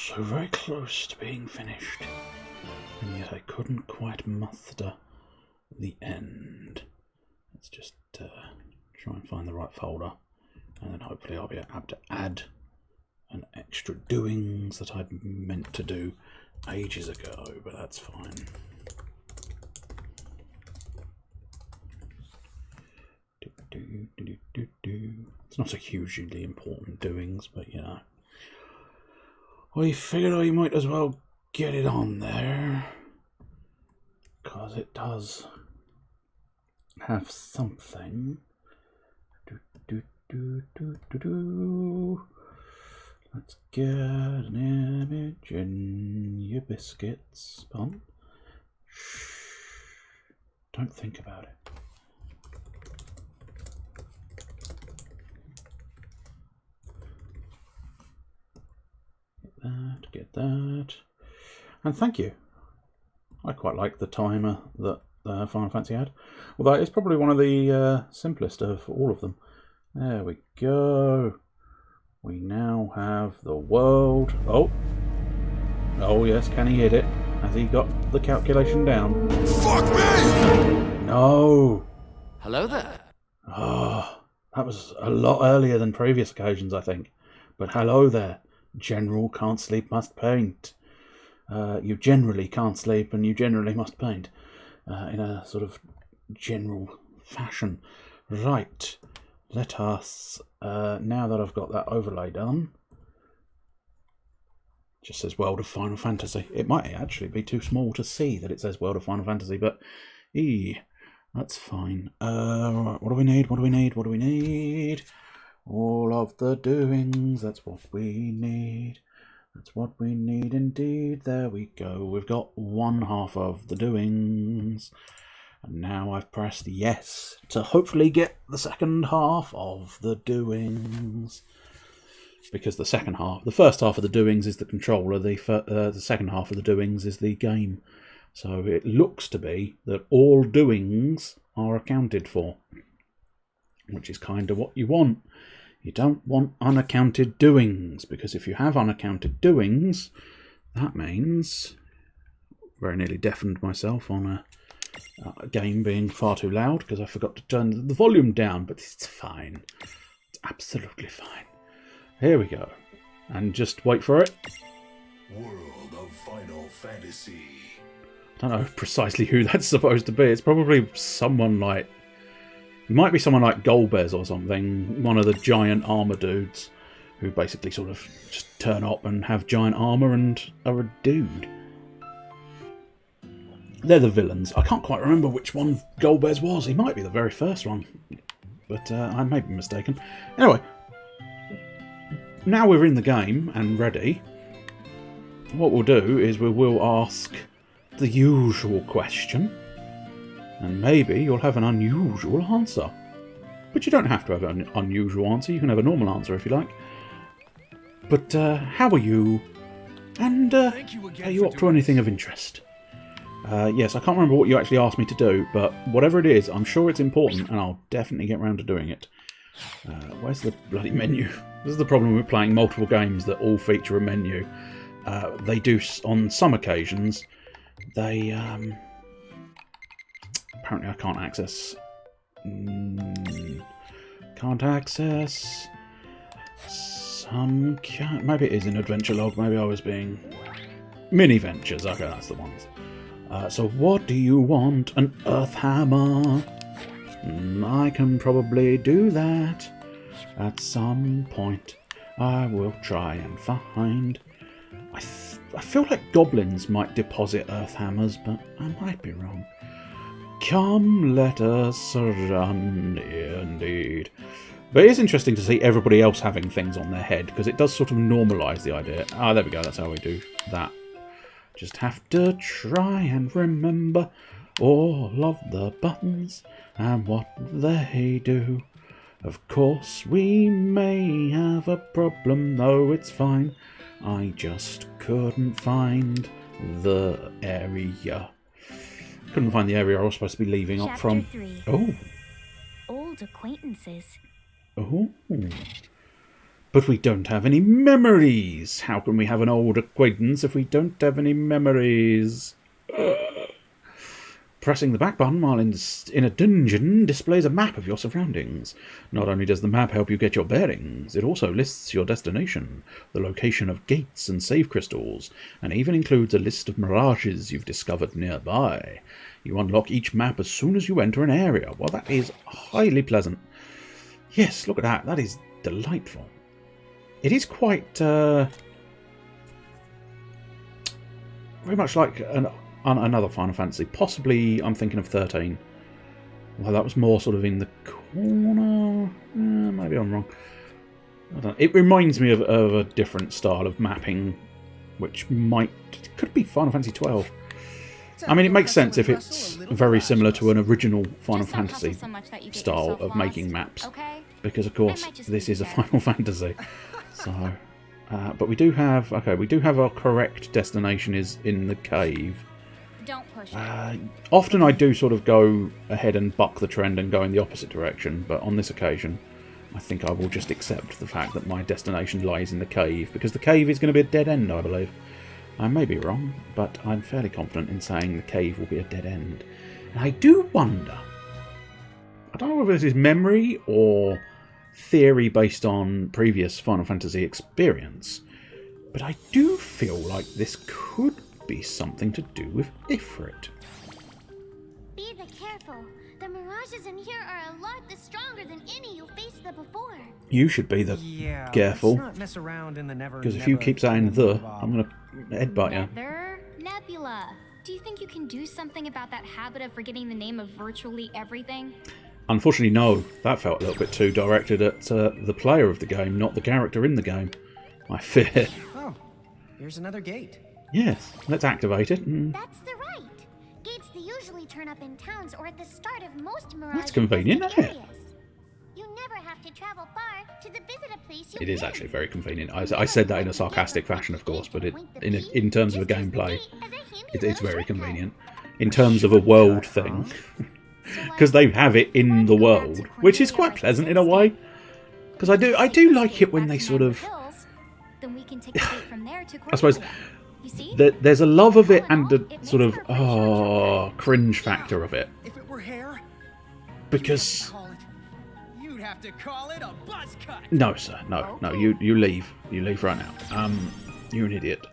So very close to being finished, and yet I couldn't quite muster the end. Let's just try and find the right folder, and then hopefully I'll be able to add an extra doings that I'd meant to do ages ago, but that's fine. It's not a hugely important doings, but you know, I figured I might as well get it on there, because it does have something. Let's get an image in your biscuits, Bun. Shh. Don't think about it. Get that. And thank you. I quite like the timer that Final Fantasy had. Although it's probably one of the simplest of all of them. There we go. We now have the world. Oh. Oh yes, can he hit it? Has he got the calculation down? Fuck me! No! Hello there. Oh, that was a lot earlier than previous occasions, I think. But hello there. General can't sleep, must paint. You generally can't sleep and you generally must paint. In a sort of general fashion. Right. Let us, now that I've got that overlay done, just says World of Final Fantasy. It might actually be too small to see that it says World of Final Fantasy, but that's fine. Right, what do we need? What do we need? What do we need? All of the doings, that's what we need. That's what we need indeed. There we go. We've got one half of the doings. And now I've pressed yes to hopefully get the second half of the doings. Because the first half of the doings is the controller, the second half of the doings is the game. So it looks to be that all doings are accounted for. Which is kind of what you want. You don't want unaccounted doings, because if you have unaccounted doings, that means... Very nearly deafened myself on a game being far too loud because I forgot to turn the volume down, but it's fine. It's absolutely fine. Here we go. And just wait for it. World of Final Fantasy. I don't know precisely who that's supposed to be. It's probably someone like... It might be someone like Golbez or something. One of the giant armor dudes who basically sort of just turn up and have giant armor and are a dude. They're the villains. I can't quite remember which one Golbez was. He might be the very first one. But I may be mistaken. Anyway. Now we're in the game and ready. What we'll do is we will ask the usual question. And maybe you'll have an unusual answer. But you don't have to have an unusual answer. You can have a normal answer if you like. But how are you? And are you up to anything of interest? Yes, I can't remember what you actually asked me to do, but whatever it is, I'm sure it's important, and I'll definitely get around to doing it. Where's the bloody menu? This is the problem with playing multiple games that all feature a menu. They do, on some occasions, they... apparently I can't access... can't access... some... maybe it is in Adventure Log, maybe I was being... Mini Ventures, okay, that's the ones. So what do you want? An Earth Hammer? I can probably do that. At some point I will try and find... I feel like goblins might deposit Earth Hammers, but I might be wrong. Come, let us run, indeed. But it is interesting to see everybody else having things on their head, because it does sort of normalise the idea. Ah, there we go, that's how we do that. Just have to try and remember all of the buttons and what they do. Of course we may have a problem, though it's fine. I just couldn't find the area. Couldn't find the area I was supposed to be leaving up from. 3. Oh. Old acquaintances. Oh. But we don't have any memories. How can we have an old acquaintance if we don't have any memories? Pressing the back button while in a dungeon displays a map of your surroundings. Not only does the map help you get your bearings, it also lists your destination, the location of gates and save crystals, and even includes a list of mirages you've discovered nearby. You unlock each map as soon as you enter an area. Well, that is highly pleasant. Yes, look at that. That is delightful. It is quite very much like another Final Fantasy. Possibly, I'm thinking of 13. Well, that was more sort of in the corner. Maybe I'm wrong. I don't know. It reminds me of a different style of mapping, which could be Final Fantasy 12. I mean, it makes sense if it's very similar to an original Final Fantasy style of making maps. Because, of course, this is a Final Fantasy. So, but we do have our correct destination is in the cave. Don't push it. Often I do sort of go ahead and buck the trend and go in the opposite direction, but on this occasion I think I will just accept the fact that my destination lies in the cave, because the cave is going to be a dead end, I believe. I may be wrong, but I'm fairly confident in saying the cave will be a dead end. And I do wonder, I don't know whether this is memory or theory based on previous Final Fantasy experience, but I do feel like this could be something to do with Ifrit. Be careful. The mirages in here are a lot stronger than any you faced before. You should be careful, Let's not mess around in the because if you keep saying I'm going to headbutt you. Nether Nebula. Do you think you can do something about that habit of forgetting the name of virtually everything? Unfortunately, no. That felt a little bit too directed at the player of the game, not the character in the game. I fear. Oh, here's another gate. Yes, let's activate it. That's the right. Gates they usually turn up in towns or at the start of most mirage. That's convenient, isn't it? You never have to travel far to visit a place you It is actually very convenient. I said that in a sarcastic fashion, of course, but in terms of a gameplay, it's very convenient. In terms of a world thing, because they have it in the world, which is quite pleasant in a way. Because I do like it when they sort of, I suppose, there's a love of it and a sort of cringe factor of it. If it were hair, because you'd have to call it a buzz cut. No, sir, no, you leave right now. You're an idiot.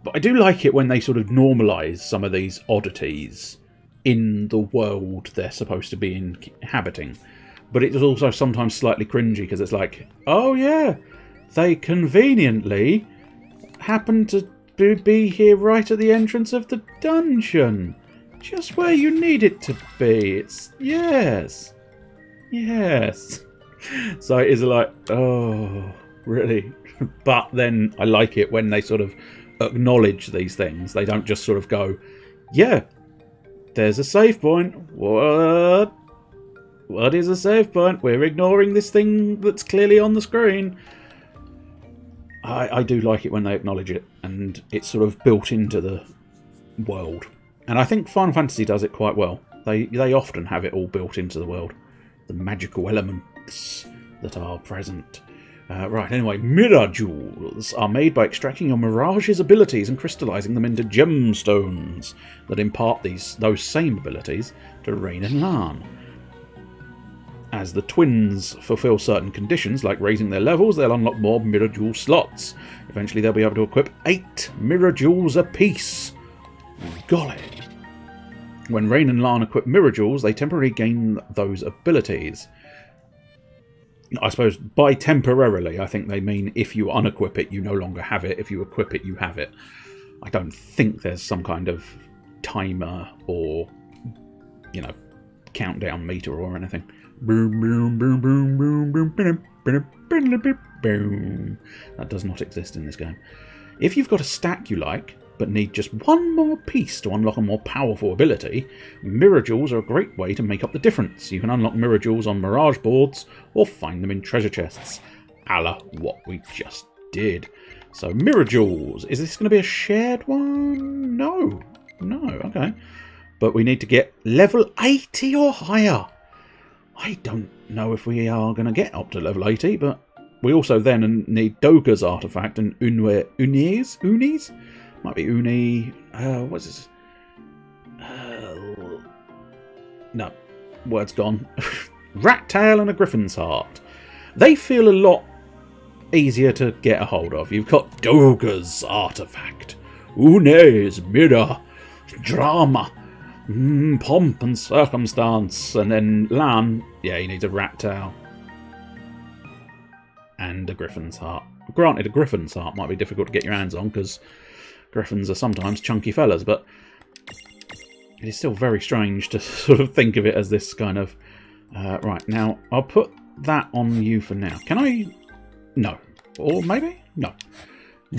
But I do like it when they sort of normalise some of these oddities in the world they're supposed to be inhabiting. But it's also sometimes slightly cringy because it's like, oh yeah, they conveniently happen to be here right at the entrance of the dungeon. Just where you need it to be. It's, yes. So it is like, oh, really? But then I like it when they sort of acknowledge these things. They don't just sort of go, yeah, there's a save point. What is a save point? We're ignoring this thing that's clearly on the screen. I do like it when they acknowledge it, and it's sort of built into the world. And I think Final Fantasy does it quite well. They often have it all built into the world. The magical elements that are present. Right, anyway, Mirror Jewels are made by extracting your Mirage's abilities and crystallising them into gemstones that impart those same abilities to Rain and Lan. As the twins fulfill certain conditions, like raising their levels, they'll unlock more Mirror Jewel slots. Eventually they'll be able to equip 8 Mirror Jewels apiece. Golly. When Rain and Lan equip Mirror Jewels, they temporarily gain those abilities. I suppose by temporarily, I think they mean if you unequip it, you no longer have it. If you equip it, you have it. I don't think there's some kind of timer or, countdown meter or anything. Boom, boom, boom, boom, boom, boom, boom, boom, boom. That does not exist in this game. If you've got a stack you like, but need just one more piece to unlock a more powerful ability, Mirror Jewels are a great way to make up the difference. You can unlock Mirror Jewels on Mirage boards, or find them in treasure chests, a la what we just did. So, Mirror Jewels, is this going to be a shared one? No, okay. But we need to get level 80 or higher. I don't know if we are going to get up to level 80, but we also then need Doga's artifact and Unis? Might be Uni. What's this? No, word's gone. Rat tail and a griffin's heart. They feel a lot easier to get a hold of. You've got Doga's artifact, Une's mirror, drama, pomp and circumstance, and then Lan. Yeah, he needs a rat tail and a griffin's heart. Granted, a griffin's heart might be difficult to get your hands on because griffins are sometimes chunky fellas, but it is still very strange to sort of think of it as this kind of... right, now, I'll put that on you for now. Can I... No. Or maybe? No.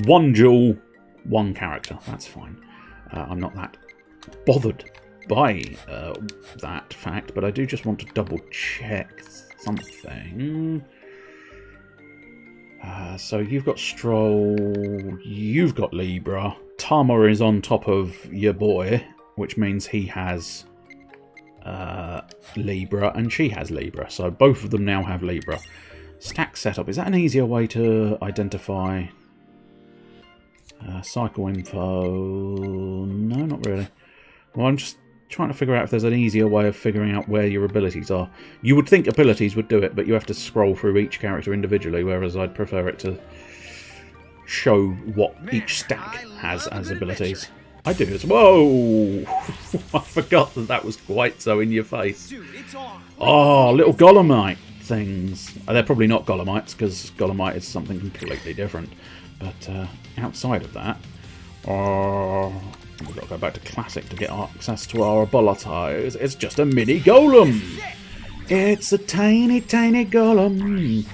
One jewel, one character. That's fine. I'm not that bothered by that fact, but I do just want to double-check something. So you've got Stroll, you've got Libra. Tama is on top of your boy, which means he has Libra and she has Libra. So both of them now have Libra. Stack setup. Is that an easier way to identify cycle info? No, not really. Well, I'm just trying to figure out if there's an easier way of figuring out where your abilities are. You would think abilities would do it, but you have to scroll through each character individually, whereas I'd prefer it to show what each stack has as abilities. I do as whoa! I forgot that that was quite so in your face. Dude, it's on. Oh, little Golemite things. They're probably not Golemites, because Golemite is something completely different. But outside of that, we've got to go back to Classic to get access to our abilities. It's just a mini golem. It's a tiny, tiny golem.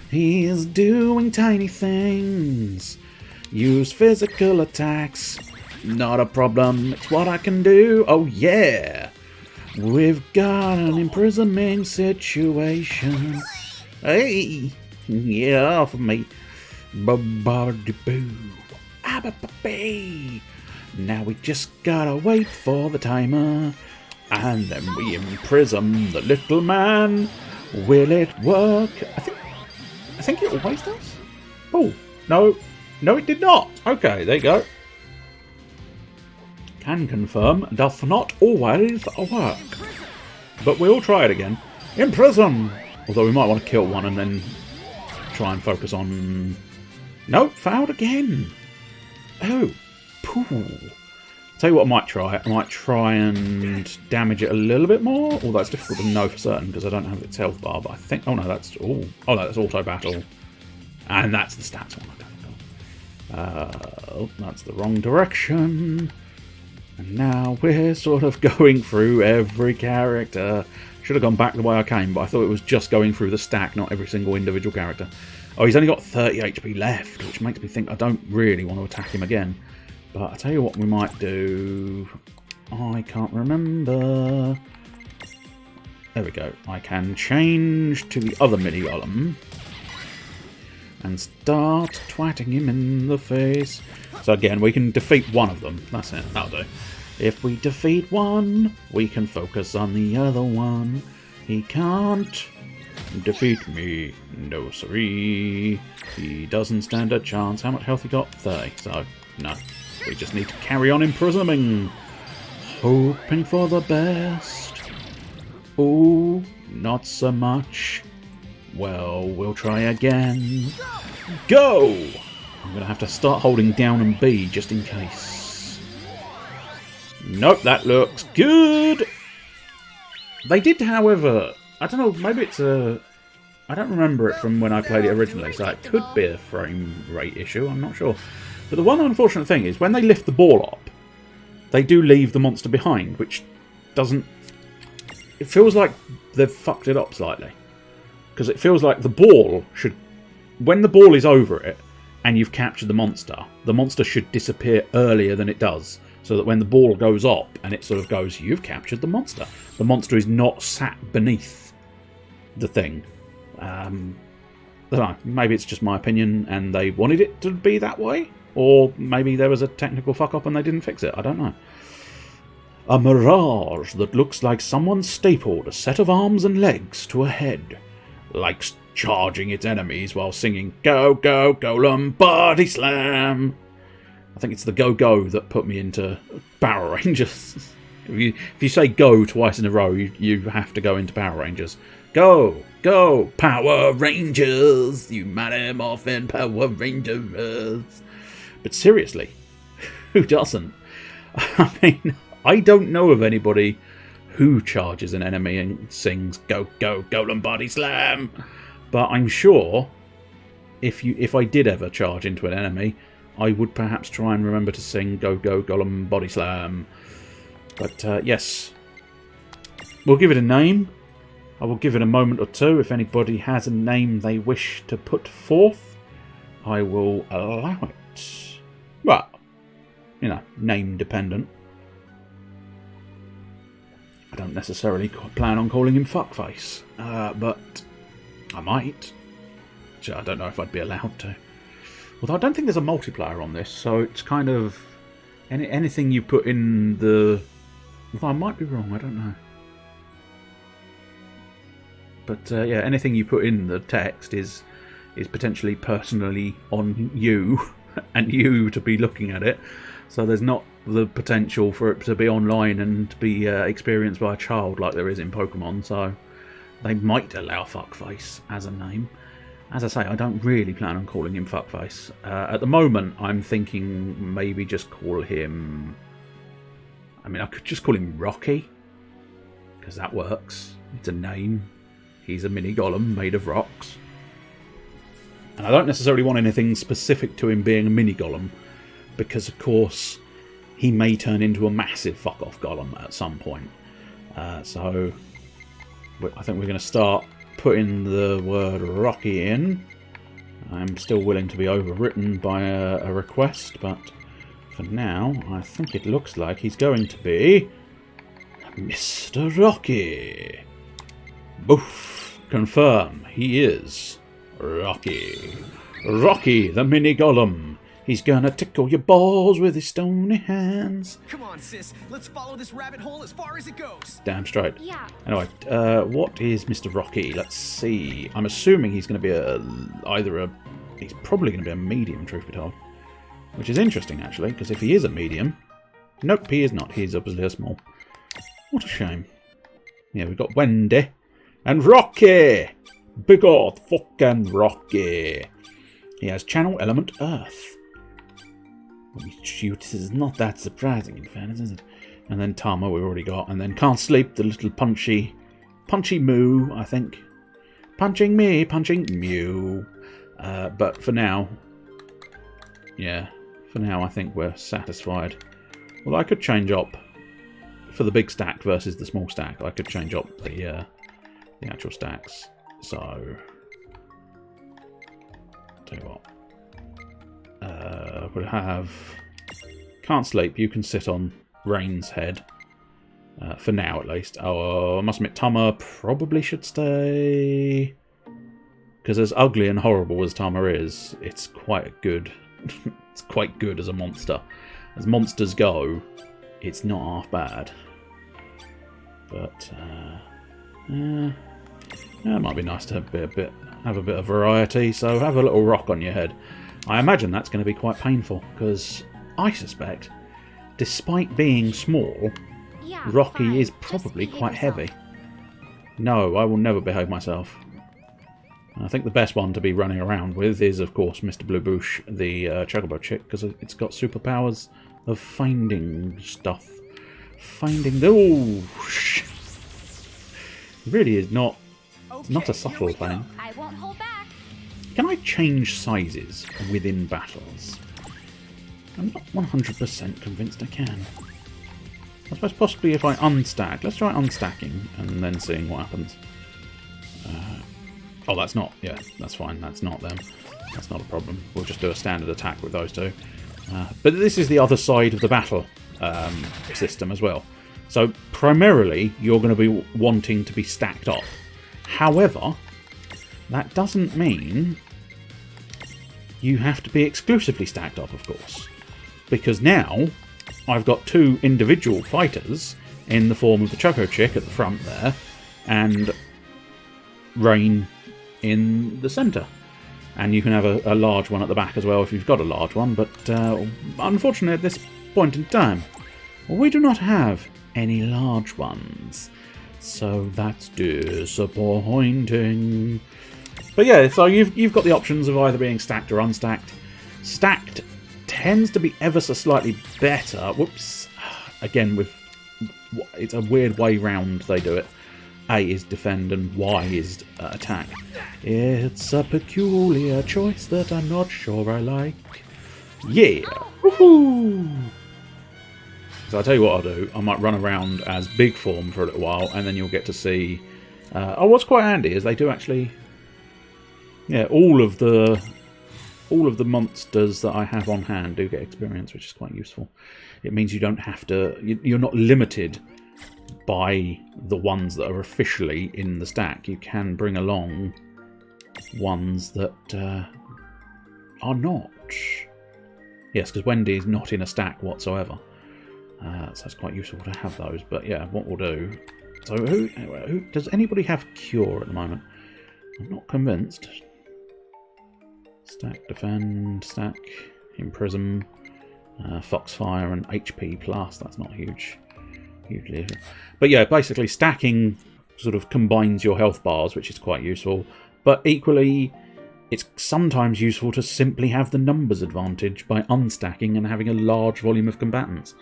He is doing tiny things. Use physical attacks. Not a problem. It's what I can do. Oh, yeah. We've got an imprisonment situation. Hey. Get off of me. Ba-ba-de-boo. Ah-ba-ba-bee. Now we just gotta wait for the timer. And then we imprison the little man. Will it work? I think it always does. Oh, no. No, it did not. Okay, there you go. Can confirm, doth not always work. But we'll try it again. Imprison! Although we might want to kill one and then try and focus on... Nope, failed again. Oh, pooh. Tell you what I might try. I might try and damage it a little bit more. Although it's difficult to know for certain because I don't have its health bar. But I think... Oh no, that's... Oh, no, that's auto battle. And that's the stats one. Oh, that's the wrong direction. And now we're sort of going through every character. Should have gone back the way I came, but I thought it was just going through the stack, not every single individual character. Oh, he's only got 30 HP left, which makes me think I don't really want to attack him again. But I tell you what we might do. I can't remember. There we go. I can change to the other mini golem and start twatting him in the face. So again, we can defeat one of them. That's it. That'll do. If we defeat one, we can focus on the other one. He can't defeat me. No, siree. He doesn't stand a chance. How much health he got? 30. So, no. We just need to carry on imprisoning. Hoping for the best. Oh, not so much. Well, we'll try again. Go! I'm going to have to start holding down and B just in case. Nope, that looks good. They did, however... I don't know, maybe it's a... I don't remember it from when I played it originally, so it could be a frame rate issue, I'm not sure. But the one unfortunate thing is, when they lift the ball up, they do leave the monster behind, which doesn't... It feels like they've fucked it up slightly. Because it feels like the ball should... When the ball is over it, and you've captured the monster should disappear earlier than it does. So that when the ball goes up, and it sort of goes, you've captured the monster is not sat beneath the thing. I don't know, maybe it's just my opinion, and they wanted it to be that way? Or maybe there was a technical fuck-up and they didn't fix it, I don't know. A mirage that looks like someone stapled a set of arms and legs to a head. Like charging its enemies while singing "Go, go, golem, body slam." I think it's the go, go that put me into Power Rangers. If you say go twice in a row, you have to go into Power Rangers. Go, go, Power Rangers, you Mighty Morphin Power Rangers. But seriously, who doesn't? I mean, I don't know of anybody who charges an enemy and sings "Go, go, golem body slam," but I'm sure if I did ever charge into an enemy, I would perhaps try and remember to sing "Go, go, golem body slam." But yes, we'll give it a name. I will give it a moment or two. If anybody has a name they wish to put forth, I will allow it. Well, you know, name dependent. I don't necessarily plan on calling him Fuckface, but I might. I don't know if I'd be allowed to. Although I don't think there's a multiplayer on this, so it's kind of anything you put in the. Although I might be wrong, I don't know. But yeah, anything you put in the text is potentially personally on you and you to be looking at it. So there's not the potential for it to be online and be experienced by a child like there is in Pokemon. So they might allow Fuckface as a name. As I say, I don't really plan on calling him Fuckface. At the moment, I'm thinking maybe just call him. I mean, I could just call him Rocky, because that works. It's a name. He's a mini golem made of rocks. And I don't necessarily want anything specific to him being a mini golem, because of course he may turn into a massive fuck-off golem at some point. So I think we're going to start putting the word Rocky in. I'm still willing to be overwritten by a request, but for now I think it looks like he's going to be Mr. Rocky. Boof! Confirm, he is Rocky. Rocky, the mini golem. He's gonna tickle your balls with his stony hands. Come on, sis. Let's follow this rabbit hole as far as it goes. Damn straight. Yeah. Anyway, what is Mr. Rocky? Let's see. I'm assuming he's going to be he's probably going to be a medium, truth be told. Which is interesting, actually, because if he is a medium... Nope, he is not. He's obviously a small. What a shame. Yeah, we've got Wendy. And Rocky! Big old fucking Rocky. He has channel element Earth. When he shoots, it's not that surprising, in fairness, is it? And then Tama, we've already got. And then Can't Sleep, the little punchy moo, I think. Punching me, punching Mew. But for now, yeah, I think we're satisfied. Well, I could change up for the big stack versus the small stack. I could change up the actual stacks. So, tell you what, we'll have Can't Sleep. You can sit on Rain's head. For now, at least. Oh, I must admit, Tama probably should stay. Because as ugly and horrible as Tama is, it's quite good. It's quite good as a monster. As monsters go, it's not half bad. But it might be nice to have a bit of variety. So have a little rock on your head. I imagine that's going to be quite painful because I suspect, despite being small, Yeah, Rocky fine. is Just probably behave quite yourself. heavy. No, I will never behave myself. I think the best one to be running around with is, of course, Mr. Blue Boosh, the Chocobo chick, because it's got superpowers of finding stuff. Finding... Oh! It really is not a subtle thing. I won't hold back. Can I change sizes within battles? I'm not 100% convinced I can. I suppose possibly if I unstack. Let's try unstacking and then seeing what happens. Oh, that's not... Yeah, that's fine. That's not them. That's not a problem. We'll just do a standard attack with those two. But this is the other side of the battle system as well. So primarily, you're going to be wanting to be stacked up. However, that doesn't mean you have to be exclusively stacked up, of course. Because now, I've got two individual fighters in the form of the Choco Chick at the front there, and Rain in the centre. And you can have a large one at the back as well if you've got a large one, but unfortunately at this point in time, we do not have any large ones. So that's disappointing. But yeah, so you've got the options of either being stacked or unstacked. Stacked tends to be ever so slightly better. Whoops. Again, it's a weird way round they do it. A is defend and Y is attack. It's a peculiar choice that I'm not sure I like. Yeah! Woohoo! So I'll tell you what I'll do. I might run around as big form for a little while, and then you'll get to see... oh, what's quite handy is they do actually... Yeah, all of the monsters that I have on hand do get experience, which is quite useful. It means you don't have to... You're not limited by the ones that are officially in the stack. You can bring along ones that are not. Yes, because Wendy is not in a stack whatsoever. So it's quite useful to have those. But yeah, what we'll do... So who does anybody have Cure at the moment? I'm not convinced. Stack, defend, stack, imprison, Foxfire and HP plus. That's not huge. Hugely. But yeah, basically stacking sort of combines your health bars, which is quite useful. But equally, it's sometimes useful to simply have the numbers advantage by unstacking and having a large volume of combatants.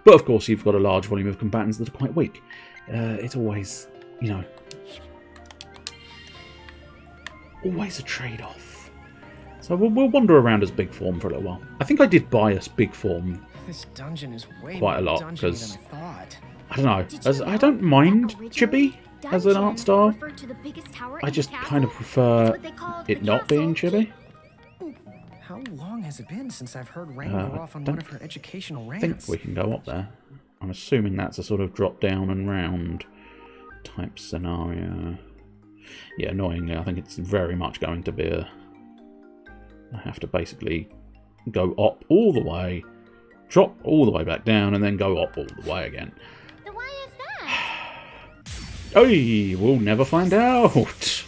But of course, you've got a large volume of combatants that are quite weak. It's always, you know, always a trade-off. So we'll wander around as big form for a little while. I think I did bias big form This dungeon is way quite a lot more dungeony because than I thought. I don't know. I don't mind Chibi as an art style. I just kind of prefer it not being Chibi. How long has it been since I've heard Rain go off on one of her educational I rants? think we can go up there. I'm assuming that's a sort of drop down and round type scenario. Yeah, annoyingly, I think it's very much going to be a... I have to basically go up all the way, drop all the way back down, and then go up all the way again. Then why is that? Hey, we'll never find out.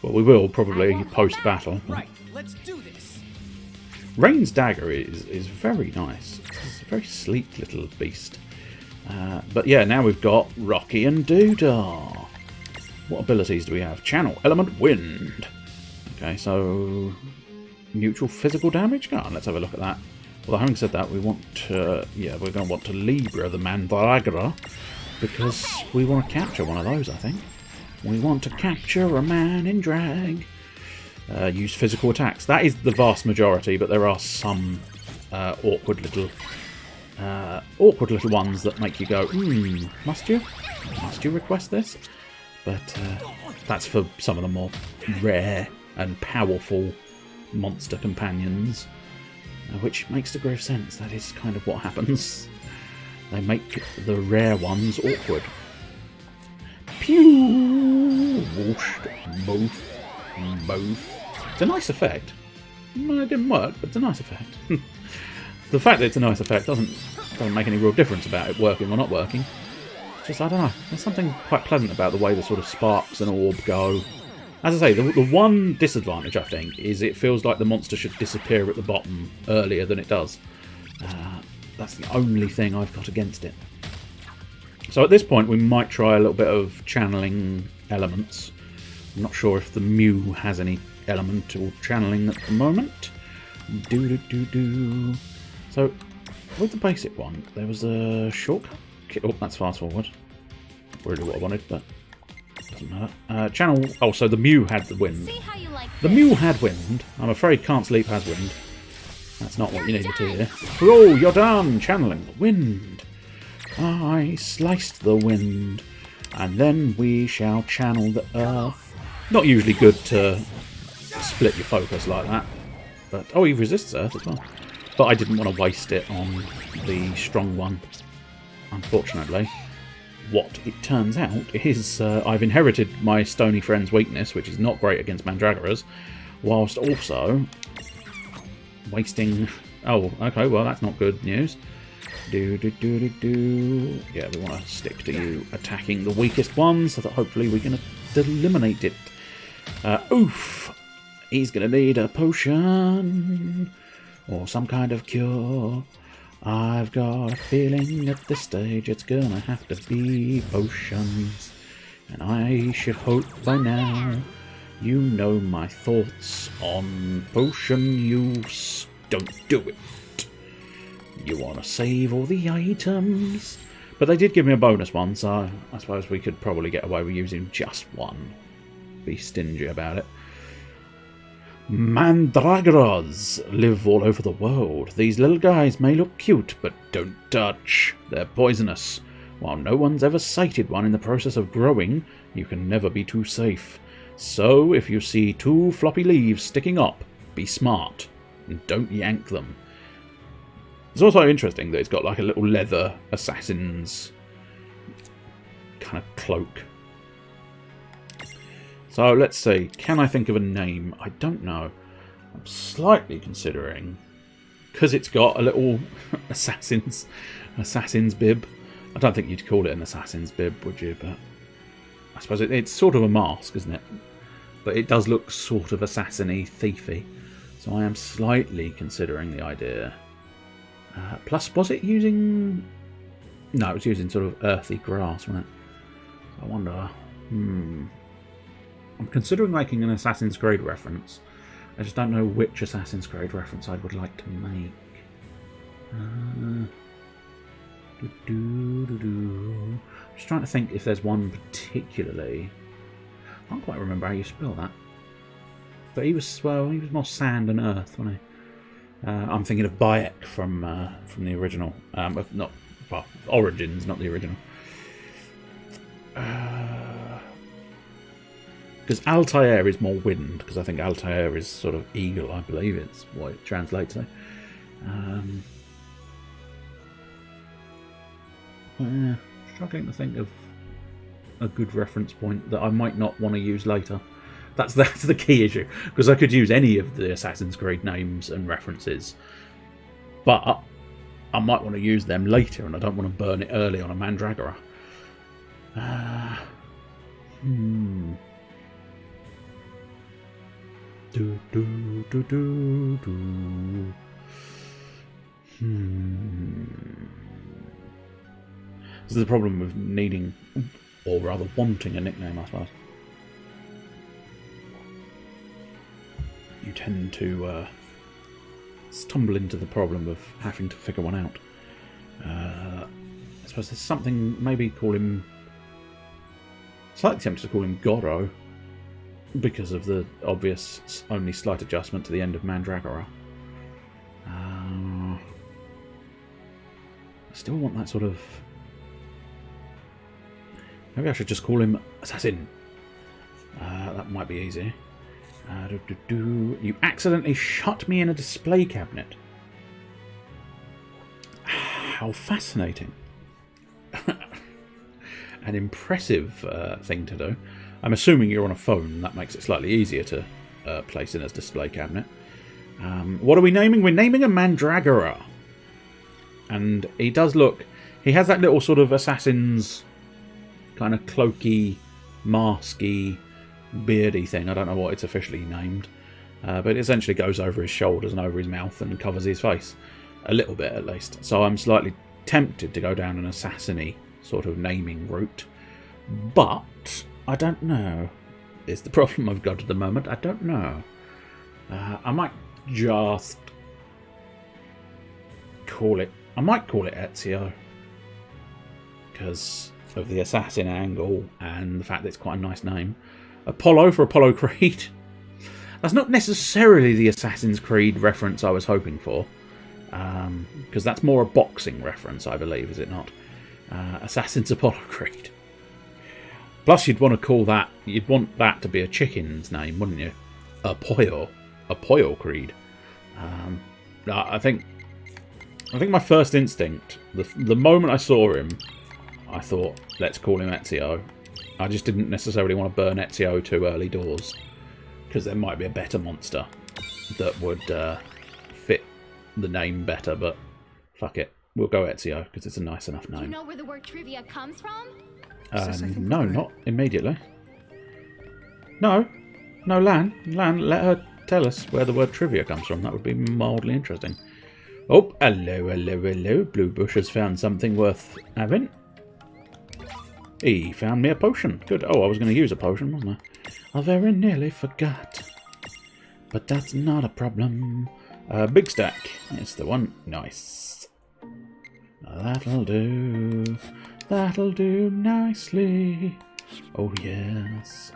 Well, we will probably post-battle. Right, let's do this. Rain's dagger is very nice. It's a very sleek little beast. But yeah, now we've got Rocky and Doodah. What abilities do we have? Channel, element, wind. Okay, so neutral physical damage. Go on, let's have a look at that. Well, having said that, we want to, yeah, we're going to want to Libra the Mandragora because we want to capture one of those, I think. We want to capture a man in drag. Use physical attacks. That is the vast majority, but there are some awkward little ones that make you go, must you? Must you request this? But that's for some of the more rare and powerful monster companions, which makes degree of sense. That is kind of what happens. They make the rare ones awkward. Pew! Whoosh! Both. It's a nice effect. It didn't work, but it's a nice effect. The fact that it's a nice effect doesn't make any real difference about it working or not working. Just, I don't know, there's something quite pleasant about the way the sort of sparks and orb go. As I say, the one disadvantage, I think, is it feels like the monster should disappear at the bottom earlier than it does. That's the only thing I've got against it. So at this point, we might try a little bit of channeling elements. I'm not sure if the Mew has any elemental channeling at the moment. So, with the basic one, there was a shortcut. Oh, that's fast forward. Really what I wanted, but doesn't matter. Channel. Oh, so the Mew had the wind. The Mew had wind. I'm afraid Can't Sleep has wind. That's not what you needed to hear. Oh, you're done channeling the wind. I sliced the wind, and then we shall channel the earth. Not usually good to split your focus like that, but oh, he resists earth as well. But I didn't want to waste it on the strong one. Unfortunately, what it turns out is I've inherited my stony friend's weakness, which is not great against Mandragoras, whilst also wasting... Oh, okay, well, that's not good news. Yeah, we want to stick to you attacking the weakest one so that hopefully we can eliminate it. Oof! He's gonna need a potion or some kind of cure. I've got a feeling at this stage it's gonna have to be potions. And I should hope by now you know my thoughts on potion use. Don't do it. You want to save all the items. But they did give me a bonus one, so I suppose we could probably get away with using just one. Be stingy about it. Mandragoras live all over the world. These little guys may look cute, but don't touch. They're poisonous. While no one's ever sighted one in the process of growing, you can never be too safe. So, if you see 2 floppy leaves sticking up, be smart, and don't yank them. It's also interesting that it's got like a little leather assassin's kind of cloak. So, let's see. Can I think of a name? I don't know. I'm slightly considering, because it's got a little assassin's bib. I don't think you'd call it an assassin's bib, would you? But I suppose it's sort of a mask, isn't it? But it does look sort of assassin-y, thiefy. So I am slightly considering the idea. Plus, was it using... No, it was using sort of earthy grass, wasn't it? So I wonder... I'm considering making an Assassin's Creed reference. I just don't know which Assassin's Creed reference I would like to make. Just trying to think if there's one particularly. I can't quite remember how you spell that. But he was more sand and earth, wasn't he? I'm thinking of Bayek from the original, Origins, not the original. Because Altair is more wind, because I think Altair is sort of eagle, I believe it's what it translates to. Struggling to think of a good reference point that I might not want to use later. That's the key issue, because I could use any of the Assassin's Creed names and references, but I might want to use them later, and I don't want to burn it early on a Mandragora. This is the problem with needing, or rather wanting, a nickname, I suppose. You tend to stumble into the problem of having to figure one out. I suppose there's something, maybe call him... Slightly tempted to call him Goro, because of the obvious, only slight adjustment to the end of Mandragora. I still want that sort of... Maybe I should just call him Assassin. That might be easy. You accidentally shut me in a display cabinet. How fascinating. An impressive thing to do. I'm assuming you're on a phone. That makes it slightly easier to place in a display cabinet. What are we naming? We're naming a Mandragora. And he does look... He has that little sort of assassin's kind of cloaky, masky, beardy thing. I don't know what it's officially named. But it essentially goes over his shoulders and over his mouth and covers his face. A little bit, at least. So I'm slightly tempted to go down an assassin-y sort of naming route. But I don't know. It's the problem I've got at the moment. I don't know. I might just call it... I might call it Ezio. Because of the assassin angle and the fact that it's quite a nice name. Apollo for Apollo Creed. That's not necessarily the Assassin's Creed reference I was hoping for. Because that's more a boxing reference, I believe, is it not? Assassin's Apollo Creed. Plus, you'd want to call that... You'd want that to be a chicken's name, wouldn't you? Apollo Creed. I think my first instinct, the moment I saw him, I thought, let's call him Ezio. I just didn't necessarily want to burn Ezio too early doors, because there might be a better monster that would fit the name better, but fuck it. We'll go Ezio, because it's a nice enough name. Do you know where the word trivia comes from? No, not immediately. No. No, Lan, let her tell us where the word trivia comes from. That would be mildly interesting. Oh, hello. Blue Bush has found something worth having. He found me a potion. Good. Oh, I was going to use a potion, wasn't I? I very nearly forgot. But that's not a problem. Big stack. It's the one. Nice. That'll do. That'll do nicely. Oh, yes.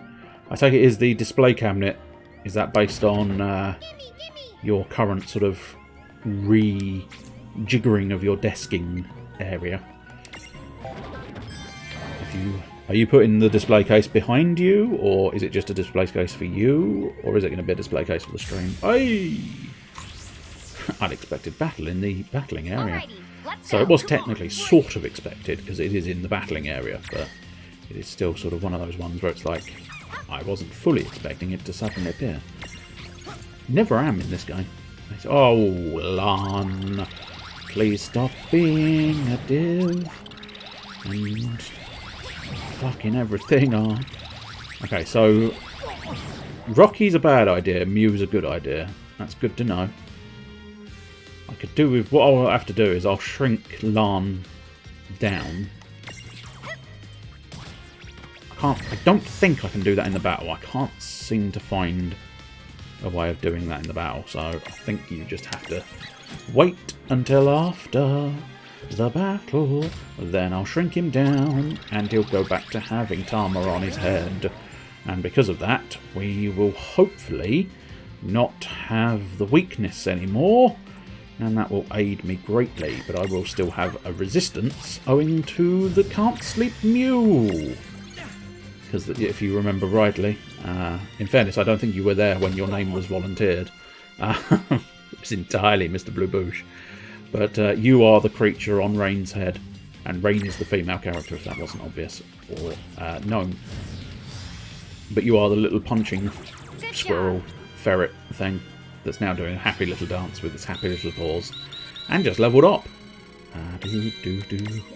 I take it is the display cabinet. Is that based on your current sort of rejiggering of your desking area? Are you putting the display case behind you, or is it just a display case for you, or is it going to be a display case for the stream? Aye! Unexpected battle in the battling area. So it was technically sort of expected, because it is in the battling area, but it is still sort of one of those ones where it's like, I wasn't fully expecting it to suddenly appear. Never am in this game. Oh, Lan, please stop being a div and fucking everything on. Okay, so Rocky's a bad idea, Mew's a good idea. That's good to know. I could do with what I'll have to do is I'll shrink Lan down. I don't think I can do that in the battle. I can't seem to find a way of doing that in the battle, so I think you just have to wait until after the battle. Then I'll shrink him down and he'll go back to having Tama on his head. And because of that, we will hopefully not have the weakness anymore, and that will aid me greatly, but I will still have a resistance owing to the Can't Sleep Mew. Because if you remember rightly, in fairness, I don't think you were there when your name was volunteered. It was entirely Mr. Blue Bush. But you are the creature on Rain's head, and Rain is the female character, if that wasn't obvious, or known. But you are the little punching squirrel ferret thing that's now doing a happy little dance with its happy little paws, and just leveled up.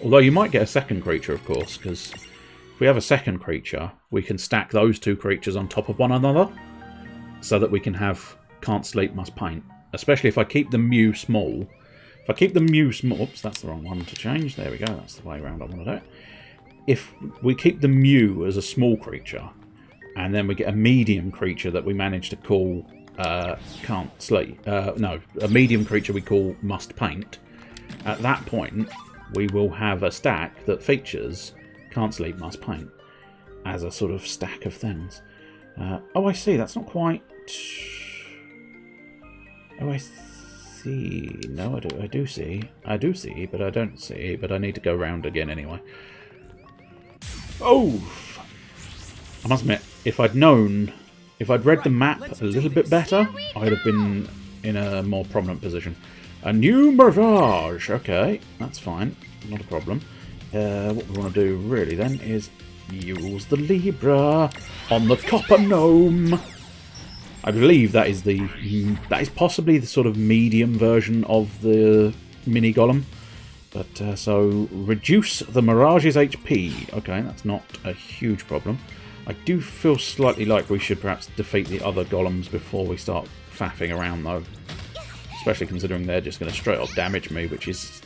Although you might get a second creature, of course, because if we have a second creature, we can stack those two creatures on top of one another, so that we can have Can't Sleep, Must Paint. Especially if I keep the Mew small. If I keep the Mew small... Oops, that's the wrong one to change. There we go, that's the way around I want to do it. If we keep the Mew as a small creature, and then we get a medium creature that we manage to call Can't Sleep... no, a medium creature we call Must Paint. At that point, we will have a stack that features Can't Sleep, Must Paint as a sort of stack of things. Oh, I see. That's not quite... Oh, I see. No, I do see. I do see, but I don't see. But I need to go round again anyway. Oh! I must admit, if I'd known... If I'd read the map a little bit better, I'd have been in a more prominent position. A new Mirage! Okay, that's fine. Not a problem. What we want to do, really, then, is use the Libra on the Copper Gnome. I believe that is possibly the sort of medium version of the mini golem. But so reduce the Mirage's HP. Okay, that's not a huge problem. I do feel slightly like we should perhaps defeat the other golems before we start faffing around, though. Especially considering they're just going to straight up damage me, which is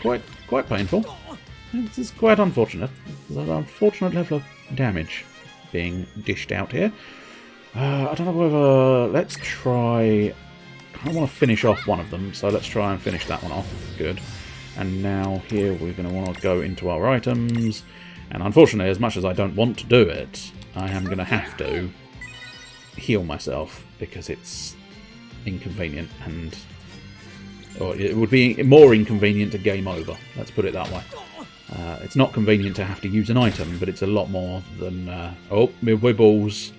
quite painful. It's quite unfortunate. There's an unfortunate level of damage being dished out here. I don't know whether... Let's try... I want to finish off one of them, so let's try and finish that one off. Good. And now here we're going to want to go into our items. And unfortunately, as much as I don't want to do it, I am going to have to heal myself because it's inconvenient, and or it would be more inconvenient to game over. Let's put it that way. It's not convenient to have to use an item, but it's a lot more than... oh, my Wibbles.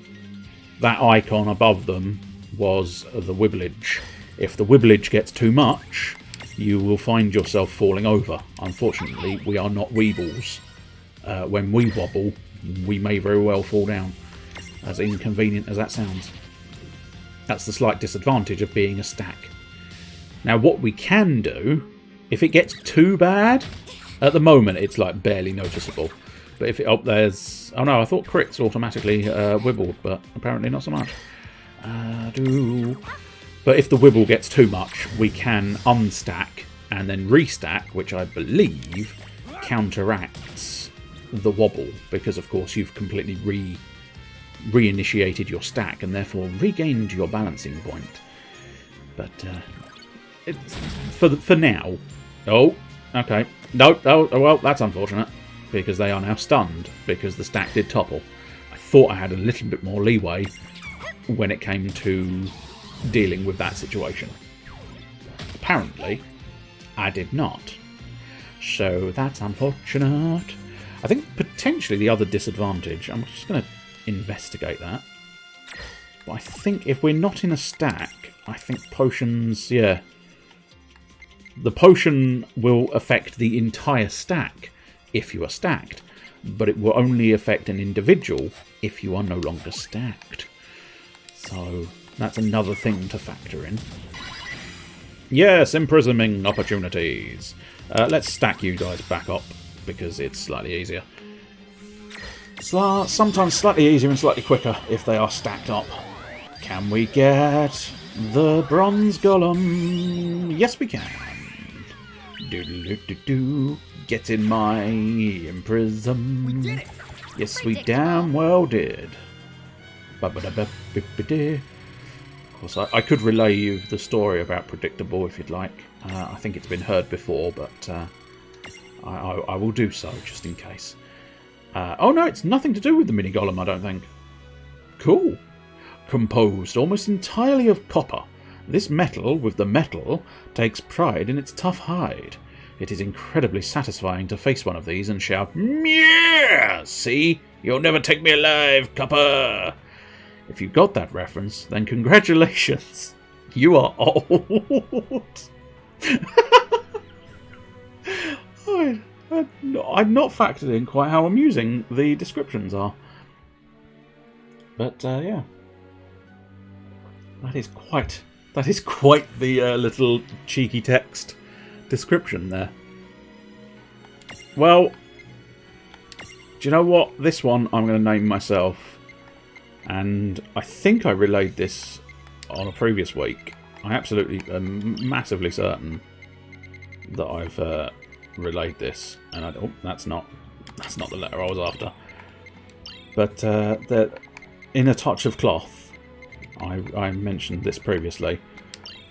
That icon above them was the Wibblage. If the Wibblage gets too much, you will find yourself falling over. Unfortunately, we are not Weebles. When we wobble, we may very well fall down, as inconvenient as that sounds. That's the slight disadvantage of being a stack. Now, what we can do, if it gets too bad, at the moment it's like barely noticeable. But if it... Oh, there's... Oh no, I thought crits automatically wibbled, but apparently not so much. But if the wibble gets too much, we can unstack and then restack, which I believe counteracts the wobble, because of course you've completely reinitiated your stack and therefore regained your balancing point. But it's for now. Oh, okay. No, oh, well, that's unfortunate, because they are now stunned, because the stack did topple. I thought I had a little bit more leeway when it came to dealing with that situation. Apparently, I did not. So that's unfortunate. I think potentially the other disadvantage, I'm just going to investigate that. But I think if we're not in a stack, I think potions, yeah. The potion will affect the entire stack if you are stacked, but it will only affect an individual if you are no longer stacked. So that's another thing to factor in. Yes, imprisoning opportunities. Let's stack you guys back up, because it's slightly easier. Sometimes slightly easier and slightly quicker if they are stacked up. Can we get the bronze golem? Yes, we can. Do-do-do-do-do. Get in my imprison. We did it. Yes, we damn well did. Ba-ba-da-ba-ba-ba-da. Of course, I could relay you the story about Predictable if you'd like. I think it's been heard before, but I will do so just in case. Oh no, it's nothing to do with the mini golem, I don't think. Cool. Composed almost entirely of copper, this metal with the metal takes pride in its tough hide. It is incredibly satisfying to face one of these and shout, "Yeah! See? You'll never take me alive, copper!" If you got that reference, then congratulations. You are old. I've not factored in quite how amusing the descriptions are. But, yeah. That is quite the little cheeky text description there. Well, do you know what? This one I'm going to name myself. And I think I relayed this on a previous week. I absolutely am massively certain that I've relayed this. And oh, that's not the letter I was after. But in A Touch of Cloth, I mentioned this previously.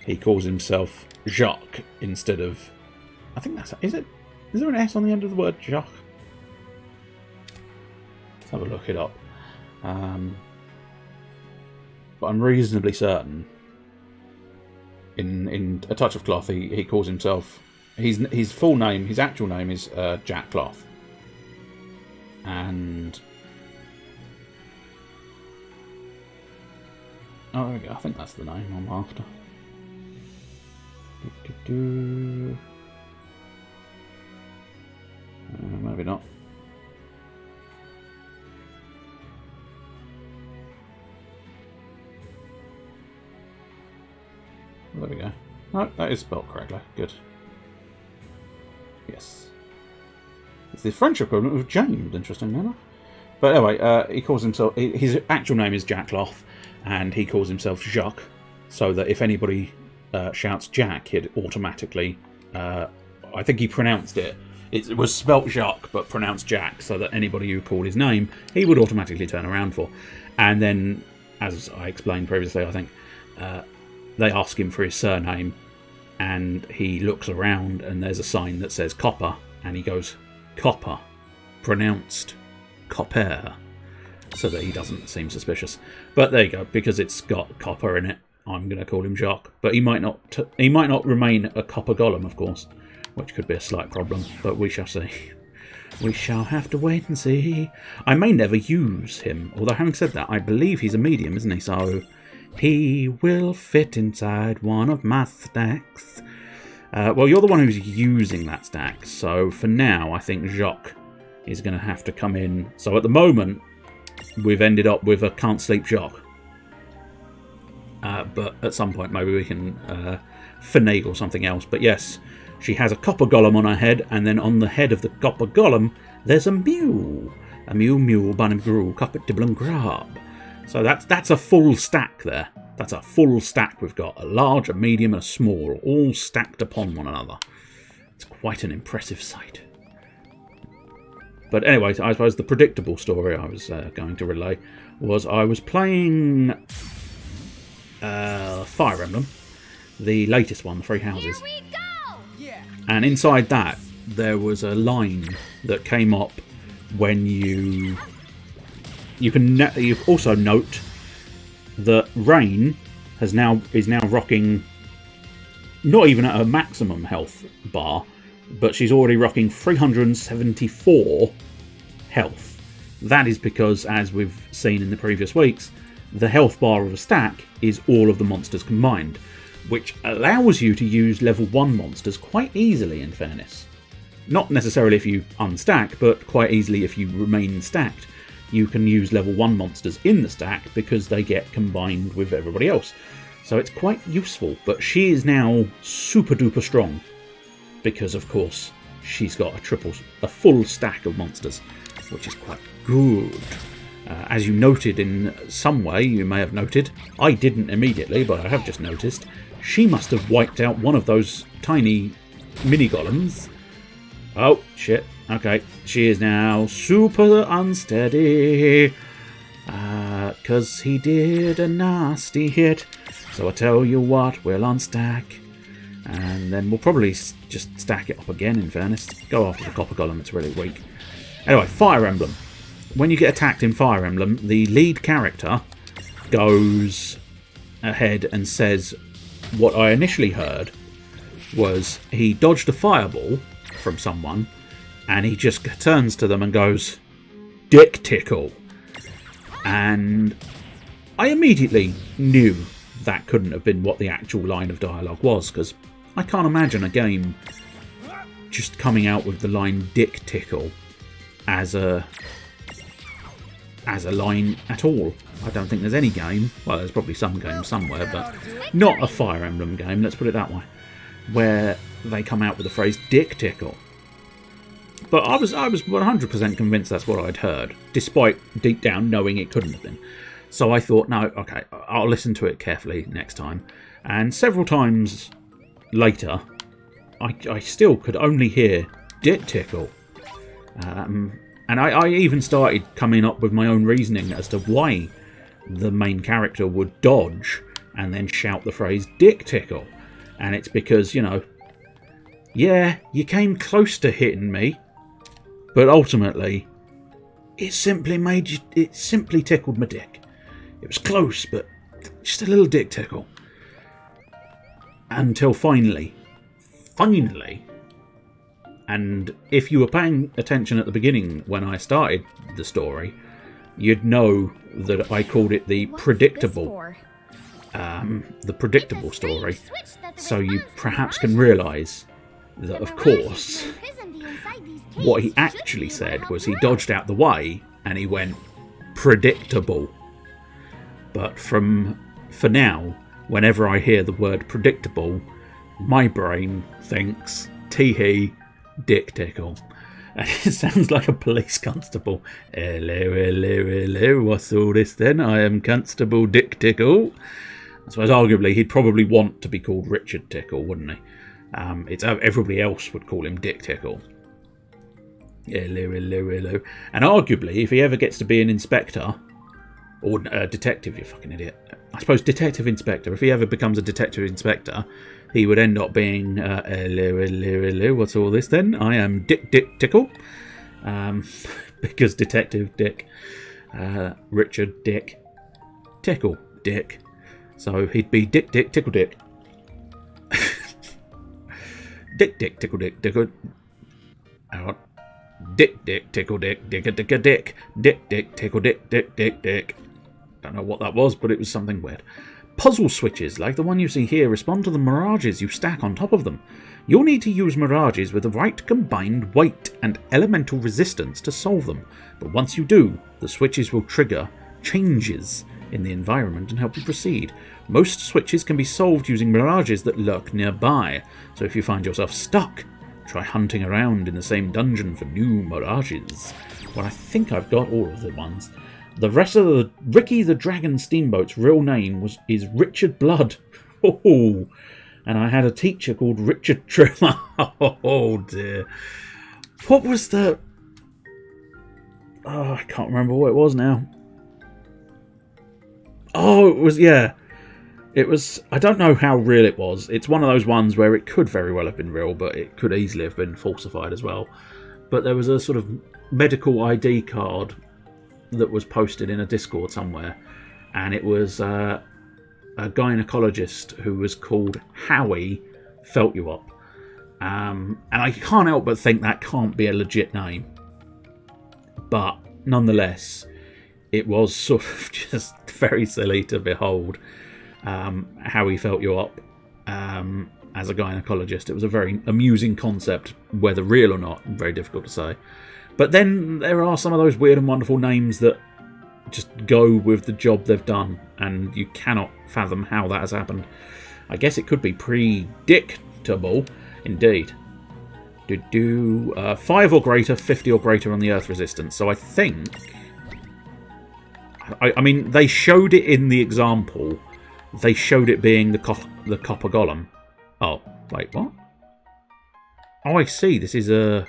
He calls himself Jacques instead of... I think that's... Is there an S on the end of the word Jacques? Let's have a look it up. But I'm reasonably certain in A Touch of Cloth he calls himself... His full name, his actual name is Jack Cloth. And... Oh, there we go. I think that's the name I'm after. Maybe not. There we go. No, that is spelled correctly. Good. Yes. It's the French equivalent of James, interestingly enough. But anyway, he calls himself... His actual name is Jack Cloth, and he calls himself Jacques, so that if anybody shouts Jack, he'd automatically... I think he pronounced it. It was spelt Jacques, but pronounced Jack, so that anybody who called his name, he would automatically turn around for. And then, as I explained previously, I think, they ask him for his surname, and he looks around, and there's a sign that says Copper, and he goes, Copper, pronounced Copper, so that he doesn't seem suspicious. But there you go, because it's got copper in it, I'm going to call him Jacques. But he might not remain a copper golem, of course, which could be a slight problem, but we shall see. We shall have to wait and see. I may never use him, although having said that, I believe he's a medium, isn't he? So he will fit inside one of my stacks. Well, you're the one who's using that stack, so for now, I think Jacques is going to have to come in. So at the moment, we've ended up with a can't sleep Jacques. But at some point, maybe we can finagle something else. But yes, she has a copper golem on her head, and then on the head of the copper golem, there's a mule, bunny, brew, cuppet, dibble and grub. So that's a full stack there. That's a full stack we've got. A large, a medium and a small, all stacked upon one another. It's quite an impressive sight. But anyway, I suppose the predictable story I was going to relay was I was playing Fire Emblem, the latest one, the Three Houses. Here we go! Yeah. And inside that, there was a line that came up when you also note that Rain is now rocking not even at her maximum health bar, but she's already rocking 374 health. That is because, as we've seen in the previous weeks, the health bar of a stack is all of the monsters combined, which allows you to use level 1 monsters quite easily, in fairness. Not necessarily if you unstack, but quite easily if you remain stacked. You can use level 1 monsters in the stack because they get combined with everybody else. So it's quite useful, but she is now super duper strong because, of course, she's got a full stack of monsters, which is quite good. As you noted in some way, you may have noted, I didn't immediately, but I have just noticed, she must have wiped out one of those tiny mini golems. Oh, shit. Okay, she is now super unsteady. Because he did a nasty hit. So I tell you what, we'll unstack. And then we'll probably just stack it up again, in fairness. Go after the copper golem, it's really weak. Anyway, Fire Emblem. When you get attacked in Fire Emblem, the lead character goes ahead and says what I initially heard was he dodged a fireball from someone and he just turns to them and goes, "Dick tickle." And I immediately knew that couldn't have been what the actual line of dialogue was, because I can't imagine a game just coming out with the line "dick tickle" as a line at all. I don't think there's any game, well, there's probably some game somewhere, but not a Fire Emblem game, let's put it that way, where they come out with the phrase "dick tickle." But I was 100% convinced that's what I'd heard, despite deep down knowing it couldn't have been. So I thought, no, okay, I'll listen to it carefully next time. And several times later, I still could only hear "dick tickle." And I even started coming up with my own reasoning as to why the main character would dodge and then shout the phrase "dick tickle." And it's because, you know, yeah, you came close to hitting me, but ultimately, it simply tickled my dick. It was close, but just a little dick tickle. Until finally, and if you were paying attention at the beginning when I started the story, you'd know that I called it the predictable story. So you perhaps can realise that, of course, what he actually said was he dodged out the way and he went predictable. But for now, whenever I hear the word predictable, my brain thinks tee-hee, dick tickle. And it sounds like a police constable. Hello, what's all this then? I am Constable Dick Tickle. I suppose arguably he'd probably want to be called Richard Tickle, wouldn't he? Everybody else would call him Dick Tickle. Hello. And arguably, if he ever gets to be an inspector, or detective, you fucking idiot. I suppose detective inspector, if he ever becomes a detective inspector, he would end up being, hello, what's all this then? I am Dick Tickle. Because Detective Dick, Richard Dick, Tickle Dick. So he'd be Dick Tickle Dick. Dick Tickle Dick. Hang on. Dick Tickle Dick. Dick Tickle Dick. Don't know what that was, but it was something weird. Puzzle switches, like the one you see here, respond to the mirages you stack on top of them. You'll need to use mirages with the right combined weight and elemental resistance to solve them, but once you do, the switches will trigger changes in the environment and help you proceed. Most switches can be solved using mirages that lurk nearby, so if you find yourself stuck, Try hunting around in the same dungeon for new mirages. Well, I think I've got all of the ones. The rest of the Ricky the Dragon Steamboat's real name is Richard Blood. Oh, and I had a teacher called Richard Trimmer. Oh dear. What was the... Oh, I can't remember what it was now. Oh, it was, yeah. It was, I don't know how real it was. It's one of those ones where it could very well have been real, but it could easily have been falsified as well. But there was a sort of medical ID card that was posted in a Discord somewhere, and it was a gynecologist who was called Howie Felt You Up. And I can't help but think that can't be a legit name. But nonetheless, it was sort of just very silly to behold how he felt you up as a gynecologist. It was a very amusing concept, whether real or not, very difficult to say. But then there are some of those weird and wonderful names that just go with the job they've done, and you cannot fathom how that has happened. I guess it could be predictable, indeed. 5 or greater, 50 or greater on the Earth resistance. So I think... I mean, they showed it in the example. They showed it being the copper golem. Oh, wait, what? Oh, I see. This is a...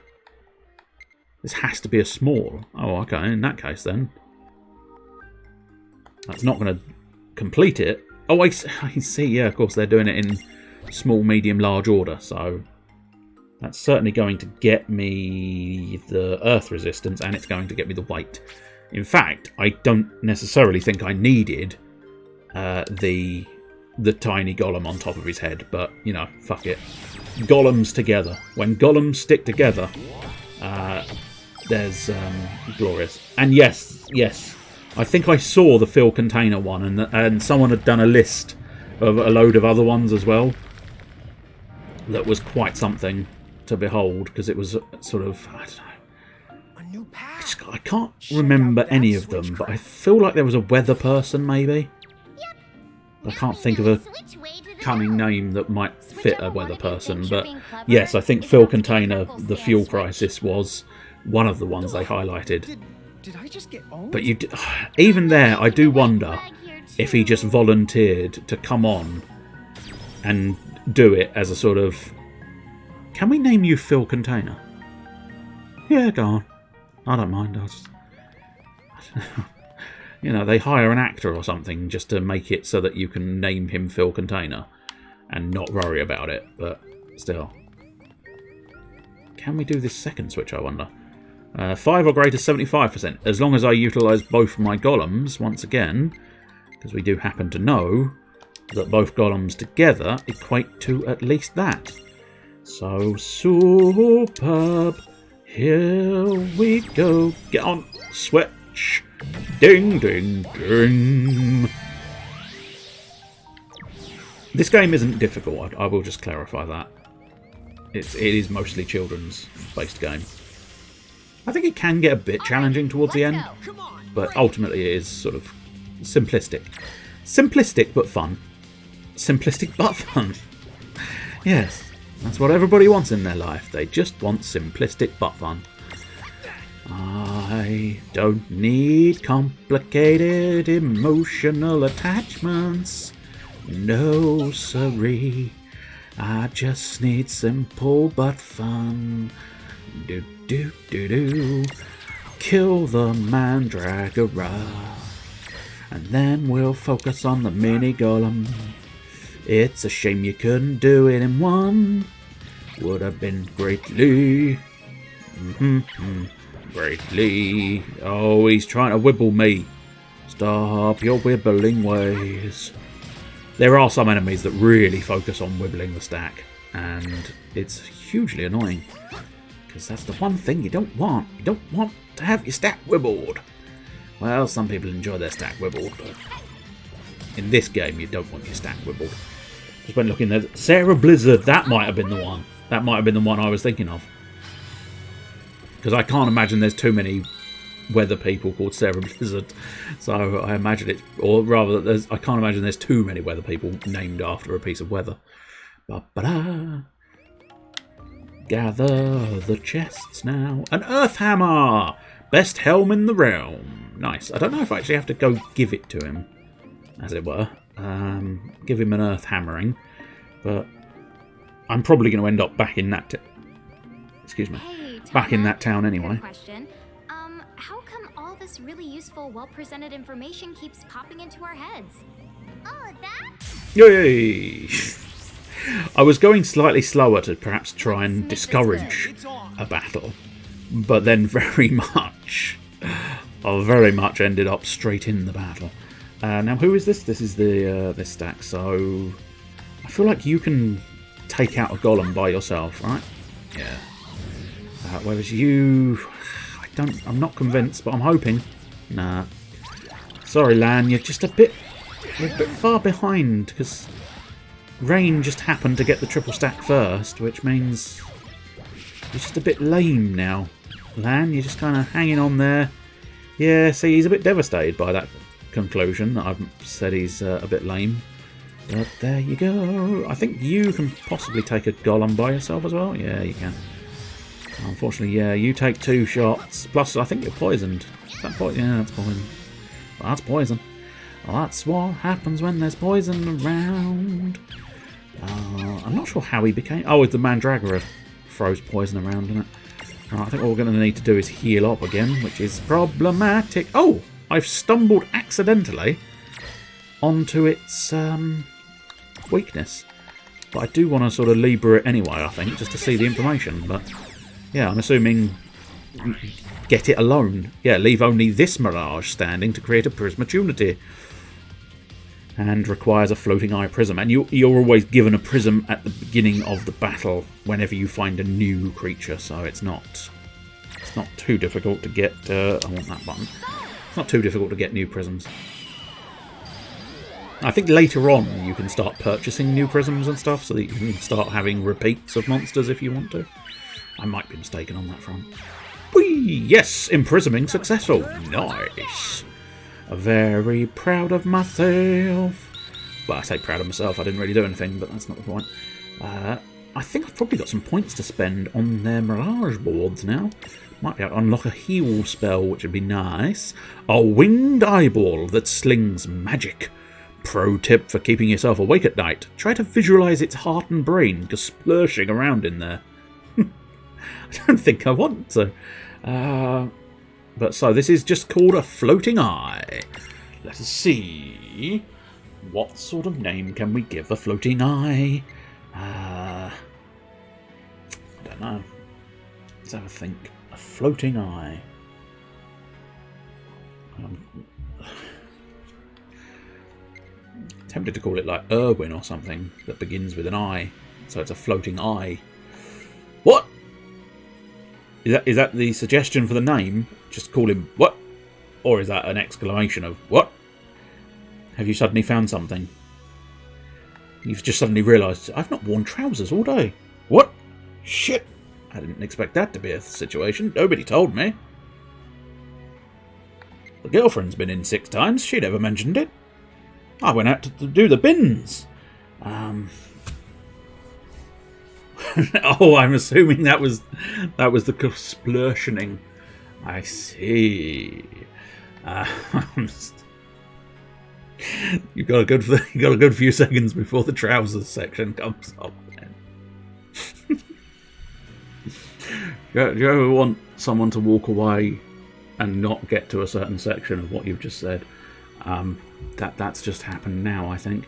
This has to be a small. Oh, okay. In that case, then. That's not going to complete it. Oh, I see. Yeah, of course, they're doing it in small, medium, large order. So that's certainly going to get me the Earth resistance, and it's going to get me the weight. In fact, I don't necessarily think I needed the tiny golem on top of his head, but, you know, fuck it. Golems together. When golems stick together, there's glorious. And yes, I think I saw the fill container one, and someone had done a list of a load of other ones as well. That was quite something to behold, because it was sort of, I don't know. I can't remember any of them, but I feel like there was a weather person, maybe. I can't think of a cunning name that might fit a weather person, but yes, I think Phil Container, the fuel crisis, was one of the ones they highlighted. Did I just get owned? But even there, I do wonder if he just volunteered to come on and do it as a sort of... Can we name you Phil Container? Yeah, go on. I don't mind. I don't know. You know, they hire an actor or something just to make it so that you can name him Phil Container and not worry about it, but still. Can we do this second switch, I wonder? 5 or greater, 75%. As long as I utilise both my golems, once again, because we do happen to know that both golems together equate to at least that. So, superb. Here we go. Get on. Switch. Ding, ding, ding. This game isn't difficult. I will just clarify that. It is mostly children's based game. I think it can get a bit challenging towards the end, but ultimately it is sort of simplistic. Simplistic but fun. Simplistic but fun. Yes. That's what everybody wants in their life. They just want simplistic but fun. I don't need complicated emotional attachments. No, siree. I just need simple but fun. Do do do do. Kill the Mandragora. And then we'll focus on the mini golem. It's a shame you couldn't do it in one. Would have been greatly. Greatly. Oh, he's trying to wibble me. Stop your wibbling ways. There are some enemies that really focus on wibbling the stack, and it's hugely annoying. Because that's the one thing you don't want. You don't want to have your stack wibbled. Well, some people enjoy their stack wibbled, but in this game you don't want your stack wibbled. Just went looking there. Sarah Blizzard, that might have been the one. That might have been the one I was thinking of. Because I can't imagine there's too many weather people called Sarah Blizzard. So I imagine it, or rather, I can't imagine there's too many weather people named after a piece of weather. Ba-ba-da. gather the chests now. An earth hammer! Best helm in the realm. Nice. I don't know if I actually have to go give it to him, as it were. Give him an earth hammering. But I'm probably going to end up back in that... Excuse me. Hey, back in that town anyway. Good question. How come all this really useful, well-presented information keeps popping into our heads? Oh, that? Yay! I was going slightly slower to perhaps try and discourage a battle, but then very much ended up straight in the battle. Now, who is this? This is the this stack. So I feel like you can take out a golem by yourself, right? Yeah. Whereas you, I'm not convinced, but I'm hoping. Nah. Sorry, Lan, you're just a bit far behind because Rain just happened to get the triple stack first, which means you're just a bit lame now. Lan, you're just kind of hanging on there. Yeah, see, he's a bit devastated by that conclusion that I've said he's a bit lame. But there you go. I think you can possibly take a golem by yourself as well. Yeah, you can. Unfortunately, yeah, you take 2 shots. Plus, I think you're poisoned. Is that poison? Yeah, that's poison. Well, that's poison. Well, that's what happens when there's poison around. I'm not sure how he became... Oh, the Mandragora throws poison around, isn't it? I think what we're going to need to do is heal up again, which is problematic. Oh, I've stumbled accidentally onto its weakness. But I do want to sort of Libra it anyway, I think, just to see the information. But yeah, I'm assuming get it alone. Yeah, leave only this mirage standing to create a prismatunity. And requires a floating eye prism. And you're always given a prism at the beginning of the battle whenever you find a new creature. So it's not too difficult to get... I want that button. It's not too difficult to get new prisms. I think later on you can start purchasing new prisms and stuff so that you can start having repeats of monsters if you want to. I might be mistaken on that front. Whee! Yes! Imprisoming successful! Nice! Very proud of myself. Well, I say proud of myself, I didn't really do anything, but that's not the point. I think I've probably got some points to spend on their Mirage boards now. Might be able to unlock a heal spell, which would be nice. A winged eyeball that slings magic. Pro tip for keeping yourself awake at night. Try to visualise its heart and brain just splurshing around in there. I don't think I want to. But so this is just called a floating eye. Let us see. What sort of name can we give a floating eye? I don't know. Let's have a think. A floating eye. Tempted to call it like Irwin or something that begins with an I. So it's a floating eye. What? Is that the suggestion for the name? Just call him what? Or is that an exclamation of what? Have you suddenly found something? You've just suddenly realised, I've not worn trousers all day. What? Shit! I didn't expect that to be a situation. Nobody told me. The girlfriend's been in 6 times. She never mentioned it. I went out to do the bins. Oh, I'm assuming that was the splurtioning. I see. You got a good few seconds before the trousers section comes up. Do you ever want someone to walk away and not get to a certain section of what you've just said? That's just happened now, I think.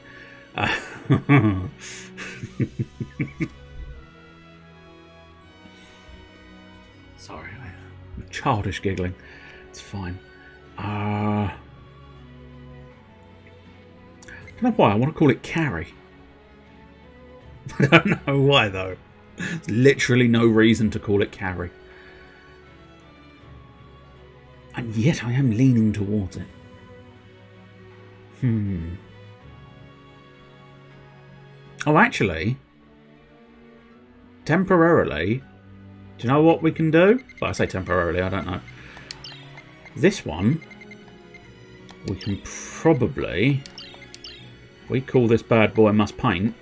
Sorry, I'm childish giggling. It's fine. I don't know why I want to call it Carrie. I don't know why though. There's literally no reason to call it Carrie. And yet I am leaning towards it. Oh, actually, temporarily, do you know what we can do? Well, I say temporarily, I don't know. This one, we can probably, if we call this bad boy must paint,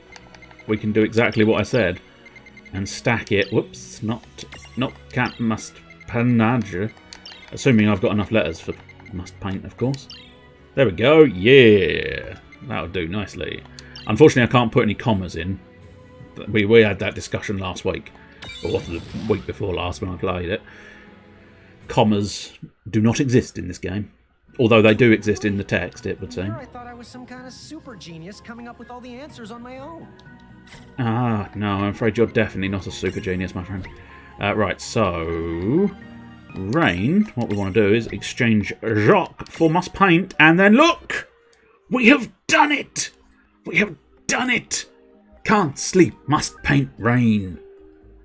we can do exactly what I said. and stack it. Whoops, not cat must panage. Assuming I've got enough letters for must paint, of course. There we go. Yeah, that'll do nicely. Unfortunately, I can't put any commas in. We had that discussion last week, or the week before last when I played it. Commas do not exist in this game. Although they do exist in the text, it would seem. I thought I was some kind of super genius coming up with all the answers on my own. Ah, no, I'm afraid you're definitely not a super genius, my friend. Right, so... Rain, what we want to do is exchange Jacques for must paint, and then look! We have done it! We have done it! Can't sleep, must paint Rain.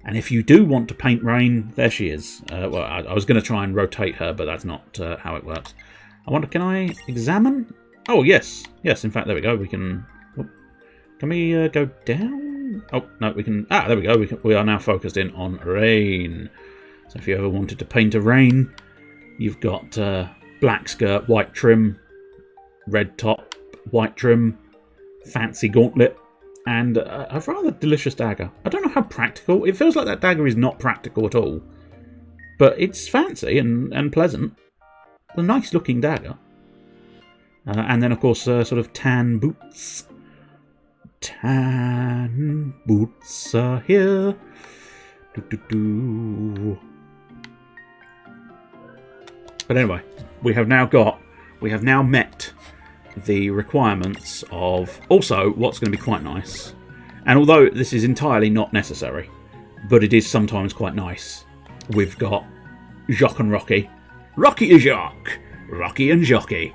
And if you do want to paint Rain, there she is. Well, I was going to try and rotate her, but that's not how it works. I wonder, can I examine? Oh, yes. Yes, in fact, there we go. We can... Can we go down? Oh, no, we can... Ah, there we go. We are now focused in on Rain. So if you ever wanted to paint a Rain, you've got black skirt, white trim, red top, white trim, fancy gauntlet, and a rather delicious dagger. I don't know how practical. It feels like that dagger is not practical at all. But it's fancy and pleasant. A nice looking dagger. And then, of course, sort of tan boots. Tan boots are here. But anyway, we have now met the requirements of also what's going to be quite nice. And although this is entirely not necessary, but it is sometimes quite nice, we've got Jacques and Rocky. Rocky and Jacques. Rocky and Jockey.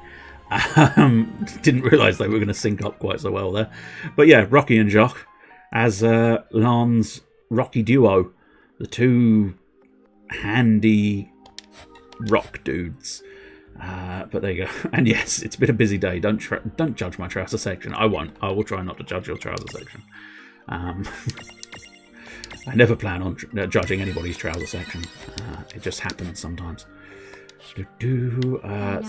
Didn't realise they were going to sync up quite so well there. But yeah, Rocky and Jacques as Lan's Rocky duo. The two handy rock dudes. But there you go. And yes, it's been a busy day. Don't judge my trouser section. I won't. I will try not to judge your trouser section. I never plan on judging anybody's trouser section. It just happens sometimes.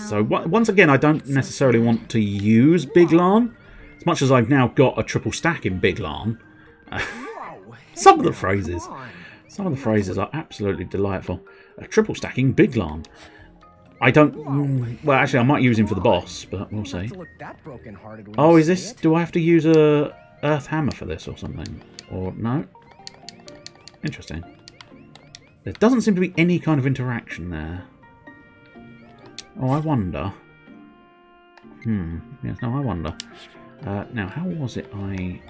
So once again, I don't necessarily want to use Big Lan. As much as I've now got a triple stack in Big Lan. Some of the phrases are absolutely delightful. Triple stacking Big Lan. I don't... Well, actually, I might use him for the boss, but we'll see. Oh, is this... Do I have to use a Earth Hammer for this or something? Or no? Interesting. There doesn't seem to be any kind of interaction there. Oh, I wonder. Yes, no, I wonder. Now, how was it I...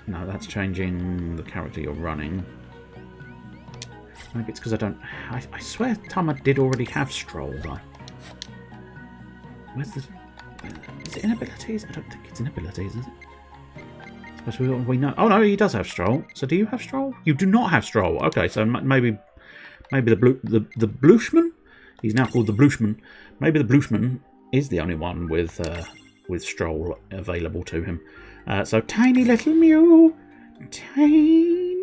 No, that's changing the character you're running. Maybe it's because I don't... I swear Tama did already have Stroll, though. Where's the... Is it inabilities? I don't think it's inabilities, is it? I suppose we know... Oh, no, he does have Stroll. So do you have Stroll? You do not have Stroll. Okay, so maybe the Blushman? He's now called the Blushman. Maybe the Blushman is the only one with Stroll available to him. So, tiny little Mew, tiny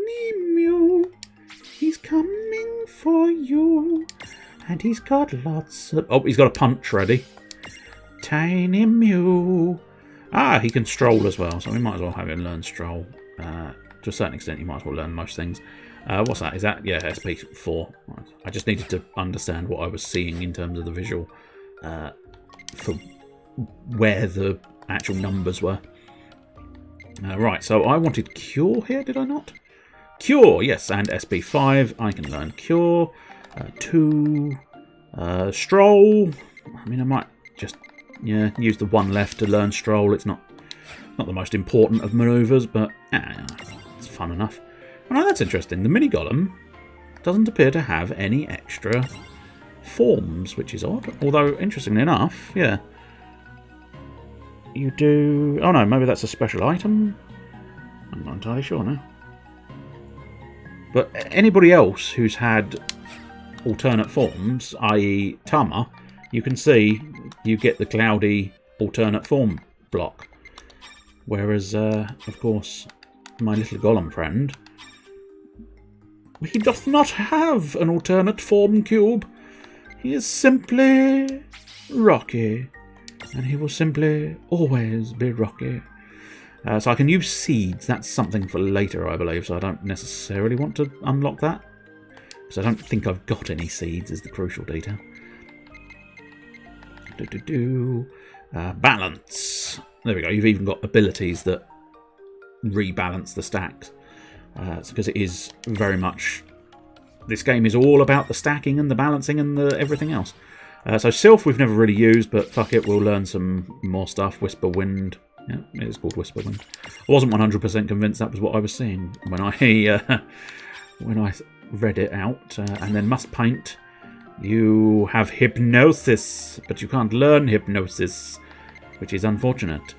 Mew, he's coming for you, and he's got lots of... Oh, he's got a punch ready. Tiny Mew. Ah, he can Stroll as well, so we might as well have him learn Stroll. To a certain extent, you might as well learn most things. What's that? Is that... Yeah, SP4. Right. I just needed to understand what I was seeing in terms of the visual for where the actual numbers were. Right, so I wanted Cure here, did I not? Cure, yes, and SP5. I can learn Cure. 2. Stroll. I mean, I might just use the one left to learn Stroll. It's not the most important of manoeuvres, but it's fun enough. Oh, that's interesting. The mini golem doesn't appear to have any extra forms, which is odd. Although, interestingly enough, yeah. You do... Oh no, maybe that's a special item? I'm not entirely sure now. But anybody else who's had alternate forms, i.e. Tama, you can see you get the cloudy alternate form block. Whereas, of course, my little golem friend, he doth not have an alternate form cube. He is simply Rocky. And he will simply always be Rocky. So I can use seeds. That's something for later, I believe, so I don't necessarily want to unlock that. Because I don't think I've got any seeds is the crucial detail. Balance. There we go. You've even got abilities that rebalance the stacks. Because it is very much... This game is all about the stacking and the balancing and the everything else. So Sylph we've never really used, but fuck it, we'll learn some more stuff. Whisper Wind. Yeah, it is called Whisper Wind. I wasn't 100% convinced that was what I was seeing when I read it out. And then Must Paint. You have Hypnosis, but you can't learn Hypnosis, which is unfortunate.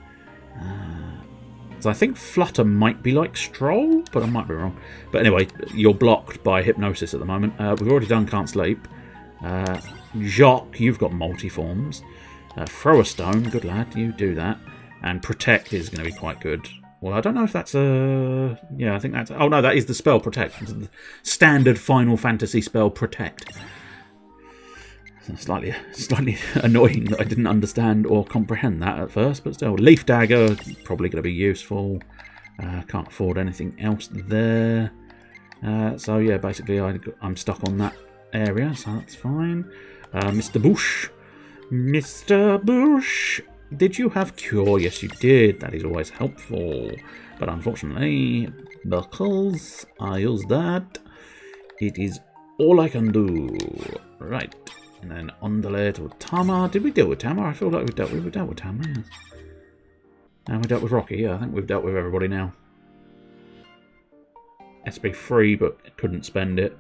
So I think Flutter might be like Stroll, but I might be wrong. But anyway, you're blocked by Hypnosis at the moment. We've already done Can't Sleep. Jacques, you've got multi-forms. Throw a Stone, good lad, you do that. And Protect is going to be quite good. Well, I don't know if that's a... Yeah, I think that's... Oh, no, that is the spell Protect. It's the standard Final Fantasy spell Protect. Slightly annoying that I didn't understand or comprehend that at first, but still. Leaf Dagger, probably going to be useful. Can't afford anything else there. So, yeah, basically I'm stuck on that area, so that's fine. Mr. Bush. Mr. Bush. Did you have Cure? Yes, you did. That is always helpful. But unfortunately, because I use that, it is all I can do. Right. And then Undulate with Tama. Did we deal with Tama? I feel like we dealt with Tama, yes. And we dealt with Rocky. Yeah, I think we've dealt with everybody now. SB3, but couldn't spend it.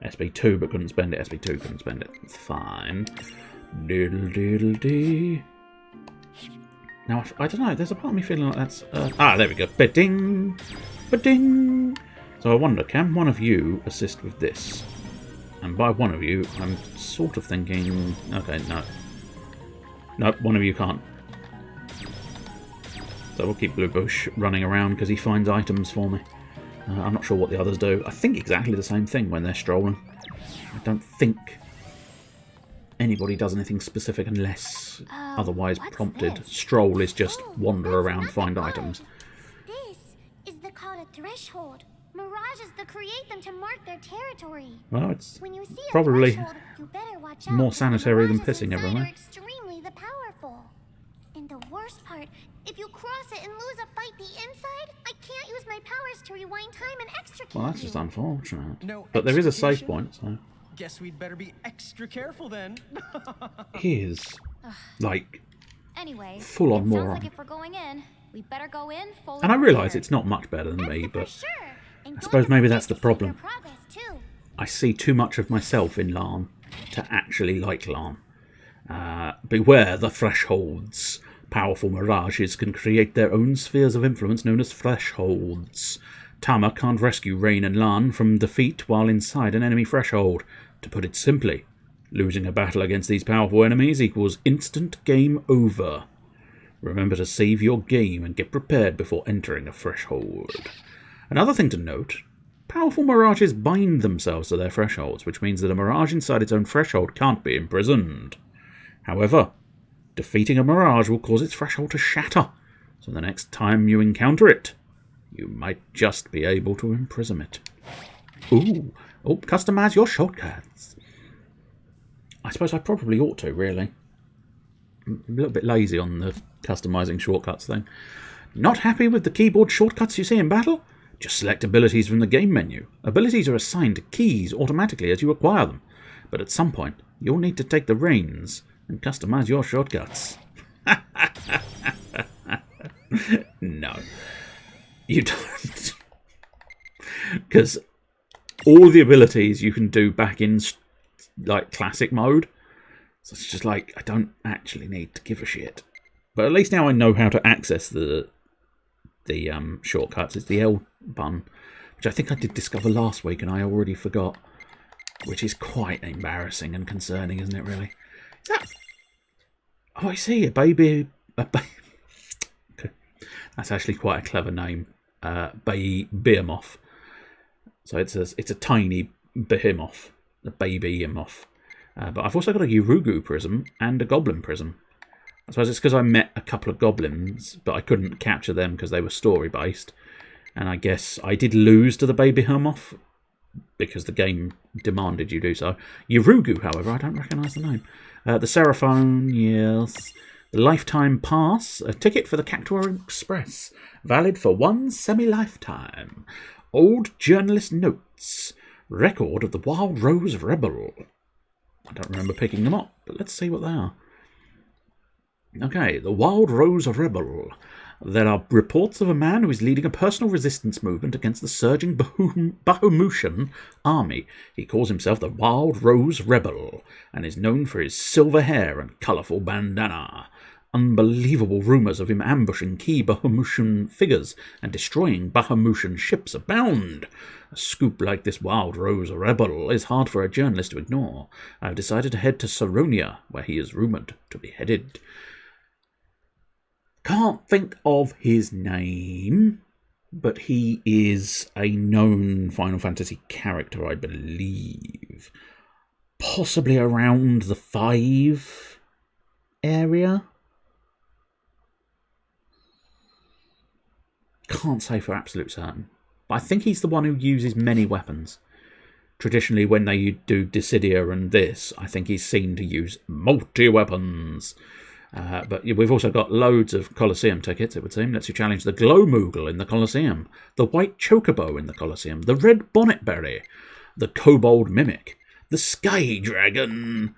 SB2, but couldn't spend it. SB2 couldn't spend it. It's fine. Diddle diddle dee. Now, I don't know, there's a part of me feeling like that's... there we go. Ba-ding! Ba-ding! So I wonder, can one of you assist with this? And by one of you, I'm sort of thinking... Okay, no. No, one of you can't. So we'll keep Blue Bush running around because he finds items for me. I'm not sure what the others do. I think exactly the same thing when they're strolling. I don't think anybody does anything specific unless otherwise prompted. This? Stroll is just wander that's around, not find the items. This is called a threshold. Mirages that create them to mark their territory. Well, it's When you see a probably threshold, you better watch out more because the sanitary than mirages pissing inside everywhere. are extremely powerful. And the worst part, if you cross it and lose a fight the inside, I can't use my powers to rewind time and extricate Well, that's just you. unfortunate. No But there is a save extrication? point, so... Guess we'd better be extra careful then. He is, like, Anyway, full on it sounds moron. like if we're going in, we better go in fully And I realise prepared. it's not much better than me, For but sure. And I don't suppose maybe forget that's the to save your problem. progress, too. I see too much of myself in Lan to actually like Lan. Beware the thresholds. Powerful mirages can create their own spheres of influence known as thresholds. Tama can't rescue Rain and Lan from defeat while inside an enemy threshold. To put it simply, losing a battle against these powerful enemies equals instant game over. Remember to save your game and get prepared before entering a threshold. Another thing to note, powerful mirages bind themselves to their thresholds, which means that a mirage inside its own threshold can't be imprisoned. However, defeating a mirage will cause its threshold to shatter, so the next time you encounter it, you might just be able to imprison it. Ooh, customize your shortcuts. I suppose I probably ought to, really. I'm a little bit lazy on the customizing shortcuts thing. Not happy with the keyboard shortcuts you see in battle? Just select abilities from the game menu. Abilities are assigned to keys automatically as you acquire them, but at some point you'll need to take the reins and customize your shortcuts. No, you don't. Because all the abilities you can do back in like classic mode. So it's just like, I don't actually need to give a shit. But at least now I know how to access the shortcuts. It's the L button, which I think I did discover last week and I already forgot. Which is quite embarrassing and concerning, isn't it, really? Is that... Oh, I see, a baby... Okay. That's actually quite a clever name. Behemoth. So it's a tiny behemoth. A baby behemoth. But I've also got a Urugu prism and a Goblin prism. I suppose it's because I met a couple of goblins, but I couldn't capture them because they were story-based. And I guess I did lose to the baby Hermoth because the game demanded you do so. Yurugu, however, I don't recognise the name. The Seraphone, yes. The Lifetime Pass, a ticket for the Cactuar Express, valid for one semi-lifetime. Old Journalist Notes, record of the Wild Rose Rebel. I don't remember picking them up, but let's see what they are. Okay, the Wild Rose Rebel. There are reports of a man who is leading a personal resistance movement against the surging Bahamutian army. He calls himself the Wild Rose Rebel and is known for his silver hair and colourful bandana. Unbelievable rumours of him ambushing key Bahamutian figures and destroying Bahamutian ships abound. A scoop like this Wild Rose Rebel is hard for a journalist to ignore. I have decided to head to Saronia, where he is rumoured to be headed. Can't think of his name, but he is a known Final Fantasy character, I believe. Possibly around the 5 area. Can't say for absolute certain. But I think he's the one who uses many weapons. Traditionally, when they do Dissidia and this, I think he's seen to use multi-weapons. But we've also got loads of Colosseum tickets, it would seem. Lets you challenge the Glow Moogle in the Colosseum, the White Chocobo in the Colosseum, the Red Bonnetberry, the Kobold Mimic, the Sky Dragon,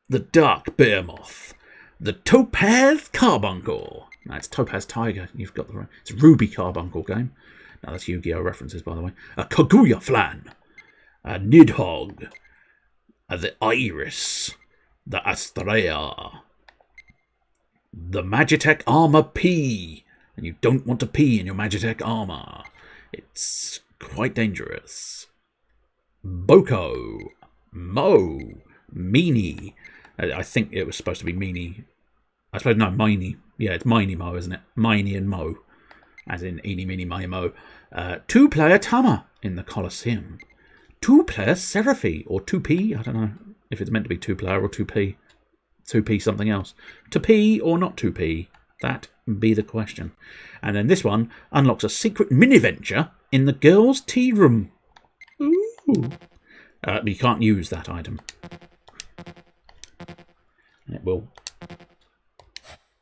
the Dark Behemoth, the Topaz Carbuncle. No, it's Topaz Tiger. You've got the it's Ruby Carbuncle game. No, that's Yu-Gi-Oh references, by the way. A Kaguya Flan, a Nidhogg, the Iris, the Astrea, the Magitech Armor P. And you don't want to pee in your Magitech armor. It's quite dangerous. Boko, Mo, Meanie. I think it was supposed to be Meanie. I suppose, no, Miney. Yeah, it's Miney Mo, isn't it? Miney and Mo. As in Eeny, Meeny, Miny, Mo. 2-player Tama in the Colosseum. 2-player Seraphy, or 2P. I don't know if it's meant to be 2-player or 2P. 2P something else. To P or not 2P? That be the question. And then this one unlocks a secret mini-venture in the girls' tea room. Ooh. But you can't use that item. It will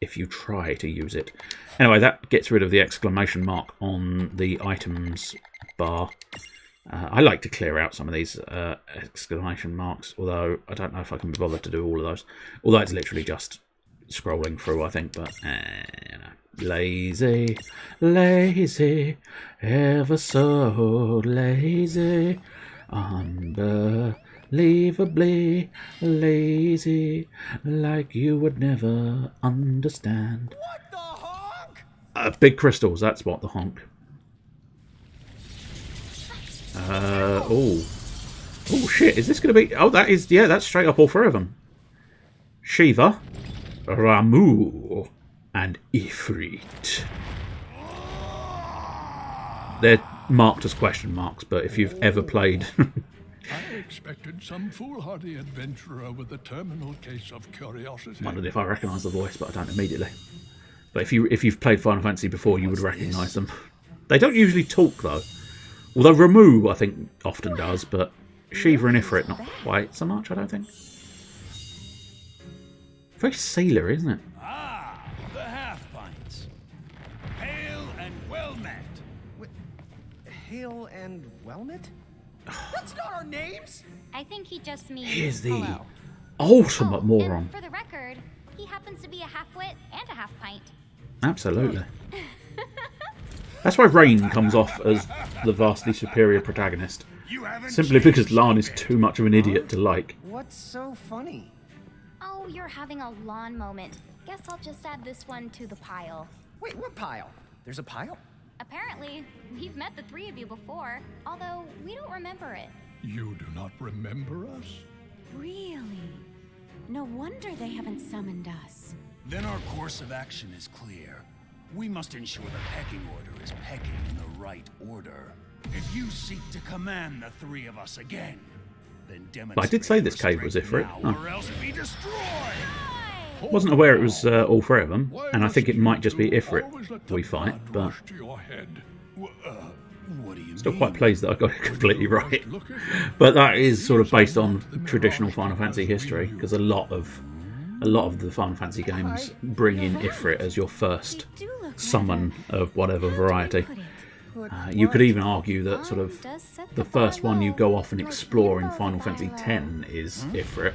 if you try to use it. Anyway, that gets rid of the exclamation mark on the items bar. I like to clear out some of these exclamation marks, although I don't know if I can be bothered to do all of those. Although it's literally just scrolling through, I think, but you know. Lazy, lazy, ever so lazy, unbelievably lazy, like you would never understand. What the honk? Big crystals, that's what the honk. Oh shit, is this going to be... Oh, that is... Yeah, that's straight up all 3 of them. Shiva, Ramu, and Ifrit. They're marked as question marks, but if you've ever played... I expected some foolhardy adventurer with a terminal case of curiosity. Wondered if I recognise the voice, but I don't immediately. But if you've played Final Fantasy before, you would recognise them. They don't usually talk, though. Although Ramu, I think, often does, but Shiva and Ifrit, not quite so much, I don't think. Very sailor, isn't it? Ah, the half-pints. Hail and well met. Hail and well met? That's not our names! I think he just means Here's the hello. ultimate moron. And for the record, he happens to be a half-wit and a half-pint. Absolutely. That's why Rain comes off as the vastly superior protagonist. Simply because Lan is too much of an idiot to like. What's so funny? Oh, you're having a lawn moment. Guess I'll just add this one to the pile. Wait, what pile? There's a pile? Apparently, we've met the 3 of you before, although we don't remember it. You do not remember us? Really? No wonder they haven't summoned us. Then our course of action is clear. We must ensure the pecking order is pecking in the right order. If you seek to command the 3 of us again, then demonstrate I did say this your cave was strength Ifrit. now, Oh. or else be destroyed. Wasn't aware it was all three of them, and I think it might just be Ifrit we fight, but still quite pleased that I got it completely right. But that is sort of based on traditional Final Fantasy history, because a lot of the Final Fantasy games bring in Ifrit as your first summon of whatever variety. You could even argue that sort of the first one you go off and explore in Final Fantasy X is Ifrit,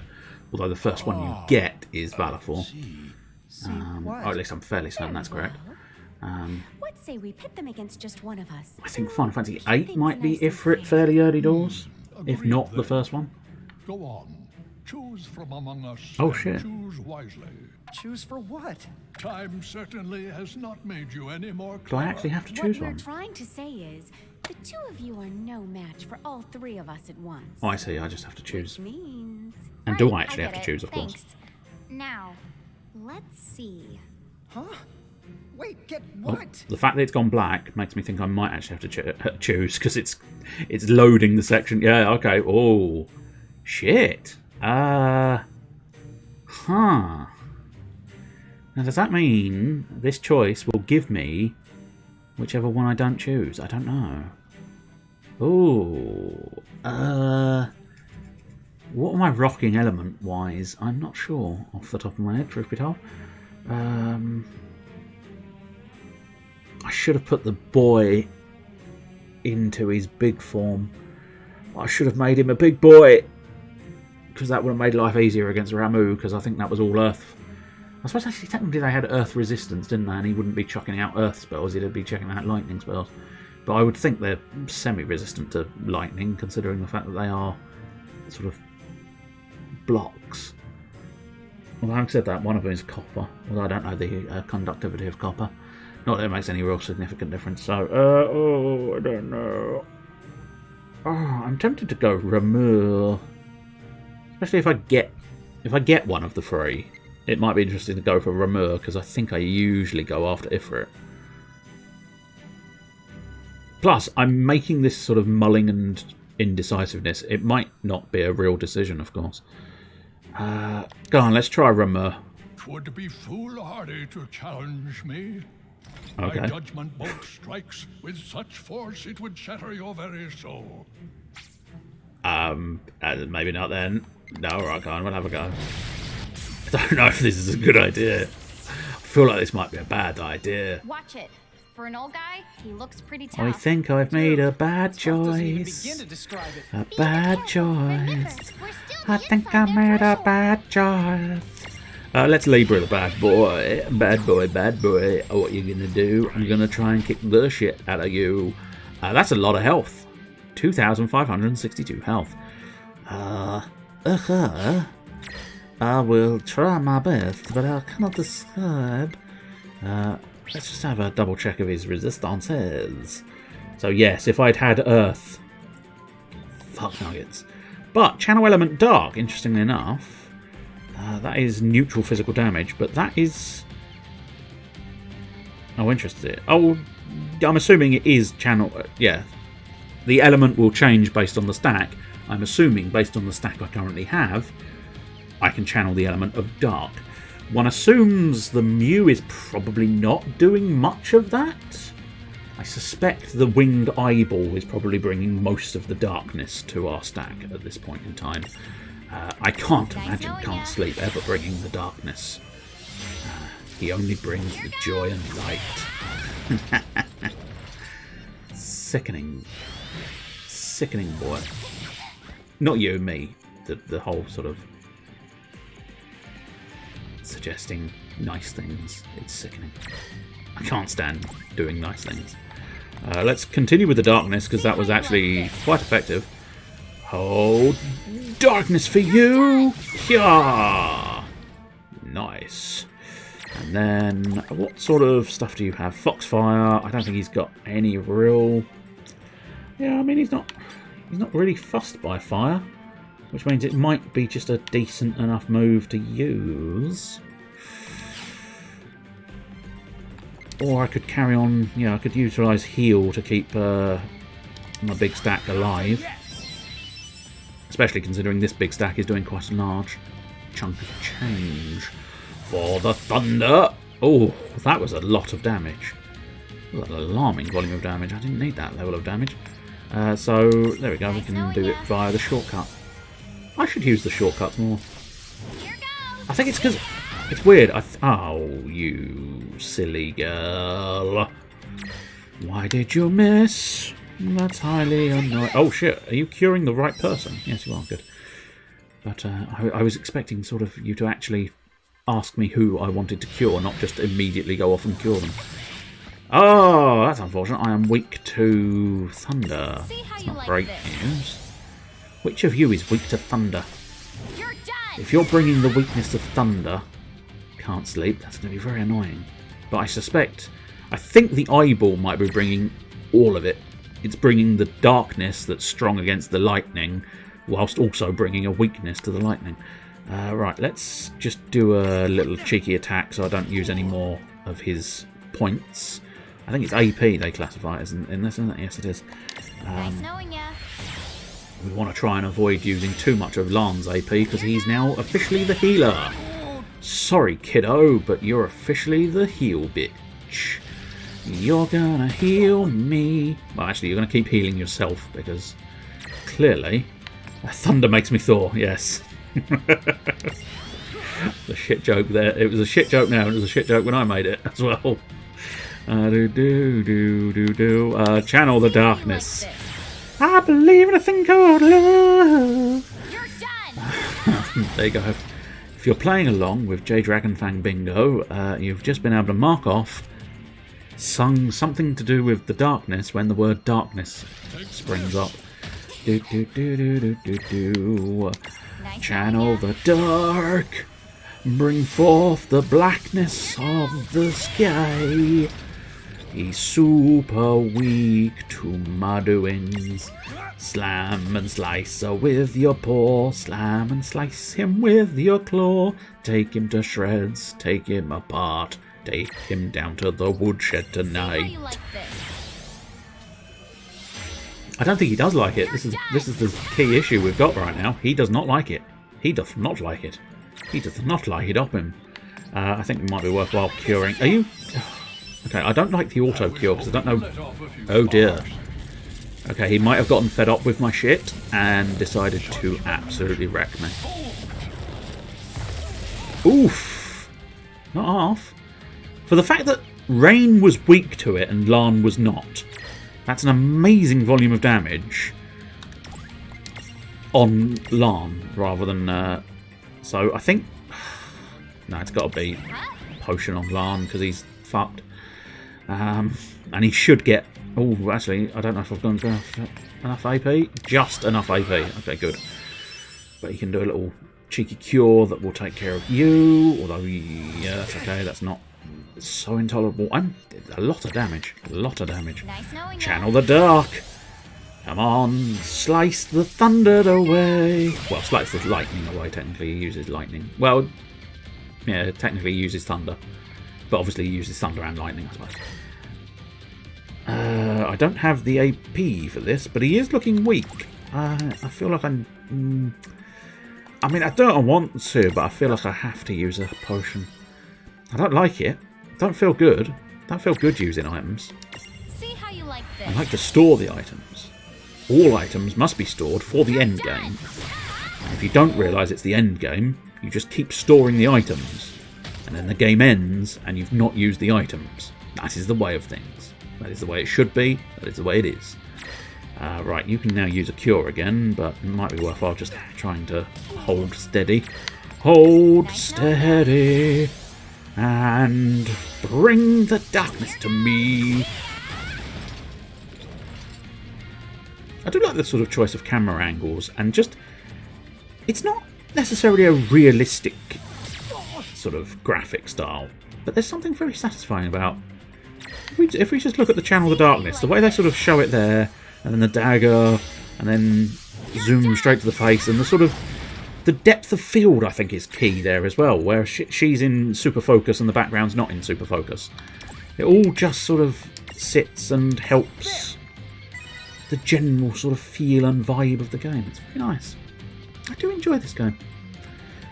although the first one you get is Valifor. Or at least I'm fairly certain that's correct. What say we pit them against just one of us? I think Final Fantasy VIII might be Ifrit fairly early doors, if not the first one. Go on. Choose from among us. Oh, and shit. Choose wisely. Choose for what? Time certainly has not made you any more Do clever. I actually have to What choose we're one? trying to say is, the two of you are no match for all three of us at once. Oh, I see, I just have to choose. Which means... And do I Right, actually have get to it. choose, of course? Thanks. Now, let's see. Huh? Wait, get Oh, what? the fact that it's gone black makes me think I might actually have to choose, because it's loading the section. Yeah, okay. Oh, shit. Huh. Now, does that mean this choice will give me whichever one I don't choose? I don't know. Oh. What am I rocking element-wise? I'm not sure off the top of my head, truth be told. I should have put the boy into his big form. I should have made him a big boy, because that would have made life easier against Ramu, because I think that was all Earth. I suppose actually technically they had Earth resistance, didn't they? And he wouldn't be chucking out Earth spells, he'd be checking out lightning spells. But I would think they're semi-resistant to lightning, considering the fact that they are sort of blocks. Although having said that, one of them is copper, although I don't know the conductivity of copper. Not that it makes any real significant difference, so, I don't know. Oh, I'm tempted to go Ramur. Especially if I get one of the three. It might be interesting to go for Ramur, because I think I usually go after Ifrit. Plus, I'm making this sort of mulling and indecisiveness. It might not be a real decision, of course. Go on, let's try Ramur. 'Twould be foolhardy to challenge me. Okay. My judgment bolt strikes with such force it would shatter your very soul. Maybe not then. No, alright, go on, we'll have a go. I don't know if this is a good idea. I feel like this might be a bad idea. Watch it. For an old guy, he looks pretty tough. I think I've made a bad Tough doesn't even choice. begin to describe it. A bad Remember, choice. we're still I the think I inside made their a bad choice. Let's Libra the bad boy. Bad boy, bad boy. Oh, what you gonna do? I'm gonna try and kick the shit out of you. That's a lot of health. 2,562 health. I will try my best, but I cannot describe. Let's just have a double check of his resistances. So yes, if I'd had Earth... Fuck nuggets. But Channel Element Dark, interestingly enough, that is neutral physical damage, but that is... Oh, interesting. Oh, I'm assuming it is channel... yeah. The element will change based on the stack. I'm assuming, based on the stack I currently have, I can channel the element of dark. One assumes the Mew is probably not doing much of that. I suspect the Winged Eyeball is probably bringing most of the darkness to our stack at this point in time. I can't imagine Can't Sleep ever bringing the darkness. He only brings the joy and light. Sickening. Sickening boy. Not you, me. The whole sort of suggesting nice things. It's sickening. I can't stand doing nice things. Let's continue with the darkness, because that was actually quite effective. Oh, darkness for you! Yeah! Nice. And then, what sort of stuff do you have? Foxfire. I don't think he's got any real... Yeah, I mean, he's not really fussed by fire, which means it might be just a decent enough move to use. Or I could carry on, yeah, I could utilise heal to keep my big stack alive. Especially considering this big stack is doing quite a large chunk of change. For the thunder! Oh, that was a lot of damage. An alarming volume of damage. I didn't need that level of damage. So, there we go. We can do it via the shortcut. I should use the shortcuts more. I think it's because... It's weird. Oh, you silly girl. Why did you miss? That's highly annoying. Oh, shit. Are you curing the right person? Yes, you are. Good. But I was expecting sort of you to actually ask me who I wanted to cure, not just immediately go off and cure them. Oh, that's unfortunate. I am weak to thunder. That's not great news. Which of you is weak to thunder? If you're bringing the weakness of thunder, can't sleep, that's going to be very annoying. But I think the eyeball might be bringing all of it. It's bringing the darkness that's strong against the lightning, whilst also bringing a weakness to the lightning. Right, let's just do a little cheeky attack so I don't use any more of his points. I think it's AP they classify it as in this, isn't it? Yes, it is. Nice knowing ya. We want to try and avoid using too much of Lan's AP because he's now officially the healer. Sorry, kiddo, but you're officially the heal bitch. You're gonna heal me. Well, actually, you're gonna keep healing yourself because clearly thunder makes me Thor. Yes. The shit joke there. It was a shit joke now. It was a shit joke when I made it as well. Channel the darkness. I believe in a thing called love. You're done. There you go. If you're playing along with J Dragonfang Bingo, you've just been able to mark off something to do with the darkness when the word darkness springs up. Channel the dark. Bring forth the blackness of the sky. He's super weak to my doings. Slam and slice her with your paw. Slam and slice him with your claw. Take him to shreds. Take him apart. Take him down to the woodshed tonight. I don't think he does like it. This is the key issue we've got right now. He does not like it. He doth not like it. He doth not like it up him. I think it might be worthwhile curing. Are you... Okay, I don't like the auto cure because I don't know... Oh dear. Okay, he might have gotten fed up with my shit and decided to absolutely wreck me. Oof! Not half. For the fact that Rain was weak to it and Lan was not, that's an amazing volume of damage on Lan rather than... so I think... No, it's got to be Potion on Lan because he's fucked. And he should get... Oh, actually, I don't know if I've gone enough AP. Just enough AP. Okay, good. But he can do a little cheeky cure that will take care of you. Although, yeah, that's okay. That's not so intolerable. I'm a lot of damage. A lot of damage. Nice knowing Channel the dark. Come on. Slice the thunder away. Well, slice the lightning away. Technically, he uses lightning. Well, yeah, technically he uses thunder. But obviously he uses thunder and lightning, I suppose. I don't have the AP for this, but he is looking weak. I feel like I'm... I mean, I don't want to, but I feel like I have to use a potion. I don't like it. I don't feel good. I don't feel good using items. See how you like this. I like to store the items. All items must be stored for the end game. And if you don't realise it's the end game, you just keep storing the items. And then the game ends and you've not used the items. That is the way of things. That is the way it should be. That is the way it is. Right, you can now use a cure again, but it might be worthwhile just trying to hold steady. Hold steady and bring the darkness to me. I do like the sort of choice of camera angles and just... It's not necessarily a realistic sort of graphic style, but there's something very satisfying about... If we just look at the Channel the Darkness, the way they sort of show it there, and then the dagger, and then zoom straight to the face, and the sort of... The depth of field, I think, is key there as well, where she's in super focus and the background's not in super focus. It all just sort of sits and helps the general sort of feel and vibe of the game. It's very nice. I do enjoy this game.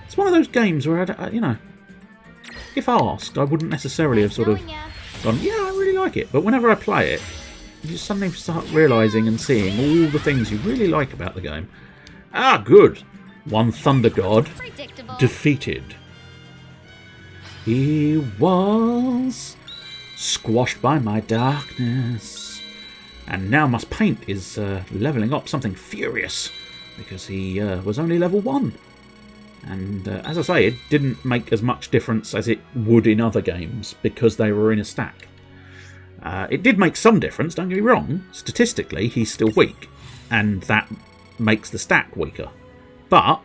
It's one of those games where, you know, if asked, I wouldn't necessarily have sort of gone, yeah, I really like it. But whenever I play it, you just suddenly start realising and seeing all the things you really like about the game. Ah, good. One Thunder God defeated. He was squashed by my darkness. And now must paint is levelling up something furious, because he was only level 1. And as I say, it didn't make as much difference as it would in other games, because they were in a stack. It did make some difference, don't get me wrong. Statistically, he's still weak, and that makes the stack weaker. But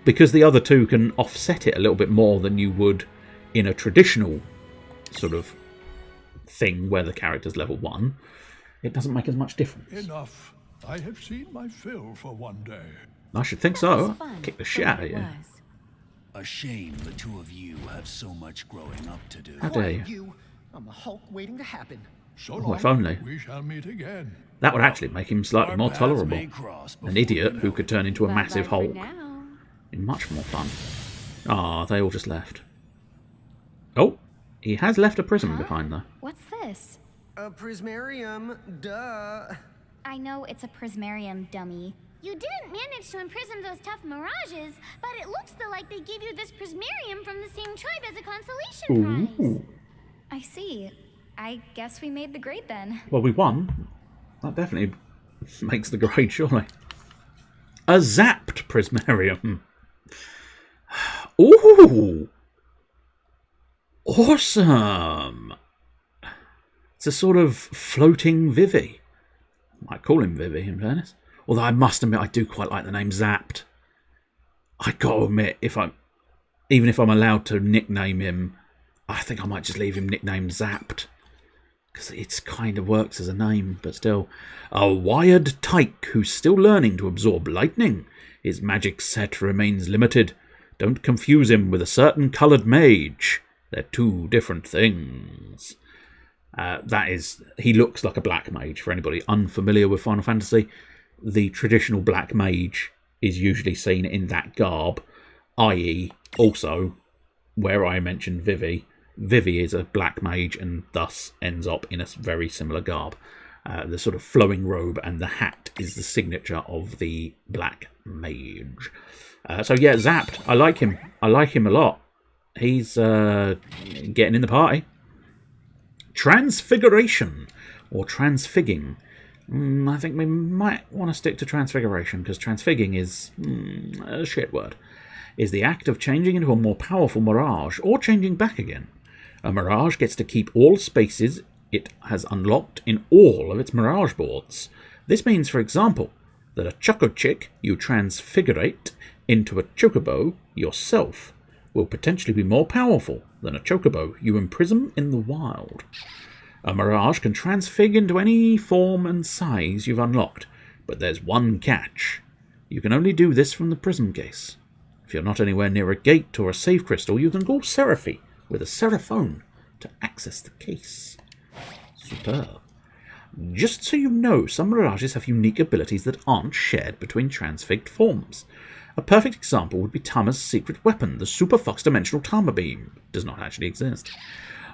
because the other two can offset it a little bit more than you would in a traditional sort of thing where the character's level 1, it doesn't make as much difference. Enough. I have seen my fill for one day. I should think so. Kick the shit out of you. A shame the two of you have so much growing up to do. How dare you? I'm a Hulk waiting to happen. So Oh, long, if only. we shall meet again. That would actually make him slightly Our more paths tolerable. may cross An before idiot you who know could turn into a massive Bye-bye Hulk. for now. In much more fun. Ah, they all just left. Oh, he has left a prism behind though. What's this? A prismarium, duh. I know it's a prismarium, dummy. You didn't manage to imprison those tough mirages, but it looks though like they gave you this prismarium from the same tribe as a consolation prize. Ooh. I see. I guess we made the grade then. Well, we won. That definitely makes the grade, surely. A zapped prismarium. Ooh! Awesome! It's a sort of floating Vivi. Might call him Vivi, in fairness. Although I must admit, I do quite like the name Zapped. I gotta admit, even if I'm allowed to nickname him, I think I might just leave him nicknamed Zapped. Because it kind of works as a name, but still. A wired tyke who's still learning to absorb lightning. His magic set remains limited. Don't confuse him with a certain coloured mage. They're two different things. He looks like a black mage. For anybody unfamiliar with Final Fantasy, the traditional black mage is usually seen in that garb, i.e. also, where I mentioned Vivi, Vivi is a black mage and thus ends up in a very similar garb. The sort of flowing robe and the hat is the signature of the black mage. So yeah, Zapped. I like him. I like him a lot. He's getting in the party. Transfiguration, or transfigging. I think we might want to stick to transfiguration, because transfigging is a shit word. Is the act of changing into a more powerful mirage, or changing back again. A mirage gets to keep all spaces it has unlocked in all of its mirage boards. This means, for example, that a Choco Chick you transfigurate into a Chocobo yourself will potentially be more powerful than a Chocobo you imprison in the wild. A mirage can transfig into any form and size you've unlocked, but there's one catch. You can only do this from the prism case. If you're not anywhere near a gate or a save crystal, you can call Seraphy with a Seraphone to access the case. Superb. Just so you know, some mirages have unique abilities that aren't shared between transfigured forms. A perfect example would be Tama's secret weapon, the Super Fox Dimensional Tama Beam. Does not actually exist.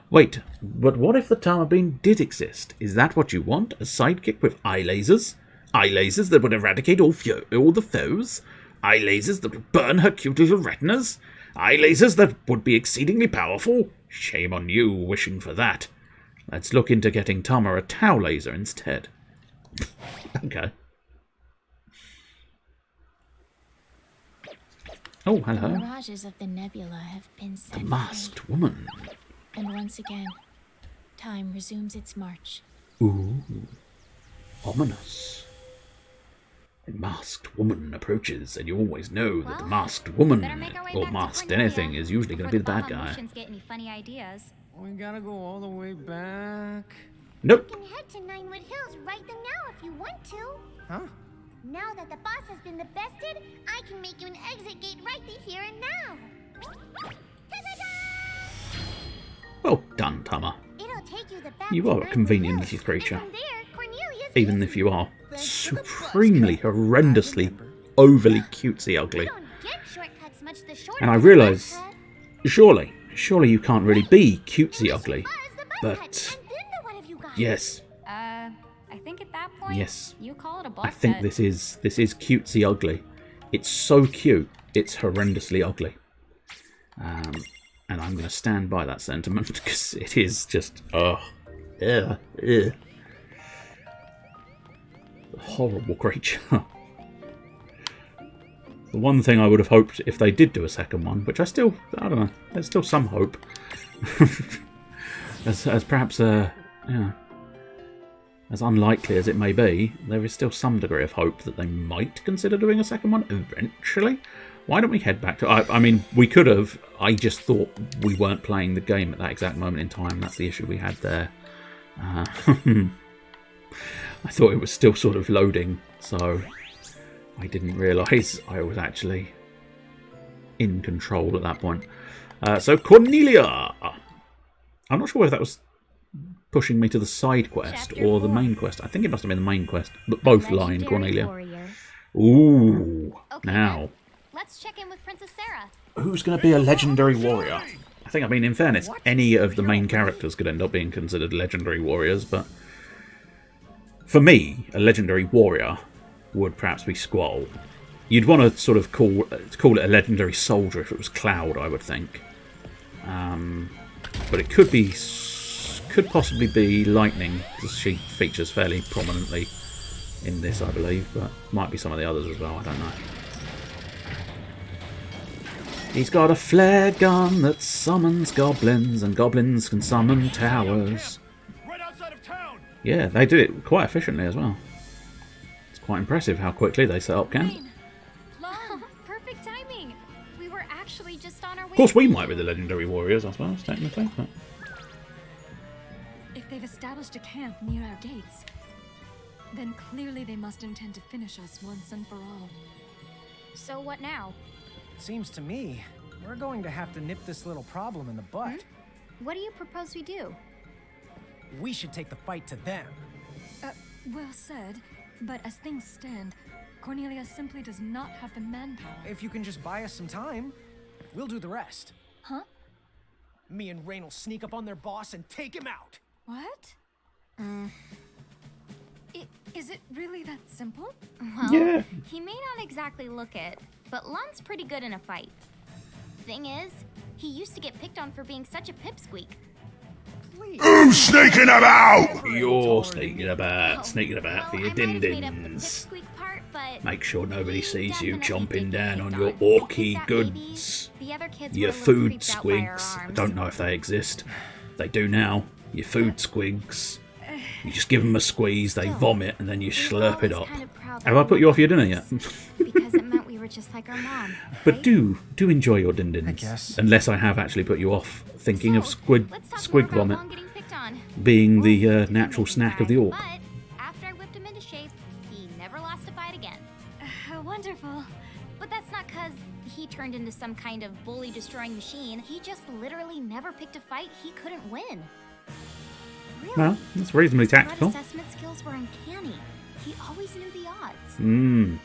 Wait, but what if the Tama Beam did exist? Is that what you want? A sidekick with eye lasers? Eye lasers that would eradicate all the foes? Eye lasers that would burn her cute little retinas? Eye lasers that would be exceedingly powerful? Shame on you wishing for that. Let's look into getting Tama a Tau laser instead. Okay. Oh, hello. The mirages of the nebula have been set The free. masked woman. And once again, time resumes its march. Ooh. Ominous. A masked woman approaches, and you always know that the masked woman, Better make our way or back to masked Cornelia anything, is usually going to be the before bad Baja guy. Missions get any funny ideas. We gotta go all the way back. Nope. You can head to Ninewood Hills right then now if you want to. Huh? Now that the boss has been the bested, I can make you an exit gate right here and now. Ta-da-da! Well done, Tama. It'll take you back You to are a Ninewood convenient Hills, little creature. and from there, Cornelia's Even easy. if you are Thanks for the buzz supremely, cut. horrendously, I remember. overly cutesy ugly. You don't get shortcuts much the shorter And I than a realise, shortcut. surely you can't really be cutesy ugly. But yes, I think at that point, yes, you call it a buzz I think cut. this is cutesy ugly. It's so cute, it's horrendously ugly. And I'm going to stand by that sentiment because it is just horrible creature. The one thing I would have hoped if they did do a second one, which I don't know, there's still some hope. as perhaps as unlikely as it may be, there is still some degree of hope that they might consider doing a second one eventually. Why don't we head back to... I mean, we could have. I just thought we weren't playing the game at that exact moment in time. That's the issue we had there. I thought it was still sort of loading, so I didn't realise I was actually in control at that point. So Cornelia! I'm not sure whether that was pushing me to the side quest or the main quest. I think it must have been the main quest, but both line Cornelia. Warrior. Ooh, Okay, now. then. Let's check in with Princess Sarah. Who's going to be a legendary warrior? I think, I mean, in fairness, any of the main characters could end up being considered legendary warriors, but for me, a legendary warrior would perhaps be Squall. You'd want to sort of call it a legendary soldier if it was Cloud, I would think. But it could possibly be Lightning, because she features fairly prominently in this, I believe, but might be some of the others as well, I don't know. He's got a flare gun that summons goblins, and goblins can summon towers. Right outside of town. Yeah, they do it quite efficiently as well. It's quite impressive how quickly they set up camp. Lon, perfect timing. We were actually just on our way. Of course, we might be the legendary warriors, I suppose, technically. But... If they've established a camp near our gates, then clearly they must intend to finish us once and for all. So what now? Seems to me we're going to have to nip this little problem in the butt. What do you propose we do? We should take the fight to them. Well said, but as things stand, Cornelia simply does not have the manpower. If you can just buy us some time, we'll do the rest. Huh? Me and Rain will sneak up on their boss and take him out. What? Is it really that simple? Well, Yeah. he may not exactly look it, but Lon's pretty good in a fight. Thing is, he used to get picked on for being such a pipsqueak. Please. Who's sneaking about? You're sneaking about for your I might have made up the din-dins. pipsqueak part, but Make sure nobody he sees you definitely chomping did get down on picked your on. I orky think that maybe goods. the other kids Your were a little food creeped out by our squigs. I arms. don't know if they exist. They do now. Your food squigs. You just give them a squeeze, they vomit, and then you We were slurp it always up. kind of proud that Have I we put you off your dinner yet? because it meant we were just like our mom. But right? do enjoy your din-dins. I guess. Unless I have actually put you off thinking of So, squig let's talk more about vomit Lon getting picked on. being the Well, natural he snack of tried, the orc. But after I whipped him into shape, he never lost a fight again. Wonderful. But that's not because he turned into some kind of bully-destroying machine. He just literally never picked a fight he couldn't win. Really? Well, that's reasonably His threat tactical. assessment skills were uncanny. He always knew the odds. Mm.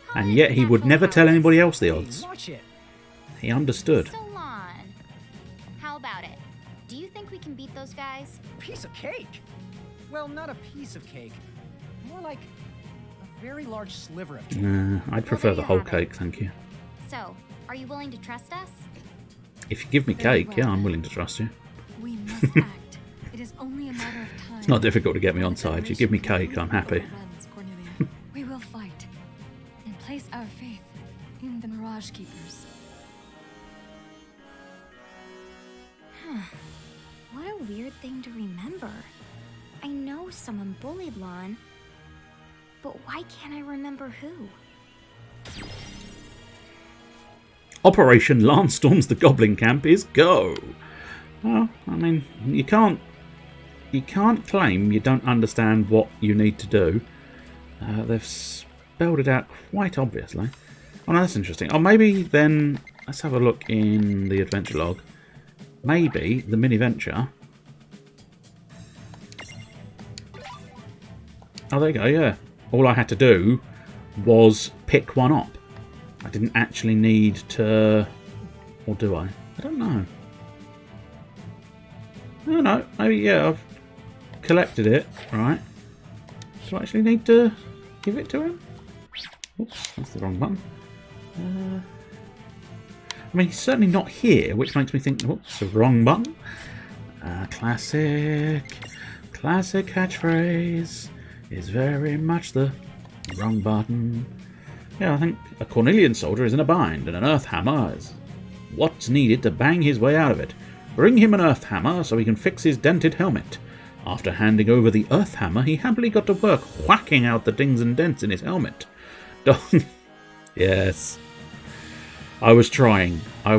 Call And it yet he would natural never tell powers. anybody else the Hey, odds. watch it. He understood. So, Lon, how about it? Do you think we can beat those guys? Piece of cake. Well, not a piece of cake. More like a very large sliver of cake. I'd prefer there the you whole have it. cake, thank you. So, are you willing to trust us? If you give me Very cake, well, yeah, I'm then. willing to trust you. We must act. It is only a matter of time. It's not difficult to get me on side. You give me cake, I'm happy. We will fight and place our faith in the Mirage Keepers. What a weird thing to remember. I know someone bullied Lon, but why can't I remember who? Operation Lance Storms the Goblin Camp is go. Well, I mean, you can't claim you don't understand what you need to do. They've spelled it out quite obviously. Oh no, that's interesting. Oh, maybe then let's have a look in the adventure log. Maybe the mini venture. Oh, there you go. Yeah, all I had to do was pick one up. I didn't actually need to Or do I? I don't know. I don't know. Maybe, yeah, I've collected it, right? Do I actually need to give it to him? Oops, that's the wrong button. I mean, he's certainly not here, which makes me think, whoops, the wrong button. Classic catchphrase is very much the wrong button. Yeah, I think a Cornelian soldier is in a bind, and an earth hammer is what's needed to bang his way out of it. Bring him an earth hammer so he can fix his dented helmet. After handing over the earth hammer, he happily got to work whacking out the dings and dents in his helmet. Yes. I was trying. I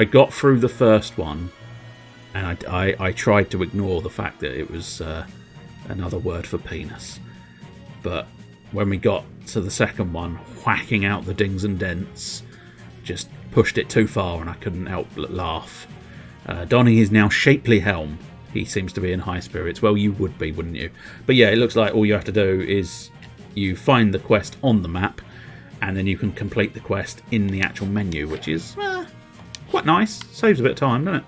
got through the first one, and I tried to ignore the fact that it was another word for penis. But when we got to the second one, whacking out the dings and dents, just pushed it too far, and I couldn't help but laugh. Donning his now shapely helm. He seems to be in high spirits. Well, you would be, wouldn't you? But yeah, it looks like all you have to do is you find the quest on the map, and then you can complete the quest in the actual menu, which is quite nice. Saves a bit of time, doesn't it?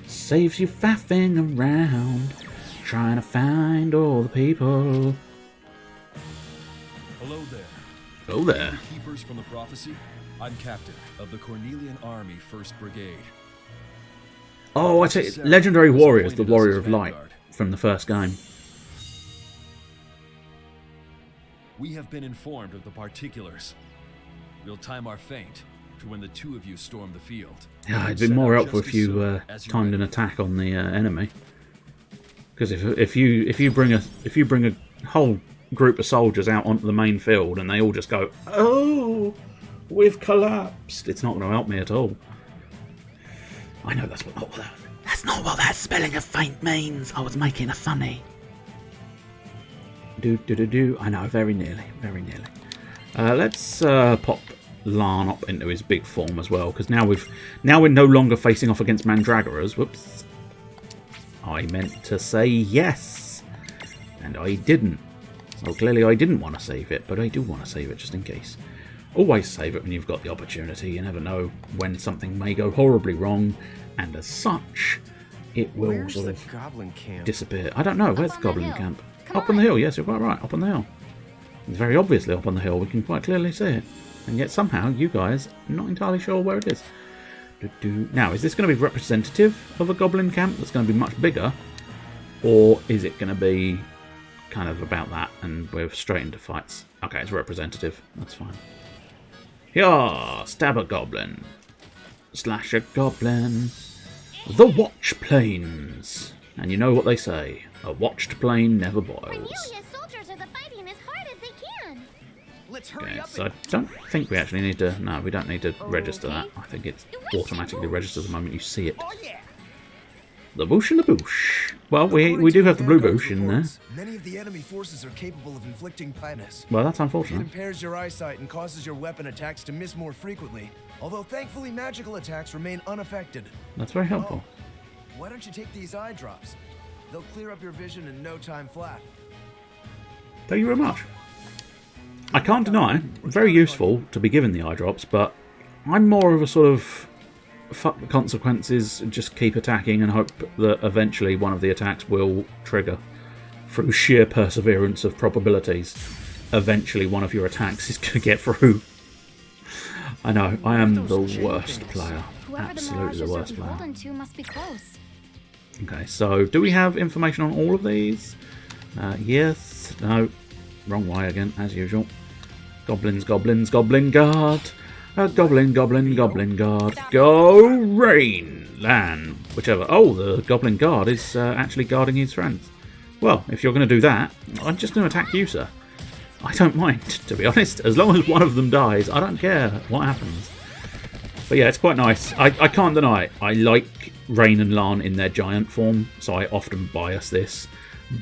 Saves you faffing around, trying to find all the people. Hello there. Hello there. Keepers from the prophecy. I'm captain of the Cornelian Army 1st Brigade. Oh, I say, Legendary Warriors, the Warrior of Light from the first game. We have been informed of the particulars. We'll time our feint to when the two of you storm the field. Yeah, it'd be more helpful if you timed an attack on the enemy. Because if you bring a whole group of soldiers out onto the main field and they all just go, oh, we've collapsed, it's not going to help me at all. I know that's not what that spelling of feint means. I was making a funny. I know, very nearly. Let's pop Larn up into his big form as well, because now we're no longer facing off against Mandragoras. Whoops. I meant to say yes, and I didn't. So clearly I didn't want to save it, but I do want to save it just in case. Always save it when you've got the opportunity. You never know when something may go horribly wrong, and as such, it will sort of goblin camp? Disappear. I don't know. Where's the goblin camp? Up on the hill. Yes, you're quite right. Up on the hill. It's very obviously up on the hill. We can quite clearly see it. And yet somehow you guys are not entirely sure where it is. Now, is this going to be representative of a goblin camp that's going to be much bigger? Or is it going to be kind of about that and we're straight into fights? Okay, it's representative. That's fine. Yeah, stab a goblin. Slash a goblin. The watch planes. And you know what they say. A watched plane never boils. Cornelia's soldiers are fighting as hard as they can. Let's hurry up. So I don't think we actually need to... No, we don't need to register that. I think it automatically registers the moment you see it. Oh, yeah. The bush and the bush. Well, we do have the blue bush in there. Many of the enemy forces are capable of inflicting blindness. Well, that's It unfortunate. impairs your eyesight and causes your weapon attacks to miss more frequently. Although thankfully magical attacks remain unaffected. That's very helpful. Why don't you take these eye drops? They'll clear up your vision in no time flat. Thank you very much. I can't deny, very useful to be given the eye drops, but I'm more of a sort of fuck the consequences, just keep attacking and hope that eventually one of the attacks will trigger. Through sheer perseverance of probabilities, eventually one of your attacks is going to get through. I know, I am the worst player. Absolutely the worst player. Must be close. Okay, so do we have information on all of these? Yes. No. Wrong way again, as usual. Goblins, goblins, goblin guard. Goblin, goblin, goblin guard. Go rain, land, whichever. Oh, the goblin guard is actually guarding his friends. Well, if you're going to do that, I'm just going to attack you, sir. I don't mind, to be honest. As long as one of them dies, I don't care what happens. But yeah, it's quite nice. I can't deny it. I like Rain and Larn in their giant form, so I often bias this.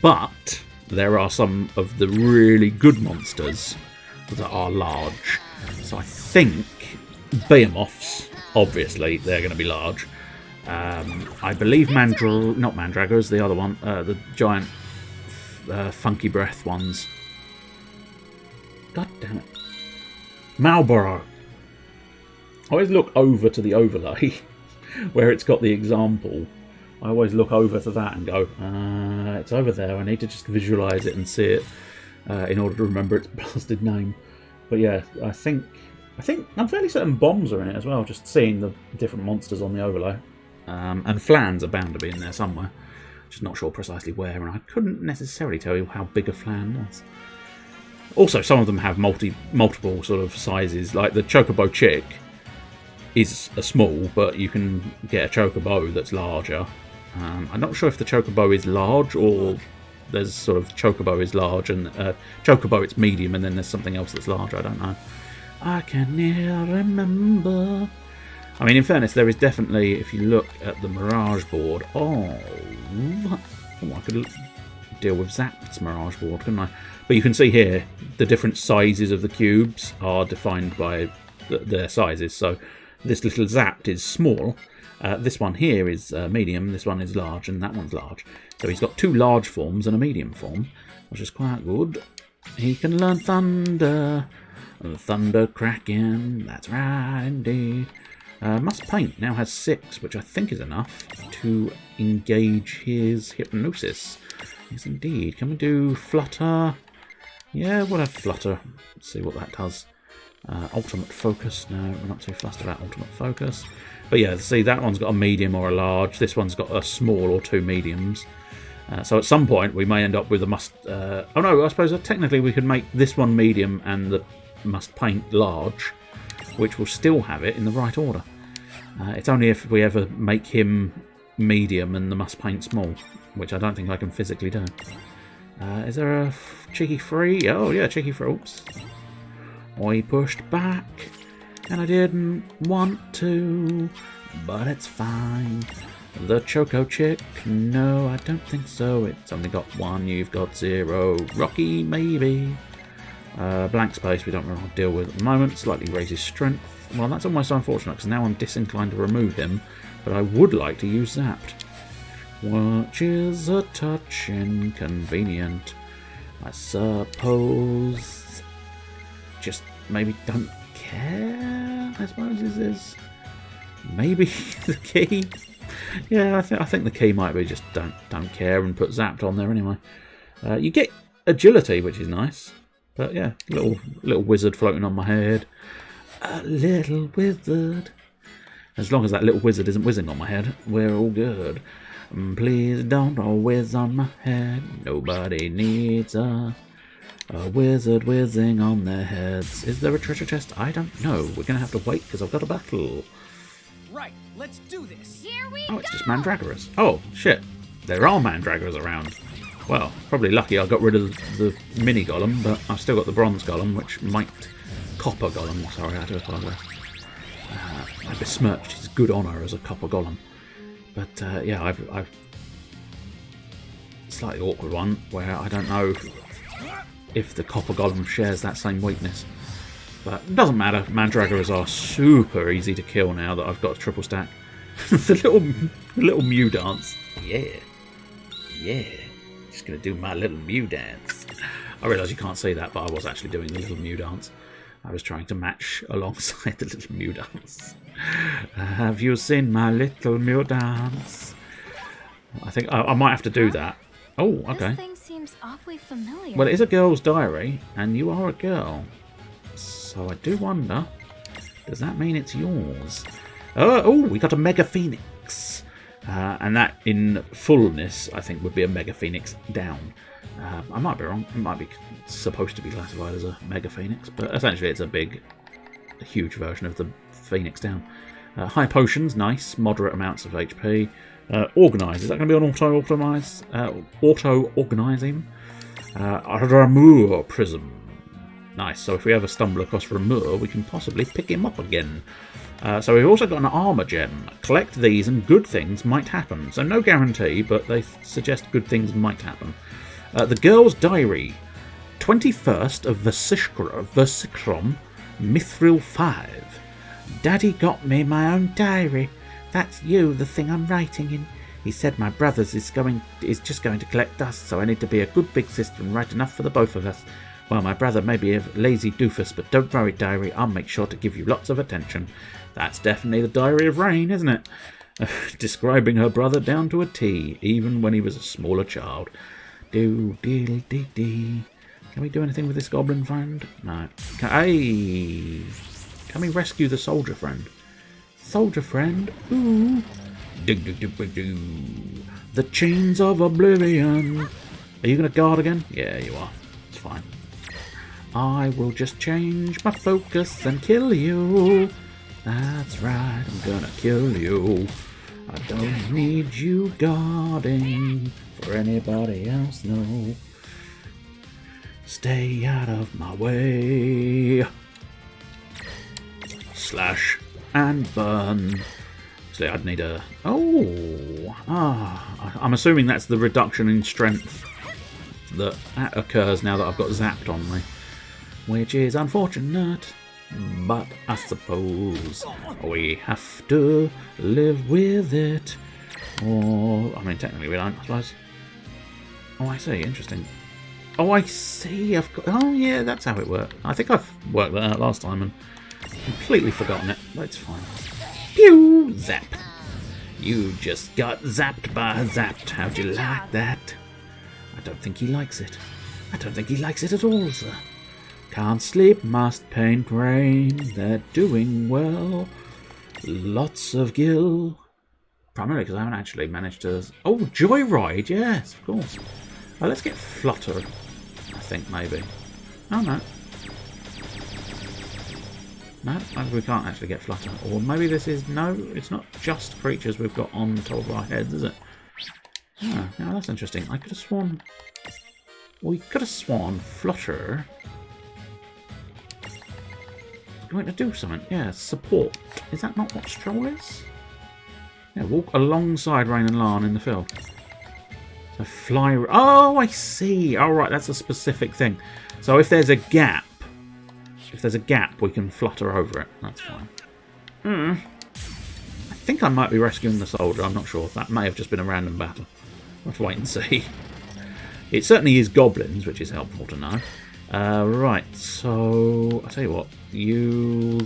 But there are some of the really good monsters that are large. So I think Behemoths, obviously, they're going to be large. I believe not Mandragoras, the other one, the giant funky breath ones. God damn it. Marlborough. I always look over to the overlay where it's got the example. I always look over to that and go, it's over there. I need to just visualise it and see it in order to remember its blasted name. But yeah, I think I'm fairly certain bombs are in it as well, just seeing the different monsters on the overlay. And flans are bound to be in there somewhere. Just not sure precisely where, and I couldn't necessarily tell you how big a flan was. Also, some of them have multiple sort of sizes, like the Chocobo Chick is a small, but you can get a Chocobo that's larger. I'm not sure if the Chocobo is large, or there's sort of Chocobo is large, and Chocobo it's medium, and then there's something else that's larger, I don't know. I can never remember. I mean, in fairness, there is definitely, if you look at the Mirage board, I could deal with Zap's Mirage board, couldn't I? But you can see here, the different sizes of the cubes are defined by their sizes. So this little Zapped is small, this one here is medium, this one is large, and that one's large. So he's got two large forms and a medium form, which is quite good. He can learn Thunder, Thunder Kraken, that's right indeed. Must Paint now has 6, which I think is enough to engage his hypnosis. Yes, indeed. Can we do Flutter? Yeah, we'll have Flutter. Let's see what that does. Ultimate Focus. No, we're not too fussed about Ultimate Focus. But yeah, see, that one's got a medium or a large. This one's got a small or 2 mediums. So at some point, we may end up with a must... oh no, I suppose technically we could make this one medium and the Must Paint large, which will still have it in the right order. It's only if we ever make him medium and the Must Paint small, which I don't think I can physically do. Is there a cheeky free? Oh yeah, cheeky free. Oops. I pushed back and I didn't want to, but it's fine. The Choco Chick? No, I don't think so. It's only got 1, you've got 0. Rocky, maybe. Blank Space we don't really want to deal with at the moment. Slightly raises strength. Well, that's almost unfortunate because now I'm disinclined to remove him, but I would like to use Zapped, which is a touch inconvenient. I suppose just maybe don't care, I suppose is maybe the key. Yeah, I think the key might be just don't care and put Zapped on there anyway. You get agility, which is nice. But yeah, little wizard floating on my head. A little wizard. As long as that little wizard isn't whizzing on my head, we're all good. Please don't whiz on my head. Nobody needs a wizard whizzing on their heads. Is there a treasure chest? I don't know. We're going to have to wait because I've got a battle. Right, let's do this. Here we Oh, it's just Mandragoras. Oh, shit. There are Mandragoras around. Well, probably lucky I got rid of the mini golem, but I've still got the bronze golem, which might... Copper golem, sorry, I do apologise. I besmirched his good honour as a copper golem. But yeah, I've slightly awkward one where I don't know if the copper golem shares that same weakness. But it doesn't matter, Mandragoras are super easy to kill now that I've got a triple stack. the little Mew dance. Yeah. Yeah. Just gonna do my little Mew dance. I realise you can't see that, but I was actually doing the little Mew dance. I was trying to match alongside the little Mew dance. Have you seen my little Mew dance? I think I might have to do that. Oh, okay. This thing seems awfully familiar. Well, it is a girl's diary, and you are a girl. So I do wonder, does that mean it's yours? Oh, we got a Mega Phoenix. And that, in fullness, I think would be a Mega Phoenix down. I might be wrong. It might be supposed to be classified as a Mega Phoenix, but essentially it's a huge version of the Phoenix down. High potions, nice. Moderate amounts of HP. Organize, is that going to be an auto-organize? Auto-organizing? Ramur Prism. Nice, so if we ever stumble across Ramur, we can possibly pick him up again. So we've also got an armor gem. Collect these and good things might happen. So no guarantee, but they suggest good things might happen. The Girl's Diary. 21st of Versichrom, Mithril 5. Daddy got me my own diary. That's you, the thing I'm writing in. He said my brother's is just going to collect dust, so I need to be a good big sister and write enough for the both of us. Well, my brother may be a lazy doofus, but don't worry, diary. I'll make sure to give you lots of attention. That's definitely the Diary of Rain, isn't it? Describing her brother down to a T, even when he was a smaller child. Do-dee-dee-dee. Can we do anything with this goblin friend? No. Hey! Can we rescue the soldier friend? Soldier friend? Ooh! Do-do-do-do-do. The chains of oblivion. Are you going to guard again? Yeah, you are. It's fine. I will just change my focus and kill you. That's right, I'm gonna kill you. I don't need you guarding for anybody else, no. Stay out of my way. Slash and burn. So I'd need a... Oh! I'm assuming that's the reduction in strength that occurs now that I've got zapped on me. Which is unfortunate. But I suppose we have to live with it. Or, I mean, technically we don't, I suppose. Oh, I see. Interesting. Oh, I see. Oh, yeah, that's how it worked. I think I've worked that out last time and completely forgotten it. But it's fine. Pew! Zap. You just got zapped by zapped. How'd you like that? I don't think he likes it. I don't think he likes it at all, sir. Can't sleep, must paint brain. They're doing well. Lots of gil. Primarily because I haven't actually managed to... Oh, Joyride, yes, of course. Oh, let's get Flutter, I think, maybe. Oh, no. No, maybe we can't actually get Flutter. Or maybe this is... No, it's not just creatures we've got on top of our heads, is it? Oh, no, that's interesting. I could have sworn... We could have sworn Flutter... going to do something. Yeah, support. Is that not what Stroll is? Yeah, walk alongside Rain and Lan in the field. So fly... Oh, I see. Oh, right, that's a specific thing. So if there's a gap, we can flutter over it. That's fine. I think I might be rescuing the soldier. I'm not sure. That may have just been a random battle. We'll have to wait and see. It certainly is goblins, which is helpful to know. Right, so I'll tell you what, you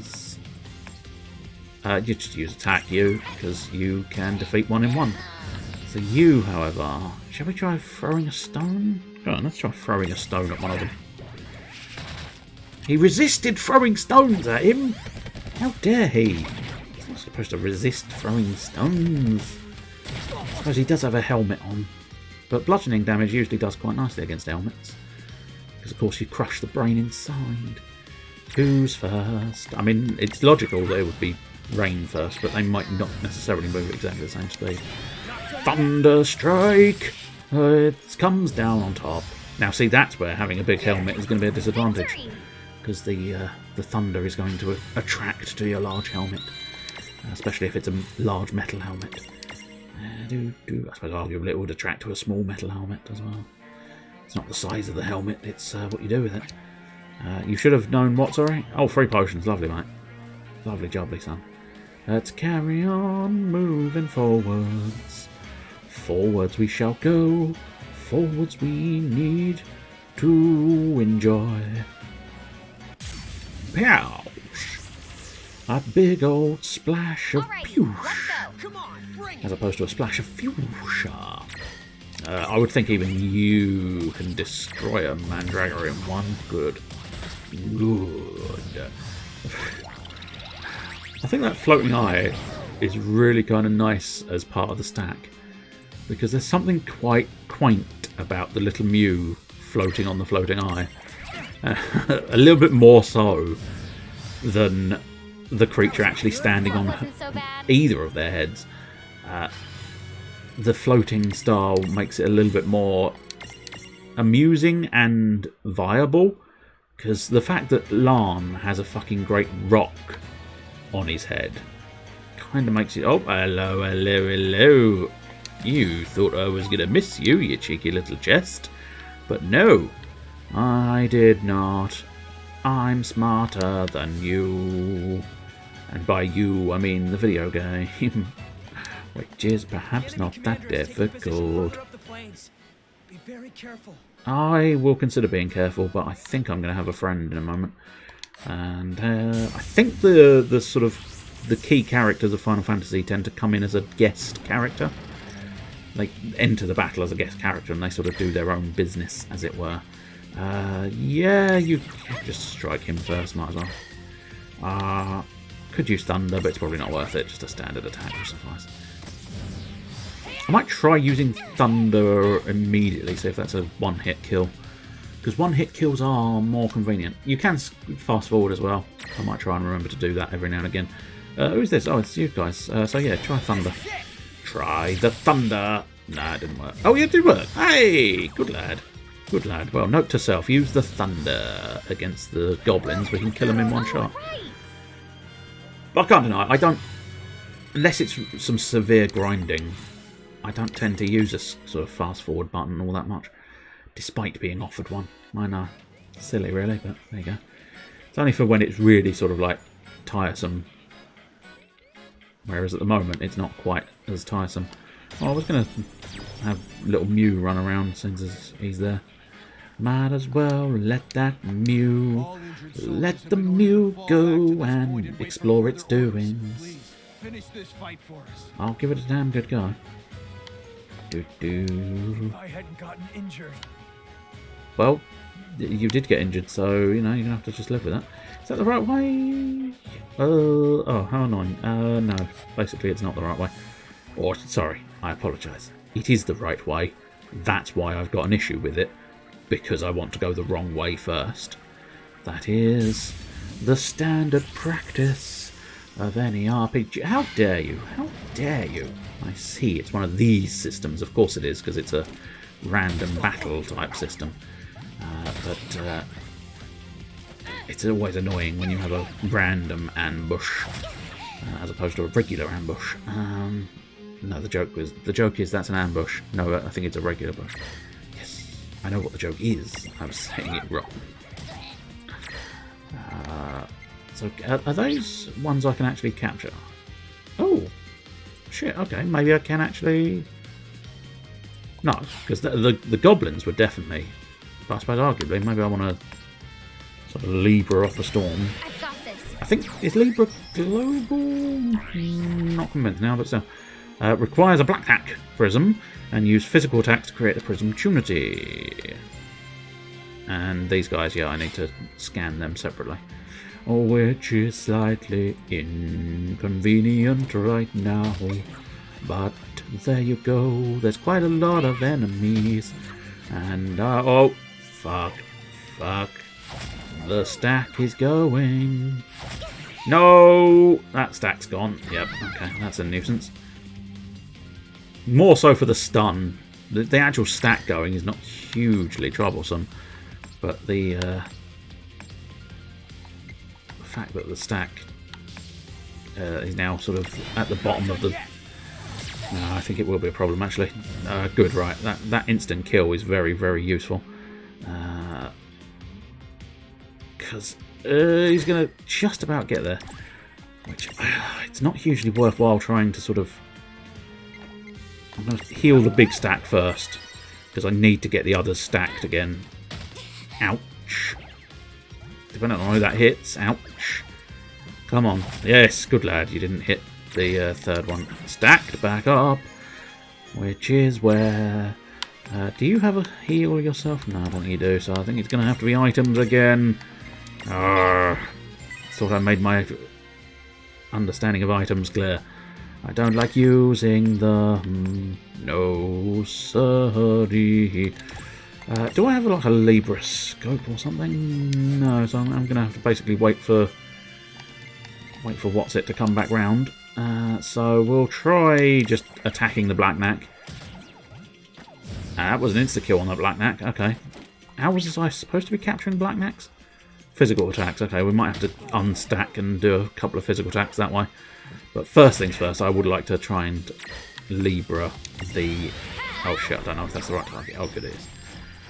just use attack you, because you can defeat one in one. So you, however, shall we try throwing a stone? Go on, let's try throwing a stone at one of them. He resisted throwing stones at him! How dare he? He's not supposed to resist throwing stones. I suppose he does have a helmet on, but bludgeoning damage usually does quite nicely against helmets. Because of course you crush the brain inside. Who's first? I mean, it's logical that it would be Rain first, but they might not necessarily move at exactly the same speed. Thunder Strike! It comes down on top. Now see, that's where having a big helmet is going to be a disadvantage. Because the thunder is going to attract to your large helmet. Especially if it's a large metal helmet. I suppose arguably it would attract to a small metal helmet as well. It's not the size of the helmet, it's what you do with it. You should have known what, sorry? Oh, 3 potions, lovely, mate. Lovely jubbly, son. Let's carry on moving forwards. Forwards we shall go. Forwards we need to enjoy. Pow! A big old splash of poosh. As opposed to a splash of fuchsia. I would think even you can destroy a Mandragora in one. Good. I think that floating eye is really kind of nice as part of the stack. Because there's something quite quaint about the little Mew floating on the floating eye. A little bit more so than the creature actually standing on either of their heads. The floating style makes it a little bit more amusing and viable, because the fact that Lan has a fucking great rock on his head kind of makes it... Oh, hello, hello, hello. You thought I was going to miss you, you cheeky little chest. But no, I did not. I'm smarter than you. And by you, I mean the video game. Which is perhaps not that difficult. Be very careful. I will consider being careful, but I think I'm going to have a friend in a moment. And I think the sort of the key characters of Final Fantasy tend to come in as a guest character. They enter the battle as a guest character, and they sort of do their own business, as it were. Yeah, you just strike him first, might as well. Could use Thunder, but it's probably not worth it. Just a standard attack will suffice. I might try using Thunder immediately, see if that's a one-hit kill. Because one-hit kills are more convenient. You can fast forward as well. I might try and remember to do that every now and again. Who's this? Oh, it's you guys. So yeah, try Thunder. Try the Thunder. Nah, it didn't work. Oh, yeah, it did work. Hey, good lad. Good lad. Well, note to self, use the Thunder against the goblins. We can kill them in one shot. But I can't deny, I don't... Unless it's some severe grinding, I don't tend to use a sort of fast-forward button all that much. Despite being offered one. I know. Silly, really, but there you go. It's only for when it's really sort of, like, tiresome. Whereas at the moment, it's not quite as tiresome. Oh, I was going to have little Mew run around since he's there. Might as well let that Mew, let the Mew go and explore its doings. I'll give it a damn good go. If I hadn't gotten injured. Well, you did get injured, so, you know, you're going to have to just live with that. Is that the right way? Oh, how annoying. No, basically it's not the right way. Or, sorry, I apologise. It is the right way. That's why I've got an issue with it. Because I want to go the wrong way first. That is the standard practice of any RPG. How dare you? How dare you? I see, it's one of these systems. Of course it is, because it's a random battle type system. But it's always annoying when you have a random ambush as opposed to a regular ambush. No, the joke is that's an ambush. No, I think it's a regular bush. Yes, I know what the joke is. I was saying it wrong. So are those ones I can actually capture? Oh, shit. Okay, maybe I can actually. No, because the goblins were definitely. But I suppose arguably, maybe I want to sort of Libra off a storm. I've got this. I think, is Libra global? Not convinced now, but still. Requires a black hack prism and use physical attacks to create a prism tunity. And these guys, yeah, I need to scan them separately. Which is slightly inconvenient right now. But there you go. There's quite a lot of enemies. And, oh, fuck. The stack is going. No! That stack's gone. Yep, okay, that's a nuisance. More so for the stun. The actual stack going is not hugely troublesome. But the fact that the stack is now sort of at the bottom of the... No, I think it will be a problem, actually. Good, right. That instant kill is very, very useful. Because he's going to just about get there. Which, it's not hugely worthwhile trying to sort of... I'm going to heal the big stack first. Because I need to get the others stacked again. Ouch. Depending on who that hits. Ouch. Come on. Yes, good lad. You didn't hit the third one. Stacked back up. Which is where... do you have a heal yourself? No, I don't think you do. So I think it's going to have to be items again. Thought I made my understanding of items clear. I don't like using the... no, sorry. Do I have like a Libra scope or something? No, so I'm going to have to basically wait for what's it to come back round. So we'll try just attacking the Black Knack. That was an insta-kill on the Black Knack. Okay. How was I supposed to be capturing Black Knacks? Physical attacks. Okay, we might have to unstack and do a couple of physical attacks that way. But first things first, I would like to try and Libra the... Oh shit, I don't know if that's the right target. Oh, good it is.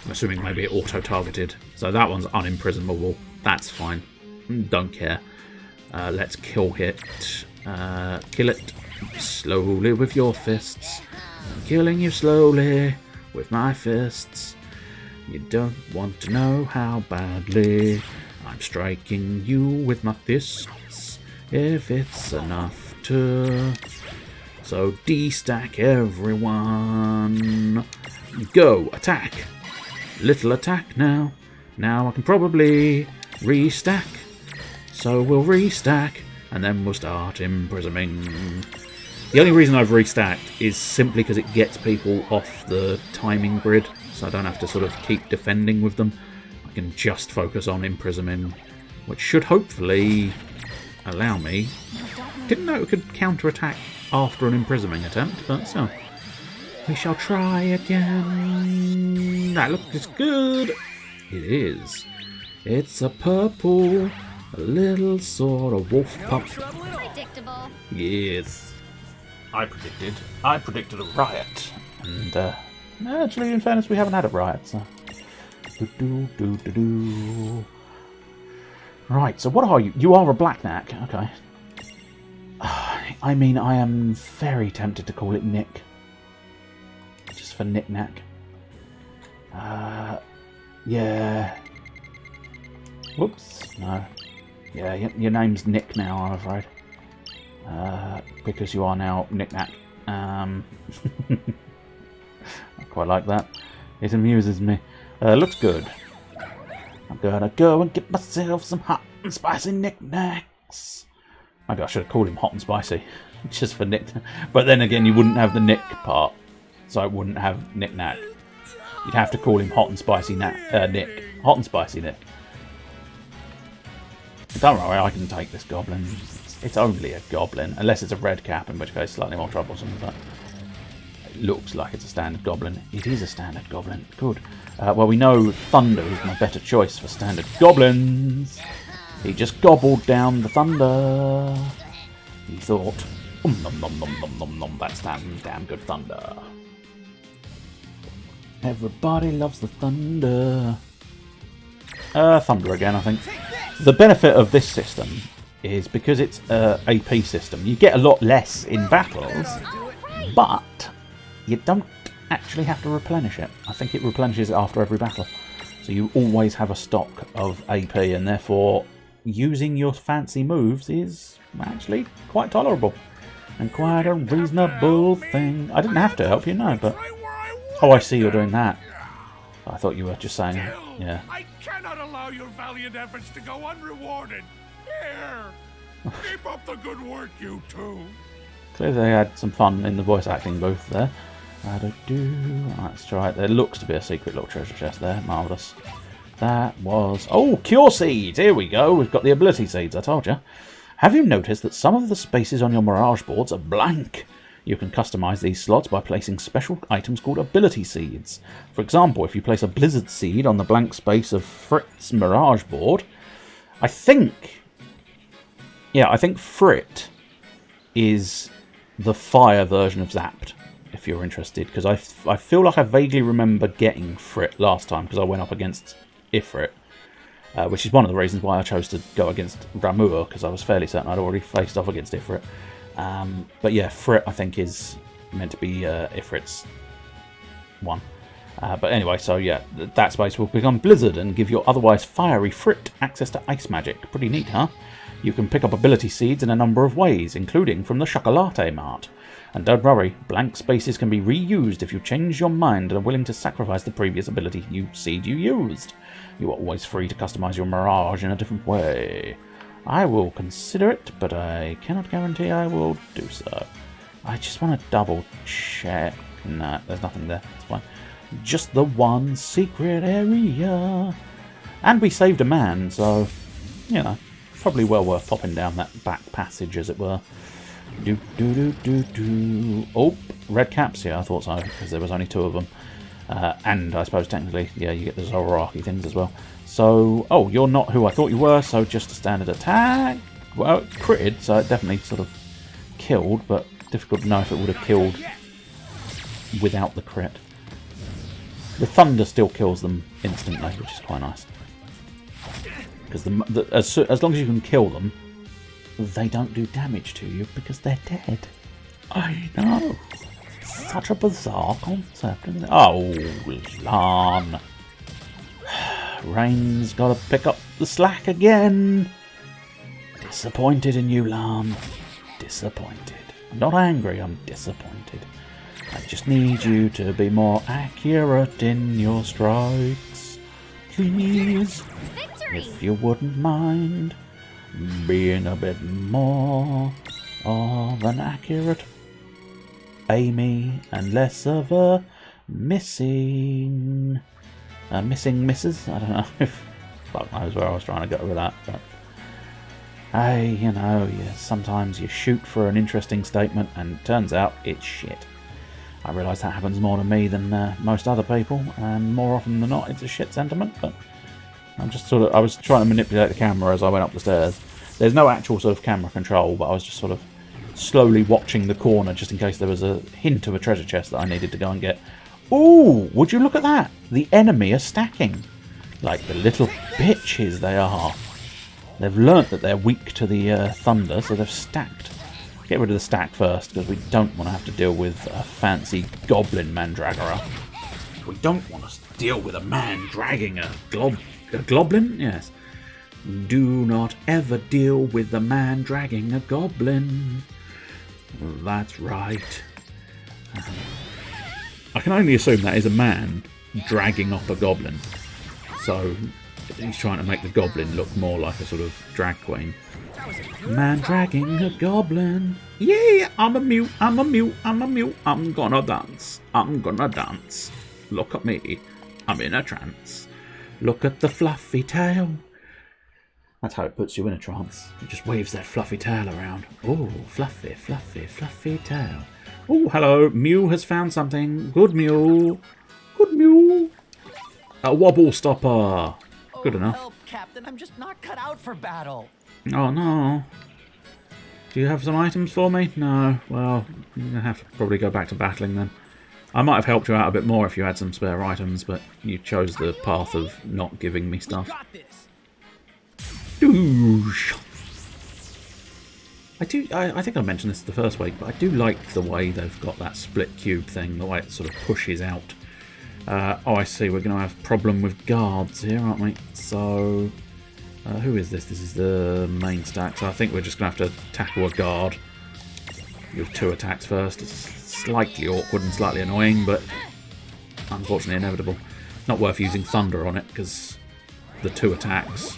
I'm assuming maybe it auto-targeted. So that one's unimprisonable. That's fine. Don't care. Let's kill it. Kill it slowly with your fists. I'm killing you slowly with my fists. You don't want to know how badly I'm striking you with my fists, if it's enough to... So destack everyone. Go, attack. Little attack now. Now I can probably restack. So we'll restack, and then we'll start imprisoning. The only reason I've restacked is simply because it gets people off the timing grid, so I don't have to sort of keep defending with them. I can just focus on imprisoning, which should hopefully allow me... Didn't know it could counterattack after an imprisoning attempt, but so... We shall try again. That looks good. It is. It's a purple, a little sort of wolf pup. Predictable. Yes. I predicted a riot. And, actually, in fairness, we haven't had a riot, so... Right, so what are you? You are a black knack. Okay. I mean, I am very tempted to call it Nick. Just for knick-knack. Yeah. Whoops. No. Yeah, your name's Nick now, I'm afraid. Because you are now knick-knack. I quite like that. It amuses me. Looks good. I'm gonna go and get myself some hot and spicy knick-knacks. Maybe I should have called him hot and spicy. Just for Nick. But then again, you wouldn't have the Nick part. So it wouldn't have knick-knack. You'd have to call him hot and spicy Nick. Hot and spicy Nick. Don't worry, I can take this goblin. It's only a goblin. Unless it's a red cap, in which case slightly more troublesome. But it looks like it's a standard goblin. It is a standard goblin. Good. Well, we know Thunder is my better choice for standard goblins. He just gobbled down the thunder. He thought, nom nom nom nom nom nom, that's damn good thunder. Everybody loves the thunder. Thunder again, I think. The benefit of this system is because it's an AP system, you get a lot less in battles, but you don't actually have to replenish it. I think it replenishes it after every battle. So you always have a stock of AP, and therefore using your fancy moves is actually quite tolerable. And quite a reasonable thing. I didn't have to help you, no, but... Oh, I see you're doing that. I thought you were just saying... Yeah. I cannot allow your valiant efforts to go unrewarded. Here, keep up the good work, you two. Clearly they had some fun in the voice acting booth there. That's right, there looks to be a secret little treasure chest there. Marvellous. That was... Oh, cure seeds! Here we go. We've got the ability seeds, I told you. Have you noticed that some of the spaces on your Mirage boards are blank? You can customize these slots by placing special items called ability seeds. For example, if you place a blizzard seed on the blank space of Frit's Mirage board, I think Frit is the fire version of Zapped, if you're interested, because I feel like I vaguely remember getting Frit last time, because I went up against Ifrit, which is one of the reasons why I chose to go against Ramur, because I was fairly certain I'd already faced off against Ifrit. But yeah, Frit I think is meant to be Ifrit's one. But anyway, so yeah, that space will become Blizzard and give your otherwise fiery Frit access to ice magic. Pretty neat, huh? You can pick up ability seeds in a number of ways, including from the Chocolate Mart. And don't worry, blank spaces can be reused if you change your mind and are willing to sacrifice the previous ability seed you used. You are always free to customize your Mirage in a different way. I will consider it, but I cannot guarantee I will do so. I just want to double check. Nah, there's nothing there. It's fine. Just the one secret area. And we saved a man, so, you know, probably well worth popping down that back passage, as it were. Oh, red caps. Yeah, I thought so, because there was only 2 of them. And I suppose technically, yeah, you get the Zoraraki things as well. So, oh, you're not who I thought you were, so just a standard attack. Well, it critted, so it definitely sort of killed, but difficult to know if it would have killed without the crit. The thunder still kills them instantly, which is quite nice. Because as long as you can kill them, they don't do damage to you because they're dead. I know. Such a bizarre concept, isn't it? Oh, Lan. Rain's got to pick up the slack again. Disappointed in you, Lan. Disappointed. I'm not angry, I'm disappointed. I just need you to be more accurate in your strikes. Please. Victory! If you wouldn't mind being a bit more of an accurate Amy and less of a missing misses. I don't know if fuck knows where I was trying to go with that, but hey, you know, sometimes you shoot for an interesting statement and it turns out it's shit. I realise that happens more to me than most other people, and more often than not it's a shit sentiment, but I'm just I was trying to manipulate the camera as I went up the stairs. There's no actual sort of camera control, but I was just sort of slowly watching the corner just in case there was a hint of a treasure chest that I needed to go and get. Ooh, would you look at that? The enemy are stacking. Like the little bitches they are. They've learnt that they're weak to the thunder, so they've stacked. Get rid of the stack first, because we don't want to have to deal with a fancy goblin mandragora. We don't want to deal with a man dragging a goblin? Yes. Do not ever deal with the man dragging a goblin. That's right. I can only assume that is a man dragging up a goblin. So he's trying to make the goblin look more like a sort of drag queen. Man dragging a goblin. Yeah, I'm a mute, I'm a mute, I'm a mute. I'm gonna dance. I'm gonna dance. Look at me. I'm in a trance. Look at the fluffy tail. That's how it puts you in a trance. It just waves that fluffy tail around. Oh, fluffy, fluffy, fluffy tail. Oh, hello. Mew has found something. Good Mew. Good Mew. A wobble stopper. Good enough. Help, Captain. I'm just not cut out for battle. Oh, no. Do you have some items for me? No. Well, you're going to have to probably go back to battling then. I might have helped you out a bit more if you had some spare items, but you chose the path of not giving me stuff. Doosh. I think I mentioned this the first week, but I do like the way they've got that split cube thing, the way it sort of pushes out. Oh, I see, we're going to have a problem with guards here, aren't we? So, who is this? This is the main stack, so I think we're just going to have to tackle a guard with 2 attacks first. It's slightly awkward and slightly annoying, but unfortunately inevitable. Not worth using thunder on it, because the 2 attacks,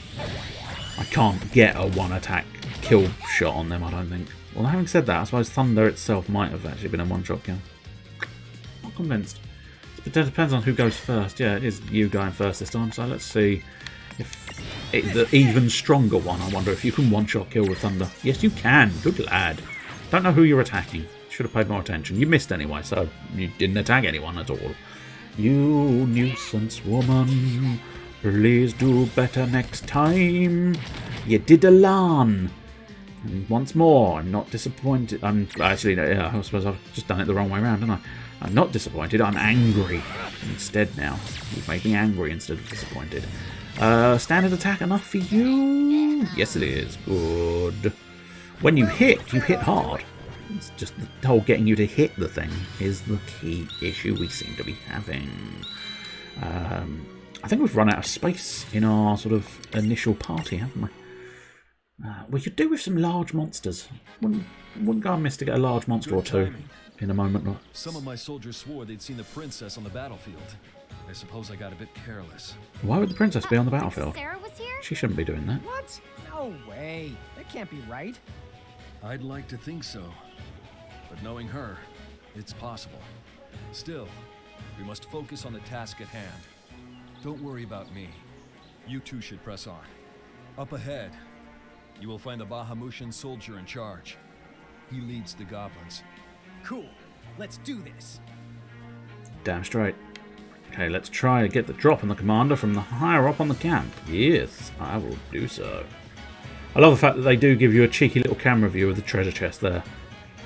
I can't get a 1 attack kill shot on them, I don't think. Well, having said that, I suppose thunder itself might have actually been a 1-shot kill. Not convinced. It depends on who goes first. Yeah, it is you going first this time, so let's see if it's the even stronger one. I wonder if you can 1-shot kill with thunder. Yes, you can. Good lad. Don't know who you're attacking. Should have paid more attention. You missed anyway, so you didn't attack anyone at all. You nuisance woman. Please do better next time. You did a Lan. And once more, I'm not disappointed. I'm actually, yeah, I suppose I've just done it the wrong way around, haven't I? I'm not disappointed, I'm angry instead now. You've made me angry instead of disappointed. Standard attack enough for you? Yes, it is. Good. When you hit hard. It's just the whole getting you to hit the thing is the key issue we seem to be having. I think we've run out of space in our sort of initial party, haven't we? We could do with some large monsters. Wouldn't go amiss to get a large monster or two in a moment. Some of my soldiers swore they'd seen the princess on the battlefield. I suppose I got a bit careless. Why would the princess be on the battlefield? Sarah was here? She shouldn't be doing that. What? No way. That can't be right. I'd like to think so. But knowing her, it's possible. Still, we must focus on the task at hand. Don't worry about me. You two should press on. Up ahead, you will find the Bahamutian soldier in charge. He leads the goblins. Cool. Let's do this. Damn straight. Okay, let's try to get the drop on the commander from the higher up on the camp. Yes, I will do so. I love the fact that they do give you a cheeky little camera view of the treasure chest there.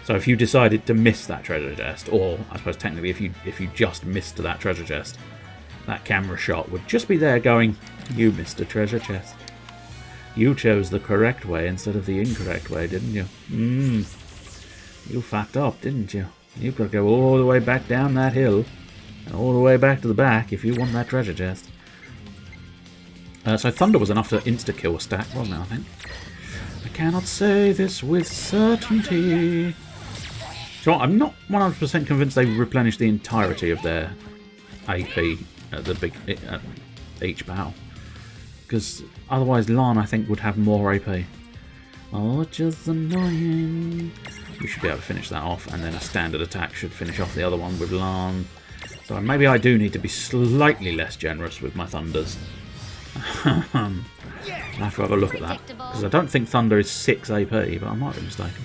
So if you decided to miss that treasure chest, or I suppose technically if you just missed that treasure chest, that camera shot would just be there going, you missed a treasure chest. You chose the correct way instead of the incorrect way, didn't you? You fucked up, didn't you? You've got to go all the way back down that hill, and all the way back to the back if you want that treasure chest. So Thunder was enough to insta-kill a stack, wasn't it, I think? I cannot say this with certainty. So I'm not 100% convinced they replenished the entirety of their AP at each battle. Because otherwise Lan, I think, would have more AP. Oh, just annoying. We should be able to finish that off, and then a standard attack should finish off the other one with Lan. So maybe I do need to be slightly less generous with my Thunders. I'll have to have a look at that. Because I don't think Thunder is 6 AP, but I might be mistaken.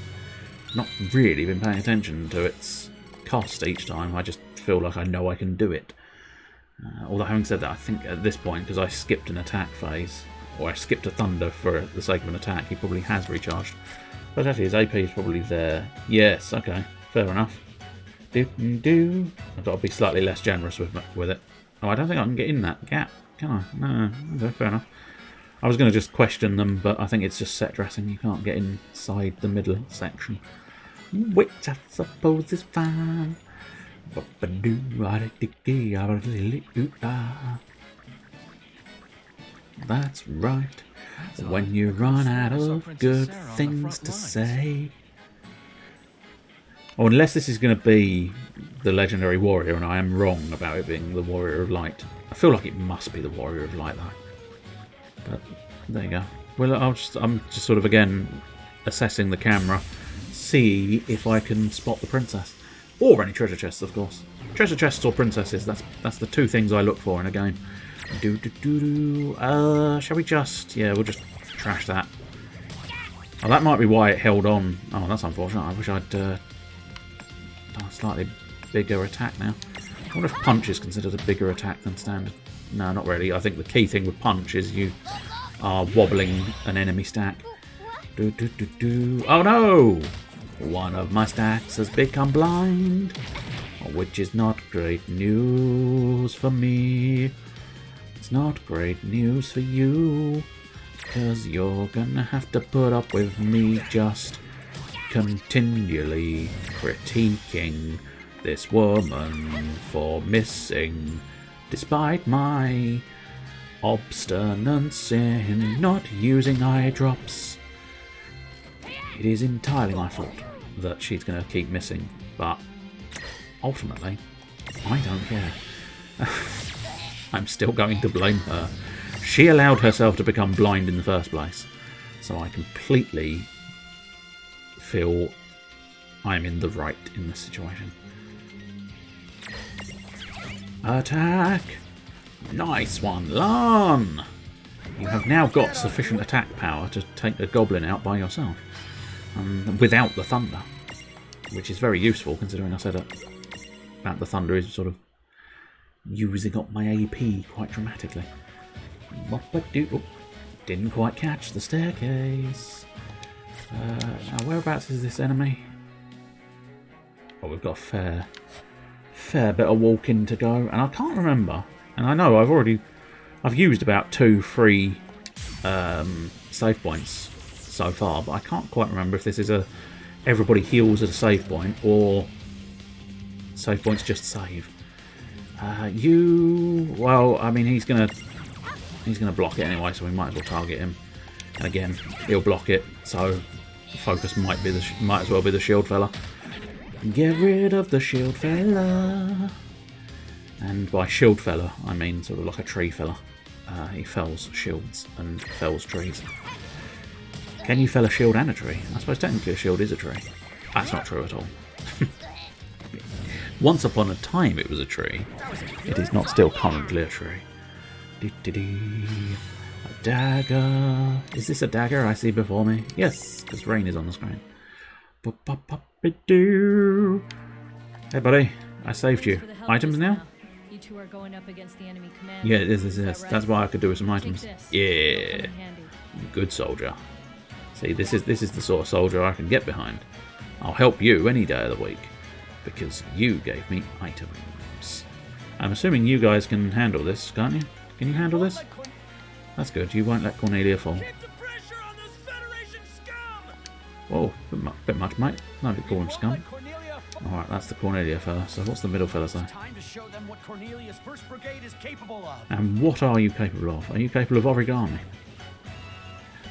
I've not really been paying attention to its cost each time. I just feel like I know I can do it. Although having said that, I think at this point, because I skipped an attack phase, or I skipped a Thunder for the sake of an attack, he probably has recharged. But actually his AP is probably there. Yes, okay, fair enough. I've got to be slightly less generous with it. Oh, I don't think I can get in that gap, can I? No, okay, fair enough. I was going to just question them, but I think it's just set dressing. You can't get inside the middle section. Which I suppose is fine. That's right. When you run out of good things to say. Oh, unless this is going to be the Legendary Warrior, and I am wrong about it being the Warrior of Light. I feel like it must be the Warrior of Light, though. But there you go. Well, I'm just sort of again assessing the camera, see if I can spot the princess, or any treasure chests, of course. Treasure chests or princesses. That's the two things I look for in a game. Shall we just? Yeah, we'll just trash that. Oh, that might be why it held on. Oh, that's unfortunate. I wish I'd done a slightly bigger attack now. I wonder if punch is considered a bigger attack than standard. No, not really. I think the key thing with punch is you are wobbling an enemy stack. Oh no! One of my stacks has become blind, which is not great news for me. It's not great news for you, because you're gonna have to put up with me just continually critiquing this woman for missing, despite my obstinance in not using eye drops. It is entirely my fault that she's going to keep missing, but ultimately, I don't care. I'm still going to blame her. She allowed herself to become blind in the first place, so I completely feel I'm in the right in this situation. Attack! Nice one, Lan! You have now got sufficient attack power to take the goblin out by yourself. Without the thunder. Which is very useful, considering I said about the thunder is sort of using up my AP quite dramatically. Oh, didn't quite catch the staircase. Now whereabouts is this enemy? Oh, we've got a fair bit of walking to go, and I can't remember. And I know I've used about 2 free save points so far, but I can't quite remember if this is everybody heals at a save point or save points just save. Well, I mean he's gonna block it anyway, so we might as well target him. And again, he'll block it, so the focus might as well be the shield fella. Get rid of the shield fella. And by shield fella, I mean sort of like a tree fella. He fells shields and fells trees. Can you fell a shield and a tree? I suppose technically a shield is a tree. That's not true at all. Once upon a time it was a tree. It is not still currently a tree. A dagger. Is this a dagger I see before me? Yes, because rain is on the screen. Hey buddy, I saved you. Items now? You two are going up against the enemy command. Yeah, this. That's why I could do with some items. This. Yeah, good soldier. See, this is the sort of soldier I can get behind. I'll help you any day of the week because you gave me items. I'm assuming you guys can handle this, can't you? Can you handle this? That's good. You won't let Cornelia fall. Whoa, bit much, mate. Nobody call him scum. Alright, that's the Cornelia fella. So what's the middle fella say? Time to show them what Cornelia's first brigade is capable of. And what are you capable of? Are you capable of origami?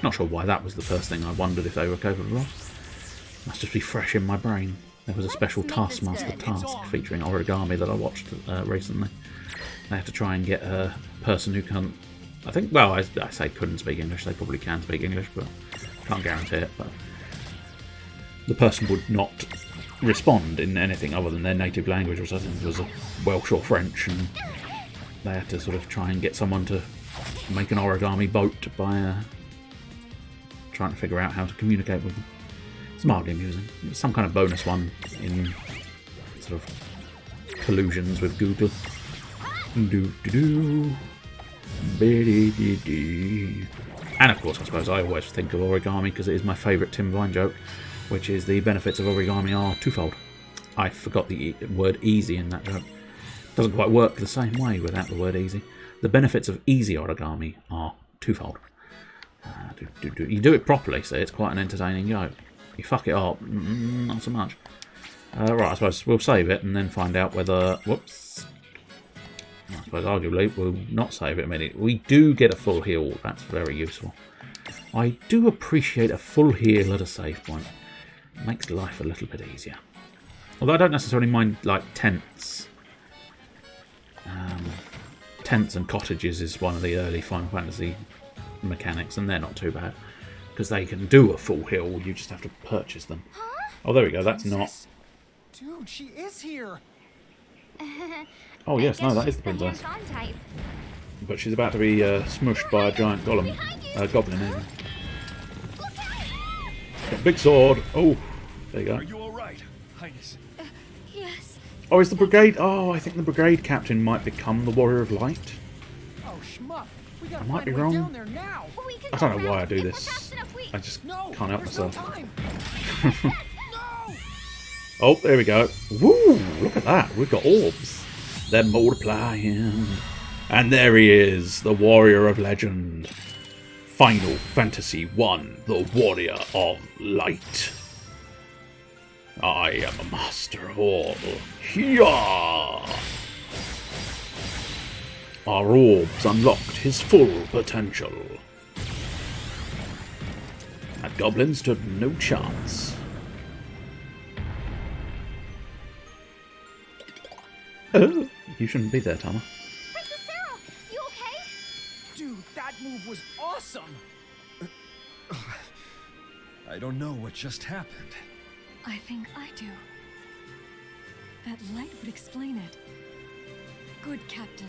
Not sure why that was the first thing I wondered if they were capable of. Must just be fresh in my brain. There was a special Taskmaster task featuring origami that I watched recently. They have to try and get a person who can't... I think, well, I say couldn't speak English. They probably can speak English, but can't guarantee it. But the person would not respond in anything other than their native language, which I think was Welsh or French, and they had to sort of try and get someone to make an origami boat by trying to figure out how to communicate with them. It's mildly amusing. It's some kind of bonus one in sort of collusions with Google. And of course, I suppose I always think of origami because it is my favourite Tim Vine joke, which is the benefits of origami are twofold. I forgot the word easy in that joke. Doesn't quite work the same way without the word easy. The benefits of easy origami are twofold. You do it properly, so it's quite an entertaining joke. You fuck it up, not so much. Right, I suppose we'll save it and then find out whether... Whoops. I suppose arguably we'll not save it a minute. We do get a full heal. That's very useful. I do appreciate a full heal at a save point. It makes life a little bit easier. Although I don't necessarily mind, like, tents. Tents and cottages is one of the early Final Fantasy mechanics, and they're not too bad. Because they can do a full heal, you just have to purchase them. Oh, there we go, that's not... Dude, she is here! Oh yes, no, that is the princess. But she's about to be smushed by a giant goblin. Even. Got a big sword. Oh, there you go. Are you all right, Highness? Yes. Oh, is the brigade... Oh, I think the brigade captain might become the Warrior of Light. Oh, shmup. We gotta I might be find a way wrong. down there now. I don't know why I do this. I just can't help myself. Oh, there we go. Woo! Look at that. We've got orbs. They're multiplying. And there he is, the Warrior of Legend. Final Fantasy I, the Warrior of Light. I am a master of all. Hiya! Our orbs unlocked his full potential. That goblin stood no chance. Oh, you shouldn't be there, Tama. Princess Sarah, you okay? Dude, that move was awesome! I don't know what just happened. I think I do. That light would explain it. Good Captain.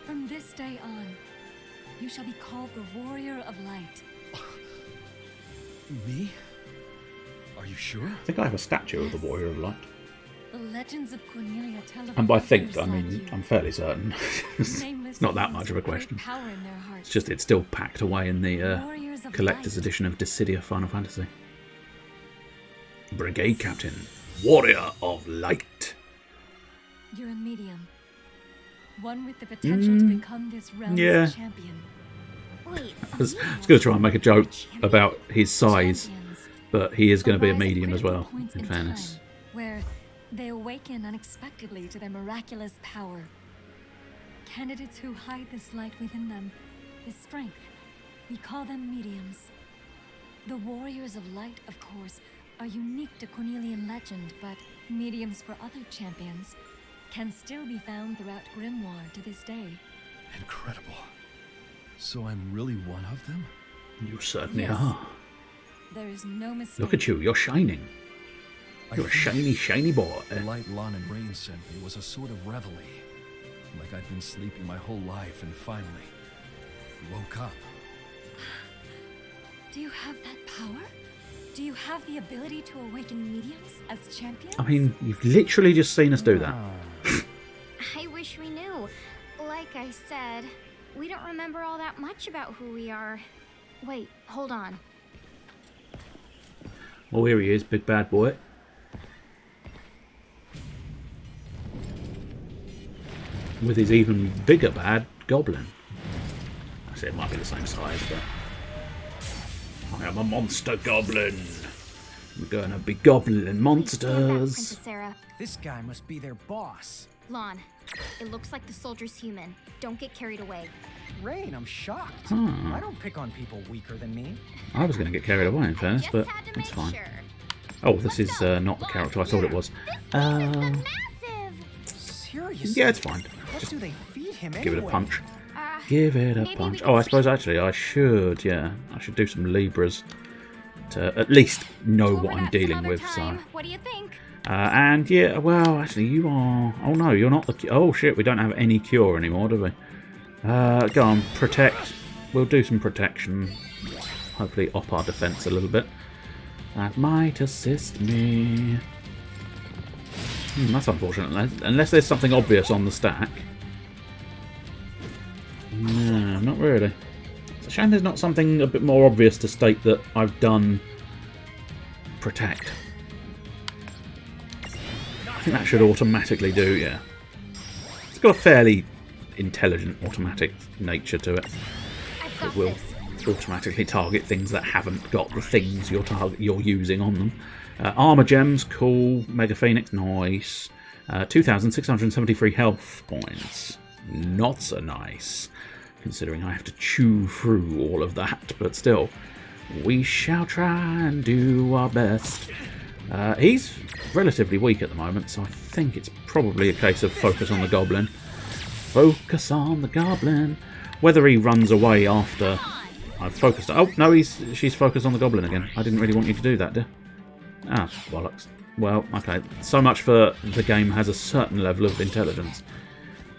From this day on, you shall be called the Warrior of Light. Me? Are you sure? I think I have a statue of the Warrior of Light. The legends of Cornelia tell of And by others think, I like mean, you. I'm fairly certain. It's not that much of a question. It's just it's still packed away in the collector's edition of Dissidia Final Fantasy. Brigade Captain, Warrior of Light. You're a medium. One with the potential to become this realm's champion. Wait, I was going to try and make a joke about his size, but he is going to be a medium as well, in fairness. Where they awaken unexpectedly to their miraculous power. Candidates who hide this light within them, this strength, we call them mediums. The Warriors of Light, of course, are unique to Cornelian legend, but mediums for other champions can still be found throughout Grimoire to this day. Incredible. So I'm really one of them? You certainly Yes. are. There is no mistake. Look at you, you're shining. You're a shiny, shiny boy. The light Lon and Rain sent me was a sort of reveille. Like I'd been sleeping my whole life and finally woke up. Do you have that power? Do you have the ability to awaken mediums as champions? I mean, you've literally just seen us do that. I wish we knew. Like I said, we don't remember all that much about who we are. Wait, hold on. Oh, here he is, big bad boy. With his even bigger bad goblin. I said it might be the same size, but I am a monster goblin. We're gonna be goblin Stand back, monsters. Princess Sarah. This guy must be their boss. Lon, it looks like the soldier's human. Don't get carried away. Rain, I'm shocked. Hmm. I don't pick on people weaker than me. I was going to get carried away in fairness, Just but had to it's make fine. sure. Oh, this is not the character I thought it was. Massive! Seriously? Yeah, it's fine. What Just do they feed him give it a anyway? punch. Uh, Give it a maybe we punch. can Oh, I switch- suppose actually I should, yeah. I should do some Libras to at least know Over what I'm that dealing some other with, so... time. What do you think? And yeah, well, actually, you are... Oh no, you're not the... Oh shit, we don't have any cure anymore, do we? Go on, protect. We'll do some protection. Hopefully up our defense a little bit. That might assist me. That's unfortunate. Unless there's something obvious on the stack. No, not really. It's a shame there's not something a bit more obvious to state that I've done protect. I think that should automatically do, yeah. It's got a fairly intelligent automatic nature to it. I've got It will this. automatically target things that haven't got the things you're using on them. Armor gems, cool. Mega Phoenix, nice. 2,673 health points. Not so nice, considering I have to chew through all of that, but still. We shall try and do our best. He's relatively weak at the moment, so I think it's probably a case of focus on the goblin. Focus on the goblin. Whether he runs away after I've focused... Oh, no, she's focused on the goblin again. I didn't really want you to do that, dear. Ah, bollocks. Well, okay. So much for the game has a certain level of intelligence.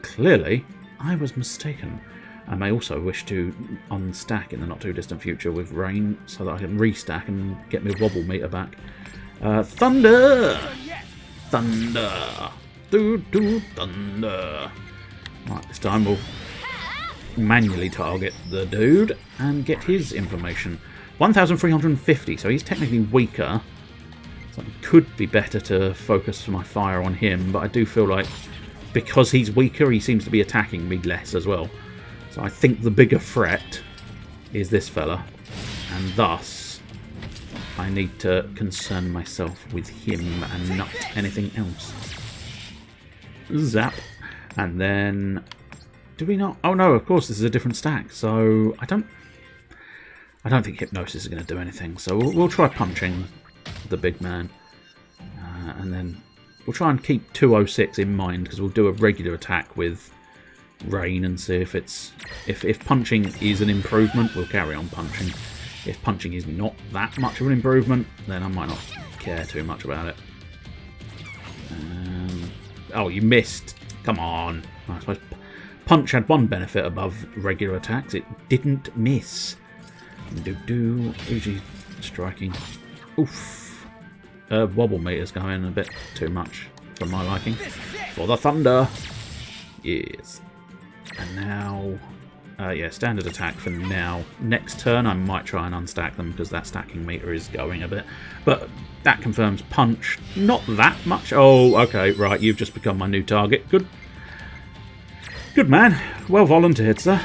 Clearly, I was mistaken. I may also wish to unstack in the not-too-distant future with rain so that I can restack and get my wobble meter back. Thunder! Thunder! Do thunder! Right, this time we'll manually target the dude and get his information. 1,350, so he's technically weaker. So it could be better to focus my fire on him, but I do feel like because he's weaker, he seems to be attacking me less as well. So I think the bigger threat is this fella, and thus I need to concern myself with him and not anything else. Zap. And then... Do we not? Oh no, of course this is a different stack, so I don't think Hypnosis is going to do anything, so we'll try punching the big man. And then we'll try and keep 206 in mind, because we'll do a regular attack with Rain and see if it's... If punching is an improvement, we'll carry on punching. If punching is not that much of an improvement, then I might not care too much about it. Oh, you missed. Come on. I suppose punch had one benefit above regular attacks. It didn't miss. Usually striking. Oof. Wobble meter's going a bit too much for my liking. For the thunder. Yes. And now... yeah, standard attack for now. Next turn I might try and unstack them because that stacking meter is going a bit. But that confirms punch. Not that much. Oh, okay, right. You've just become my new target. Good. Good man. Well volunteered, sir.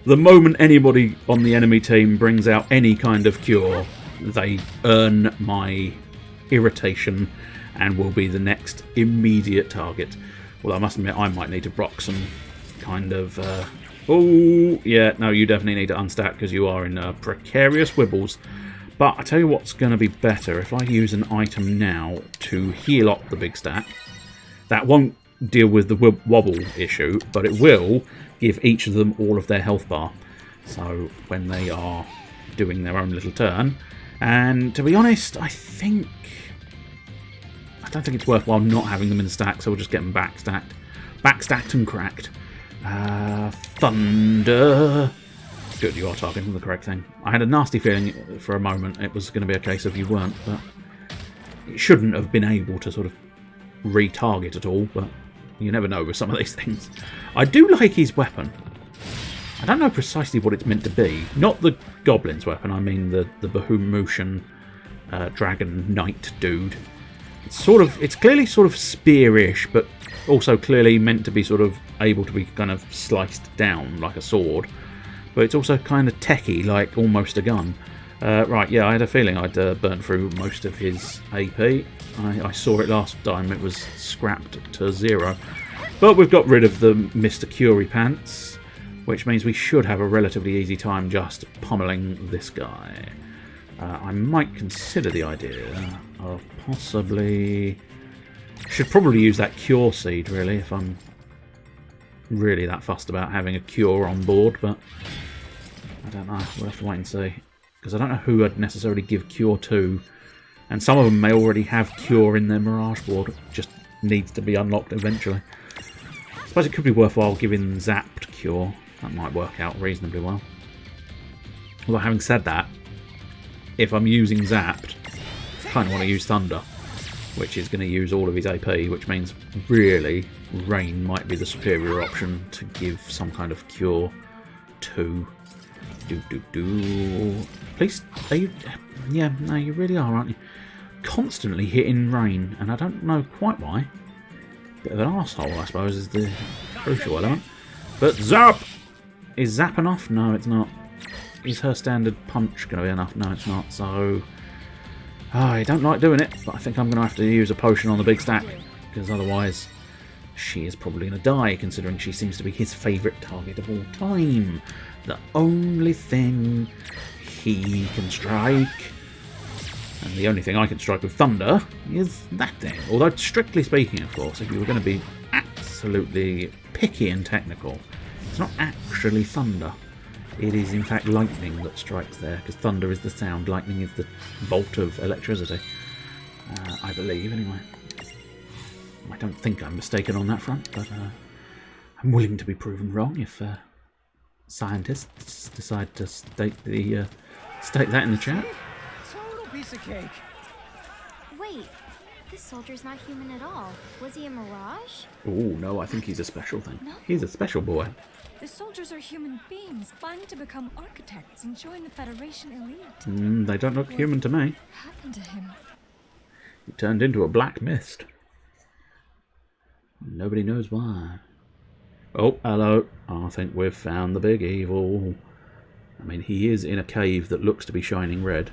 The moment anybody on the enemy team brings out any kind of cure, they earn my irritation and will be the next immediate target. Well, I must admit, I might need to block some kind of... Oh, yeah, no, you definitely need to unstack because you are in precarious wibbles. But I tell you what's going to be better. If I use an item now to heal up the big stack, that won't deal with the wobble issue, but it will give each of them all of their health bar. So when they are doing their own little turn. And to be honest, I don't think it's worthwhile not having them in the stack, so we'll just get them backstacked. Backstacked and cracked. Thunder. Good, you are targeting the correct thing. I had a nasty feeling for a moment it was going to be a case of you weren't, but it shouldn't have been able to sort of retarget at all, but you never know with some of these things. I do like his weapon. I don't know precisely what it's meant to be. Not the goblin's weapon, I mean the Bahamutian dragon knight dude. It's clearly sort of spearish, but also clearly meant to be sort of able to be kind of sliced down like a sword. But it's also kind of techy, like almost a gun. Right, yeah, I had a feeling I'd burnt through most of his AP. I saw it last time, it was scrapped to 0. But we've got rid of the Mr. Curie pants, which means we should have a relatively easy time just pummeling this guy. I might consider the idea of possibly... Should probably use that cure seed, really, if I'm really that fussed about having a cure on board, but I don't know. We'll have to wait and see. Because I don't know who I'd necessarily give cure to. And some of them may already have cure in their Mirage board. It just needs to be unlocked eventually. I suppose it could be worthwhile giving Zapped cure. That might work out reasonably well. Although having said that, if I'm using Zapped, I kind of want to use Thunder, which is going to use all of his AP, which means really Rain might be the superior option to give some kind of cure to. Please, are you? Yeah, no, you really are, aren't you? Constantly hitting Rain, and I don't know quite why. Bit of an arsehole, I suppose, is the crucial element. But Zap! Is Zap enough? No, it's not. Is her standard punch going to be enough? No, it's not. So I don't like doing it, but I think I'm going to have to use a potion on the big stack, because otherwise she is probably going to die, considering she seems to be his favourite target of all time. The only thing he can strike, and the only thing I can strike with Thunder, is that thing. Although, strictly speaking, of course, if you were going to be absolutely picky and technical, it's not actually Thunder. It is, in fact, lightning that strikes there, because thunder is the sound, lightning is the bolt of electricity. I believe, anyway. I don't think I'm mistaken on that front, but I'm willing to be proven wrong if scientists decide to state that in the chat. Total piece of cake. Wait, this soldier's not human at all. Was he a mirage? Oh, no, I think he's a special thing. No. He's a special boy. The soldiers are human beings, planning to become architects and join the Federation elite. They don't look human to me. What happened to him? He turned into a black mist. Nobody knows why. Oh, hello. I think we've found the big evil. I mean, he is in a cave that looks to be shining red.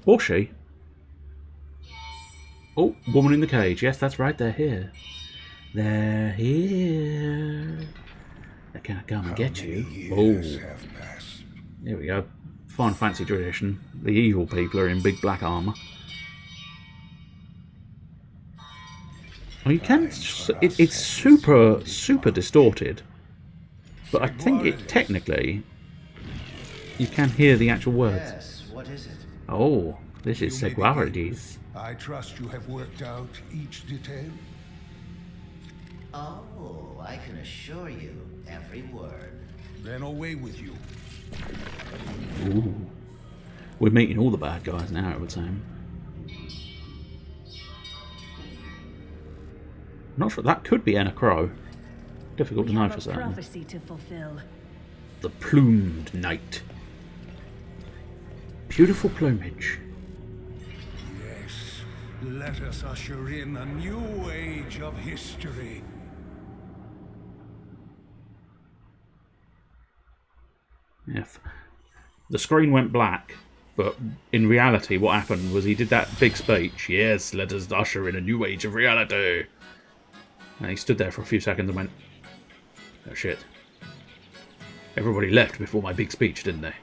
Or she. Oh, woman in the cage. Yes, that's right. They're here. They're here. They're gonna come and get you. Oh. There we go. Fine fancy tradition. The evil people are in big black armour. Well, you can. It's super distorted, but I think it technically you can hear the actual words. Yes. What is it? Oh, this is Seguarides. I trust you have worked out each detail. Oh, I can assure you every word. Then away with you. Ooh. We're meeting all the bad guys now, I would say. Not sure. That could be Anna Crow. Difficult to know for certain. Prophecy to fulfill. The Plumed Knight. Beautiful plumage. Yes. Let us usher in a new age of history. Yeah. The screen went black, but in reality what happened was he did that big speech. Yes, let us usher in a new age of reality. And he stood there for a few seconds and went, oh shit. Everybody left before my big speech, didn't they?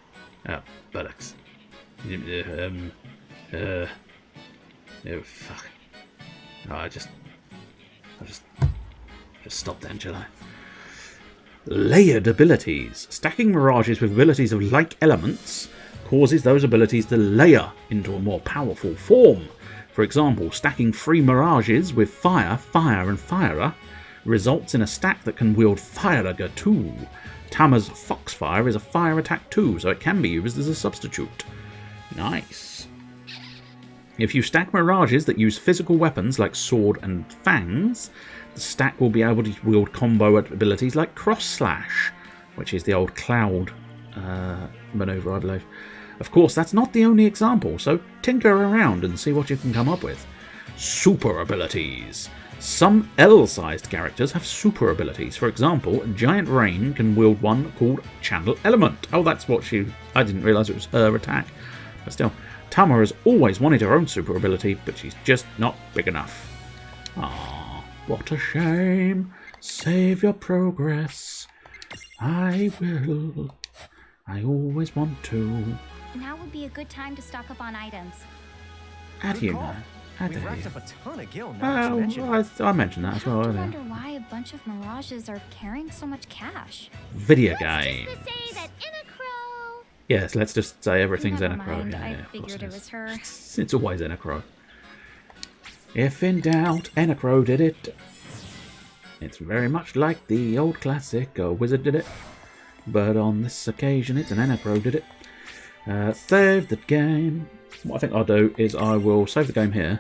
Oh, buttocks. Oh, fuck. Oh, I'll just stop then, shall I? Layered abilities. Stacking mirages with abilities of like elements causes those abilities to layer into a more powerful form. For example, stacking 3 mirages with fire, fire, and firer results in a stack that can wield Firegger too. Tama's Foxfire is a fire attack too, so it can be used as a substitute. Nice. If you stack mirages that use physical weapons like sword and fangs, the stack will be able to wield combo abilities like Cross Slash, which is the old cloud maneuver, I believe. Of course, that's not the only example, so tinker around and see what you can come up with. Super abilities. Some L-sized characters have super abilities. For example, Giant Rain can wield one called Channel Element. Oh, that's what she... I didn't realise it was her attack. But still, Tama has always wanted her own super ability, but she's just not big enough. Ah, what a shame. Save your progress. I will. I always want to. Now would be a good time to stock up on items. How do you know? How do We've racked you? up a ton of gil now that you mention it. I mentioned that as well I earlier. wonder why a bunch of Mirages are carrying so much cash. Video games. Just to say that Enacro... Yes, let's just say everything's Never Enacro. mind, Yeah, I of course figured it was her. It's always Enacro. If in doubt, Enacro did it. It's very much like the old classic, a wizard did it. But on this occasion, it's an Enacro did it. Save the game. What I think I'll do is I will save the game here.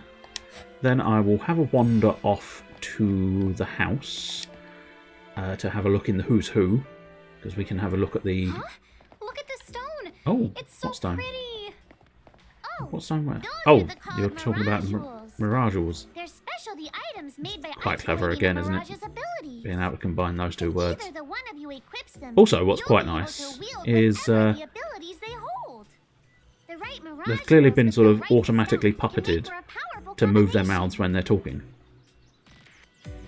Then I will have a wander off to the house to have a look in the Who's Who. Because we can have a look at the... Huh? Look at this stone! Oh, It's so what stone? pretty! Oh, What stone where? those Oh, are the called you're talking about Mirages. Mirages. They're specialty items made by Quite clever isolating again, isn't it? Mirage's abilities. Being able to combine those two words. Either the one of you equips them, Also, what's you'll quite be able nice to wield is whatever the abilities they hold. The right Mirage they've clearly girls been with sort the of right automatically stuff can make puppeted for a powerful to move their combination. mouths when they're talking.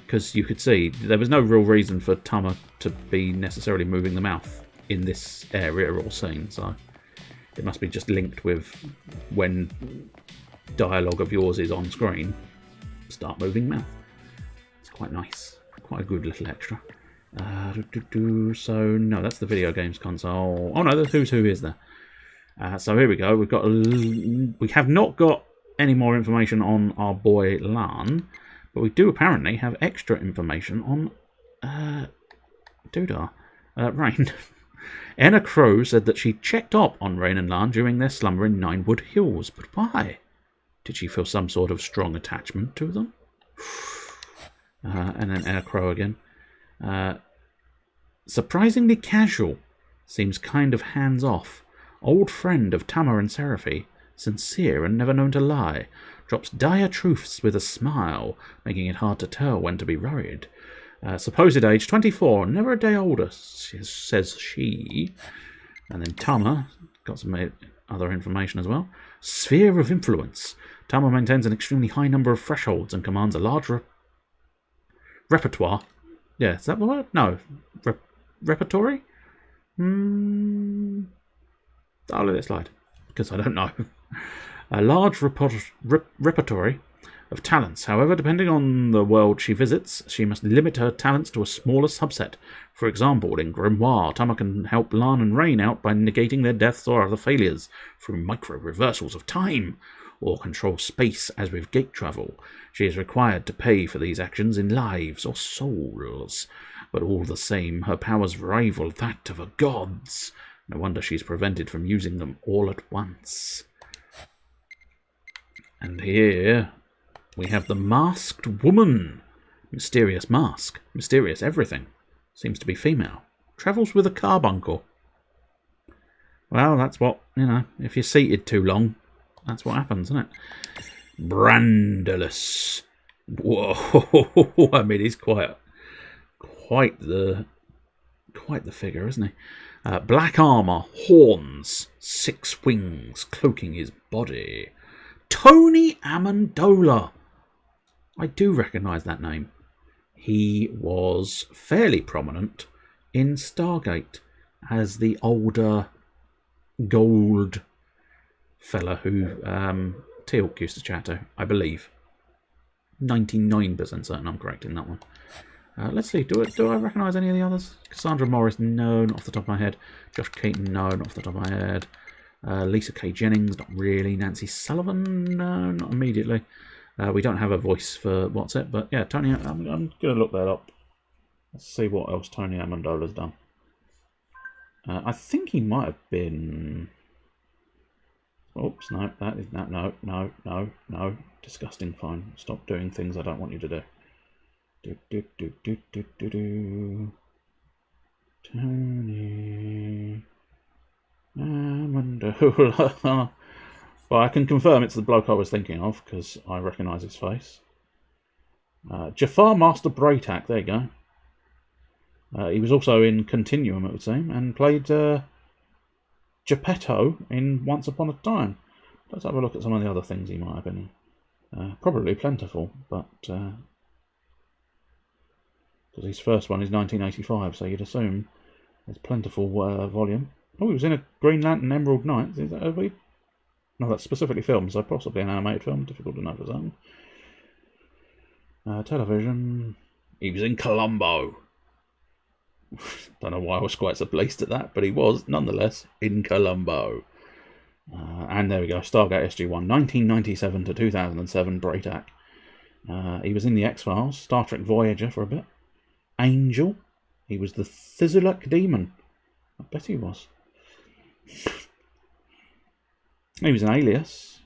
Because you could see there was no real reason for Tama to be necessarily moving the mouth in this area or scene, so it must be just linked with when dialogue of yours is on screen, start moving mouth. It's quite nice, quite a good little extra. So no, that's the video games console. Oh no, the Who's Who is there. So here we go. We have not got any more information on our boy Lan, but we do apparently have extra information on Dudar. Rain. Enna Crow said that she checked up on Rain and Lan during their slumber in Ninewood Hills, but why? Did she feel some sort of strong attachment to them? And then Enna Crow again. Surprisingly casual. Seems kind of hands-off. Old friend of Tama and Seraphy. Sincere and never known to lie. Drops dire truths with a smile, making it hard to tell when to be worried. Supposed age 24, never a day older, says she. And then Tama, got some other information as well. Sphere of influence. Tama maintains an extremely high number of thresholds and commands a large repertoire. Yeah, is that the word? No. Repertory? I'll let it slide, because I don't know. A large repertory of talents. However, depending on the world she visits, she must limit her talents to a smaller subset. For example, in Grimoire, Tama can help Lan and Rain out by negating their deaths or other failures through micro-reversals of time, or control space as with gate travel. She is required to pay for these actions in lives or souls. But all the same, her powers rival that of a god's. No wonder she's prevented from using them all at once. And here we have the Masked Woman. Mysterious mask. Mysterious everything. Seems to be female. Travels with a carbuncle. Well, that's what, if you're seated too long, that's what happens, isn't it? Brandalus. Whoa, I mean, he's quite the figure, isn't he? Black armour, horns, 6 wings, cloaking his body. Tony Amendola. I do recognise that name. He was fairly prominent in Stargate as the older gold fella who Teal'c used to chat to, I believe. 99% certain I'm correct in that one. Let's see, do I recognise any of the others? Cassandra Morris, no, not off the top of my head. Josh Keaton, no, not off the top of my head. Lisa K. Jennings, not really. Nancy Sullivan, no, not immediately. We don't have a voice for what's it, but yeah, Tony, I'm going to look that up. Let's see what else Tony Amendola's done. I think he might have been... Oops, no, that is that. No. Disgusting, fine. Stop doing things I don't want you to do. Tony Amendola. Well, I can confirm it's the bloke I was thinking of because I recognise his face. Jafar Master Braytak, there you go. He was also in Continuum, it would seem, and played Geppetto in Once Upon a Time. Let's have a look at some of the other things he might have been in. Probably Plentiful, but because his first one is 1985, so you'd assume it's Plentiful volume. Oh, he was in a Green Lantern Emerald Knights. Is that no, that's specifically filmed, so possibly an animated film. Difficult to know for certain. Television. He was in Columbo. Don't know why I was quite so pleased at that, but he was nonetheless in Columbo. And there we go, Stargate SG-1, 1997 to 2007, Braytak. He was in the X-Files, Star Trek Voyager for a bit. Angel. He was the Thizilak Demon. I bet he was. He was in Alias.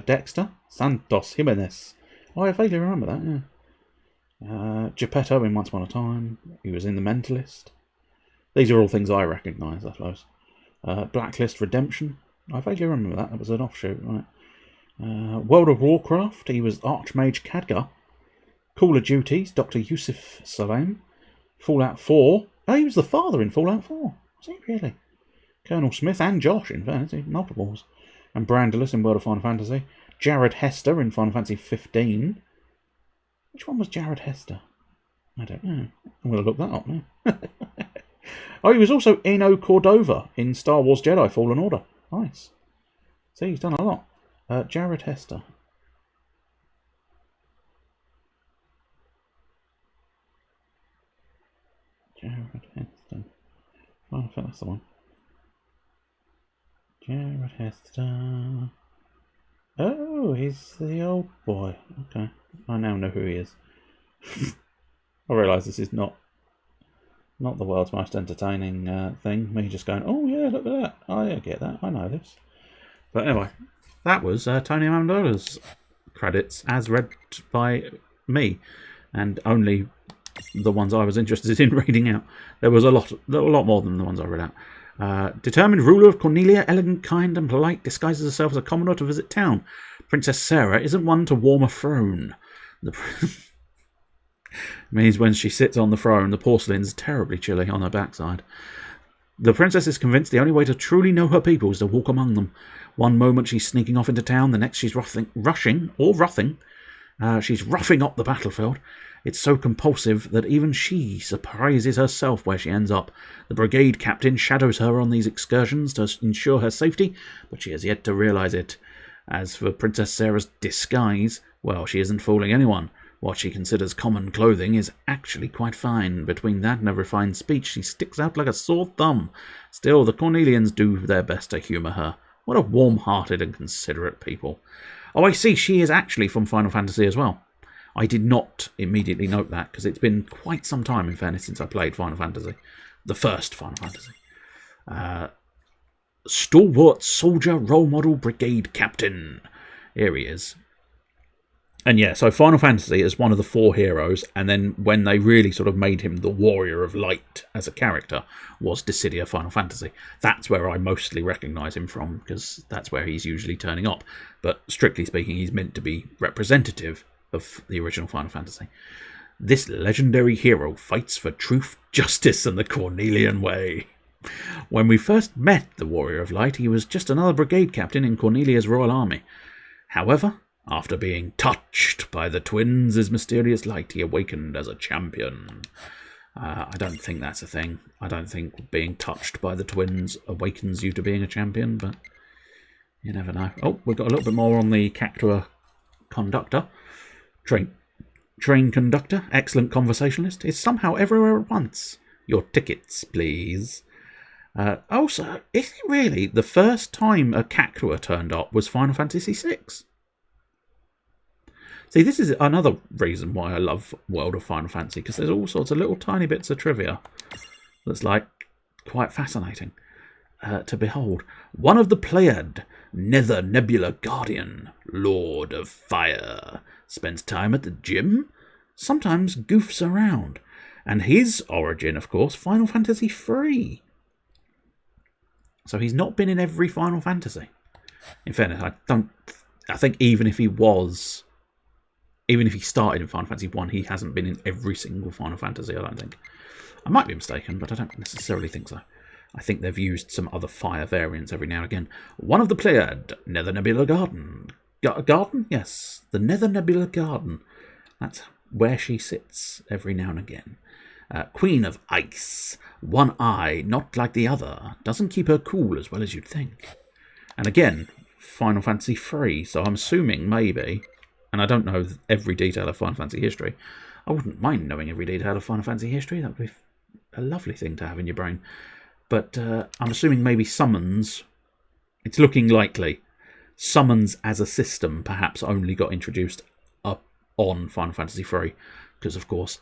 Dexter. Santos Jimenez. Oh, I vaguely remember that, yeah. Geppetto in Once Upon a Time. He was in The Mentalist. These are all things I recognise, I suppose. Blacklist Redemption. I vaguely remember that. That was an offshoot, right? World of Warcraft. He was Archmage Khadgar. Call of Duties. Dr. Yusuf Salaam. Fallout 4. Oh, he was the father in Fallout 4. Was he really? Colonel Smith and Josh, in fairness. Multiples. And Brandalus in World of Final Fantasy. Jared Hester in Final Fantasy 15. Which one was Jared Hester? I don't know. I'm going to look that up now. Oh, he was also Eno Cordova in Star Wars Jedi Fallen Order. Nice. See, he's done a lot. Jared Hester. Jared Hester. Oh, I think that's the one. Jared Hester. Oh, he's the old boy. Okay. I now know who he is. I realise this is not the world's most entertaining thing. Me just going, oh yeah, look at that. I get that. I know this. But anyway, that was Tony Amandola's credits as read by me, and only the ones I was interested in reading out. There were a lot more than the ones I read out. Determined ruler of Cornelia, elegant, kind, and polite, disguises herself as a commoner to visit town. Princess Sarah isn't one to warm a throne. Means when she sits on the throne, the porcelain's terribly chilly on her backside. The princess is convinced the only way to truly know her people is to walk among them. One moment she's sneaking off into town, the next she's roughing up the battlefield. It's so compulsive that even she surprises herself where she ends up. The brigade captain shadows her on these excursions to ensure her safety, but she has yet to realise it. As for Princess Sarah's disguise, well, she isn't fooling anyone. What she considers common clothing is actually quite fine. Between that and a refined speech, she sticks out like a sore thumb. Still, the Cornelians do their best to humour her. What a warm-hearted and considerate people. Oh, I see, she is actually from Final Fantasy as well. I did not immediately note that, because it's been quite some time, in fairness, since I played Final Fantasy. The first Final Fantasy. Stalwart soldier, role model, brigade captain. Here he is. And yeah, so Final Fantasy is one of the 4 heroes, and then when they really sort of made him the Warrior of Light as a character was Dissidia Final Fantasy. That's where I mostly recognise him from, because that's where he's usually turning up. But strictly speaking, he's meant to be representative of the original Final Fantasy. This legendary hero fights for truth, justice, and the Cornelian way. When we first met the Warrior of Light, he was just another brigade captain in Cornelia's royal army. However, after being touched by the twins' mysterious light, he awakened as a champion. I don't think that's a thing. I don't think being touched by the twins awakens you to being a champion, but you never know. Oh, we've got a little bit more on the Cactua conductor. Train conductor, excellent conversationalist, is somehow everywhere at once. Your tickets, please. Also, is it really the first time a Cactua turned up was Final Fantasy VI? See, this is another reason why I love World of Final Fantasy, because there's all sorts of little tiny bits of trivia that's, like, quite fascinating to behold. One of the Pleiad, Nether Nebula Guardian, Lord of Fire, spends time at the gym, sometimes goofs around. And his origin, of course, Final Fantasy III. So he's not been in every Final Fantasy. In fairness, I think even if he was Even if he started in Final Fantasy 1, he hasn't been in every single Final Fantasy, I don't think. I might be mistaken, but I don't necessarily think so. I think they've used some other fire variants every now and again. One of the Pleiad, Nether Nebula Garden. Garden? Yes, the Nether Nebula Garden. That's where she sits every now and again. Queen of Ice. One eye, not like the other. Doesn't keep her cool as well as you'd think. And again, Final Fantasy 3, so I'm assuming maybe, and I don't know every detail of Final Fantasy history. I wouldn't mind knowing every detail of Final Fantasy history. That would be a lovely thing to have in your brain. But I'm assuming maybe summons, it's looking likely, summons as a system perhaps only got introduced up on Final Fantasy 3. Because, of course,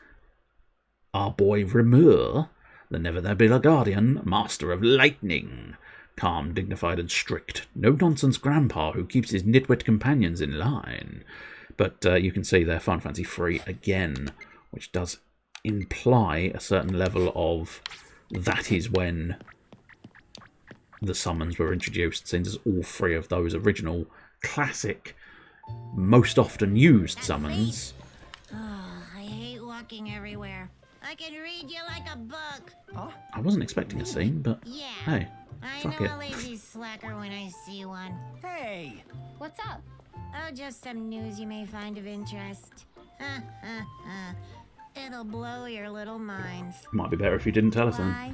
our boy Remur, the Never There Be a Guardian, Master of Lightning, calm, dignified and strict, no-nonsense grandpa who keeps his nitwit companions in line. But you can see there Final Fantasy 3 again, which does imply a certain level of that is when the summons were introduced, since all three of those original classic, most often used summons. Oh, I hate walking everywhere. I can read you like a book. Huh? I wasn't expecting a scene, but Yeah. hey, I fuck know it. a lazy slacker when I see one. Hey! What's up? Oh, just some news you may find of interest. It'll blow your little minds. Might be better if you didn't tell us then. Why?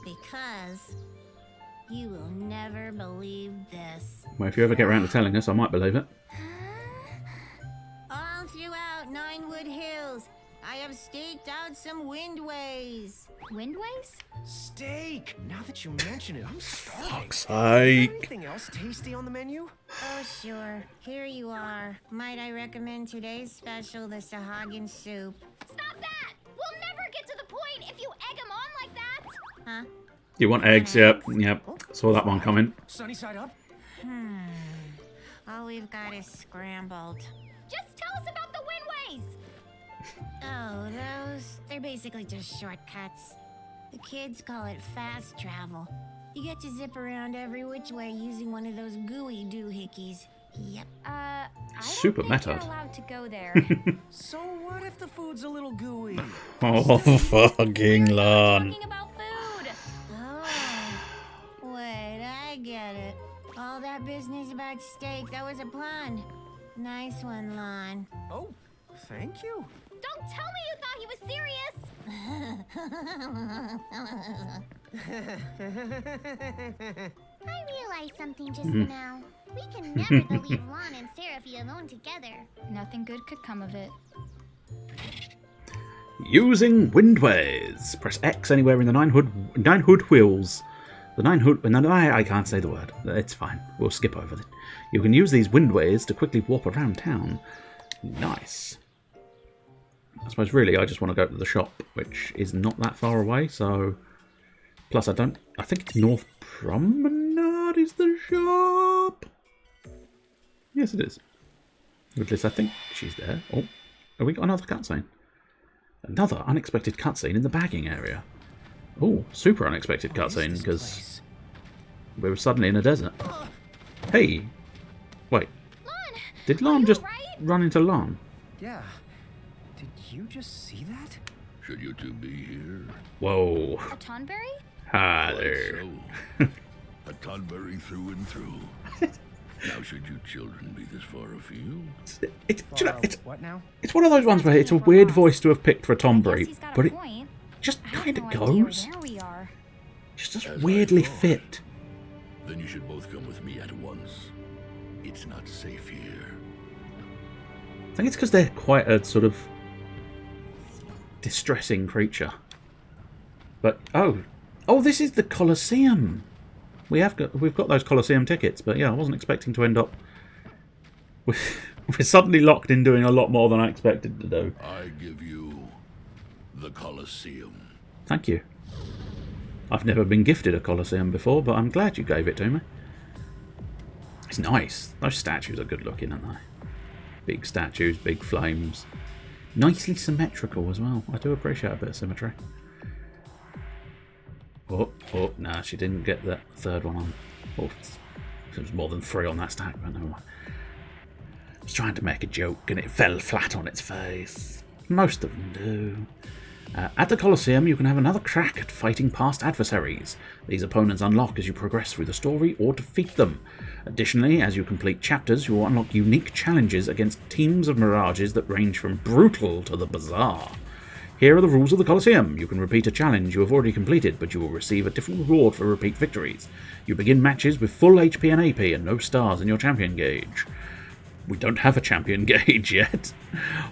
Because you will never believe this. Well, if you ever get around to telling us, I might believe it. All throughout Ninewood Hills, I have staked out some windways. Windways? Steak! Now that you mention it, I'm starving. Fuck's Is there sake. anything else tasty on the menu? Oh, sure. Here you are. Might I recommend today's special, the Sahagin soup? Stop that! We'll never get to the point if you egg him on like that! Huh? You want eggs? Yep. Saw that one coming. Sunny side up? All we've got is scrambled. Just tell us about the windways! Oh, they're basically just shortcuts. The kids call it fast travel. You get to zip around every which way using one of those gooey doohickeys. Yep. I Super don't think meta. you're allowed to go there. So what if the food's a little gooey? Oh, fucking Lon. Talking about food! Oh, wait, I get it. All that business about steak, that was a pun. Nice one, Lon. Oh, thank you. Don't tell me you thought he was serious! I realized something just now. We can never leave Lon and Seraphy alone together. Nothing good could come of it. Using windways. Press X anywhere in the nine hood wheels. The nine hood. No, I can't say the word. It's fine. We'll skip over it. You can use these windways to quickly warp around town. Nice. I suppose really I just want to go to the shop, which is not that far away. So, plus I think it's North Promenade is the shop. Yes, it is. At least I think she's there. Oh, have we got another cutscene? Another unexpected cutscene in the bagging area. Oh, super unexpected cutscene because we were suddenly in a desert. Hey, wait. Lon! Did Lon just run into Lon? Yeah. Did you just see that? Should you two be here? Whoa. A Tonberry? Hi there. So, a Tonberry through and through. Now, should you children be this far afield? What now? It's one of those ones where it's a weird voice to have picked for a Tonberry, but it Point. just kind of I have no idea goes. where we are. It's just As I weirdly thought. fit. Then you should both come with me at once. It's not safe here. I think it's because they're quite a sort of distressing creature. But oh, this is the Colosseum. We've got those Colosseum tickets, but yeah, I wasn't expecting to end up. We're suddenly locked in doing a lot more than I expected to do. I give you the Colosseum. Thank you. I've never been gifted a Colosseum before, but I'm glad you gave it to me. It's nice. Those statues are good looking, aren't they? Big statues, big flames. Nicely symmetrical as well. I do appreciate a bit of symmetry. Oh, no, she didn't get that third one on. Oh, there was more than 3 on that stack, but never mind. I was trying to make a joke and it fell flat on its face. Most of them do. At the Colosseum, you can have another crack at fighting past adversaries. These opponents unlock as you progress through the story or defeat them. Additionally, as you complete chapters, you will unlock unique challenges against teams of mirages that range from brutal to the bizarre. Here are the rules of the Colosseum. You can repeat a challenge you have already completed, but you will receive a different reward for repeat victories. You begin matches with full HP and AP and no stars in your champion gauge. We don't have a champion gauge yet.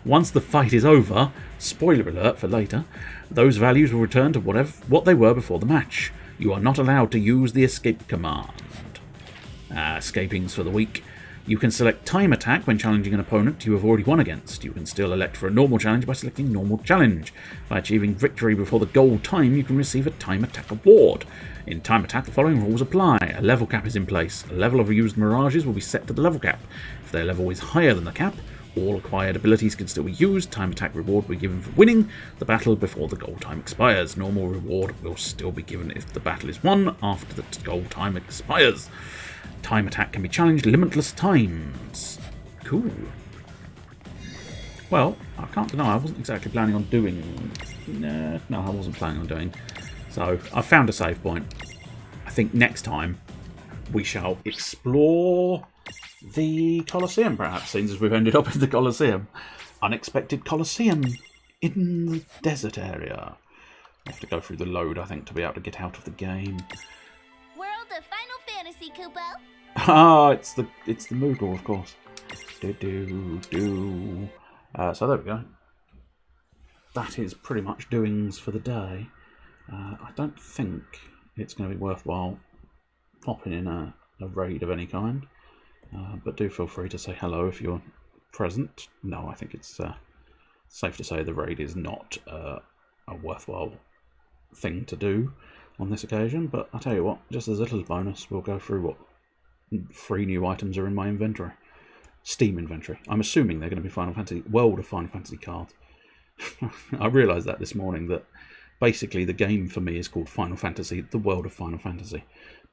Once the fight is over, spoiler alert for later, those values will return to what they were before the match. You are not allowed to use the escape command. Escapings for the week. You can select time attack when challenging an opponent you have already won against. You can still elect for a normal challenge by selecting normal challenge. By achieving victory before the goal time, you can receive a time attack award. In time attack, the following rules apply. A level cap is in place. A level of used mirages will be set to the level cap. If their level is higher than the cap, all acquired abilities can still be used. Time attack reward will be given for winning the battle before the goal time expires. Normal reward will still be given if the battle is won after the goal time expires. Time attack can be challenged limitless times. Cool. Well, I can't deny I wasn't exactly planning on doing... No, I wasn't planning on doing. So, I found a save point. I think next time we shall explore the Colosseum, perhaps, since we've ended up in the Colosseum. Unexpected Colosseum in the desert area. I have to go through the load, I think, to be able to get out of the game. World of Final Fantasy, Kupo. Ah, it's the Moogle, of course. So there we go. That is pretty much doings for the day. I don't think it's going to be worthwhile popping in a raid of any kind. But do feel free to say hello if you're present. No, I think it's safe to say the raid is not a worthwhile thing to do on this occasion. But I'll tell you what, just as a little bonus, we'll go through what 3 new items are in my inventory. Steam inventory. I'm assuming they're going to be World of Final Fantasy cards. I realised that this morning, that basically the game for me is called Final Fantasy, the World of Final Fantasy,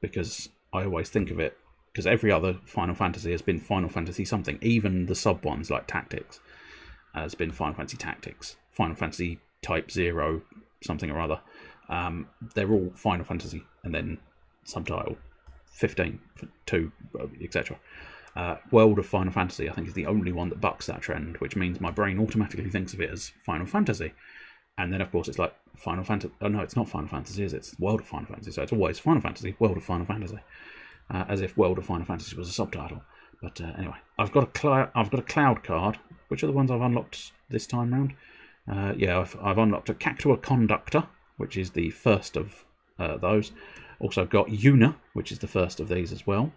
because I always think of it, because every other Final Fantasy has been Final Fantasy something, even the sub ones like Tactics has been Final Fantasy Tactics, Final Fantasy Type 0, something or other. They're all Final Fantasy, and then subtitle 15, 2, etc. World of Final Fantasy, I think, is the only one that bucks that trend, which means my brain automatically thinks of it as Final Fantasy. And then, of course, it's like Final Fantasy. Oh, no, it's not Final Fantasy, is it? It's World of Final Fantasy. So it's always Final Fantasy, World of Final Fantasy. As if World of Final Fantasy was a subtitle. But anyway, I've got a cloud card. Which are the ones I've unlocked this time round? Yeah, I've unlocked a Cactua Conductor, which is the first of those. Also got Yuna, which is the first of these as well.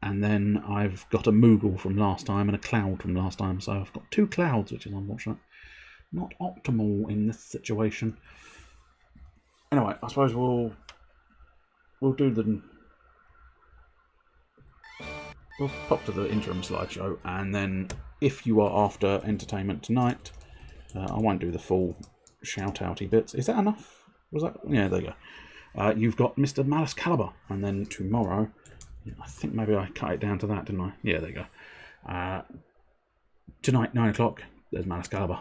And then I've got a Moogle from last time and a Cloud from last time. So I've got 2 Clouds, which is unfortunate. Not optimal in this situation. Anyway, I suppose we'll do the... We'll pop to the interim slideshow, and then if you are after entertainment tonight, I won't do the full shout-outy bits. Is that enough? Was that? Yeah, there you go. You've got Mr. Malice Caliber, and then tomorrow, I think maybe I cut it down to that, didn't I? Yeah, there you go. Tonight, 9 o'clock, there's Malice Caliber.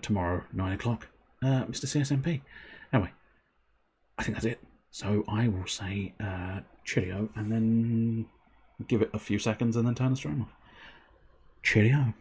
Tomorrow, 9 o'clock, Mr. CSMP. Anyway, I think that's it. So I will say cheerio, and then give it a few seconds and then turn the stream off. Cheerio.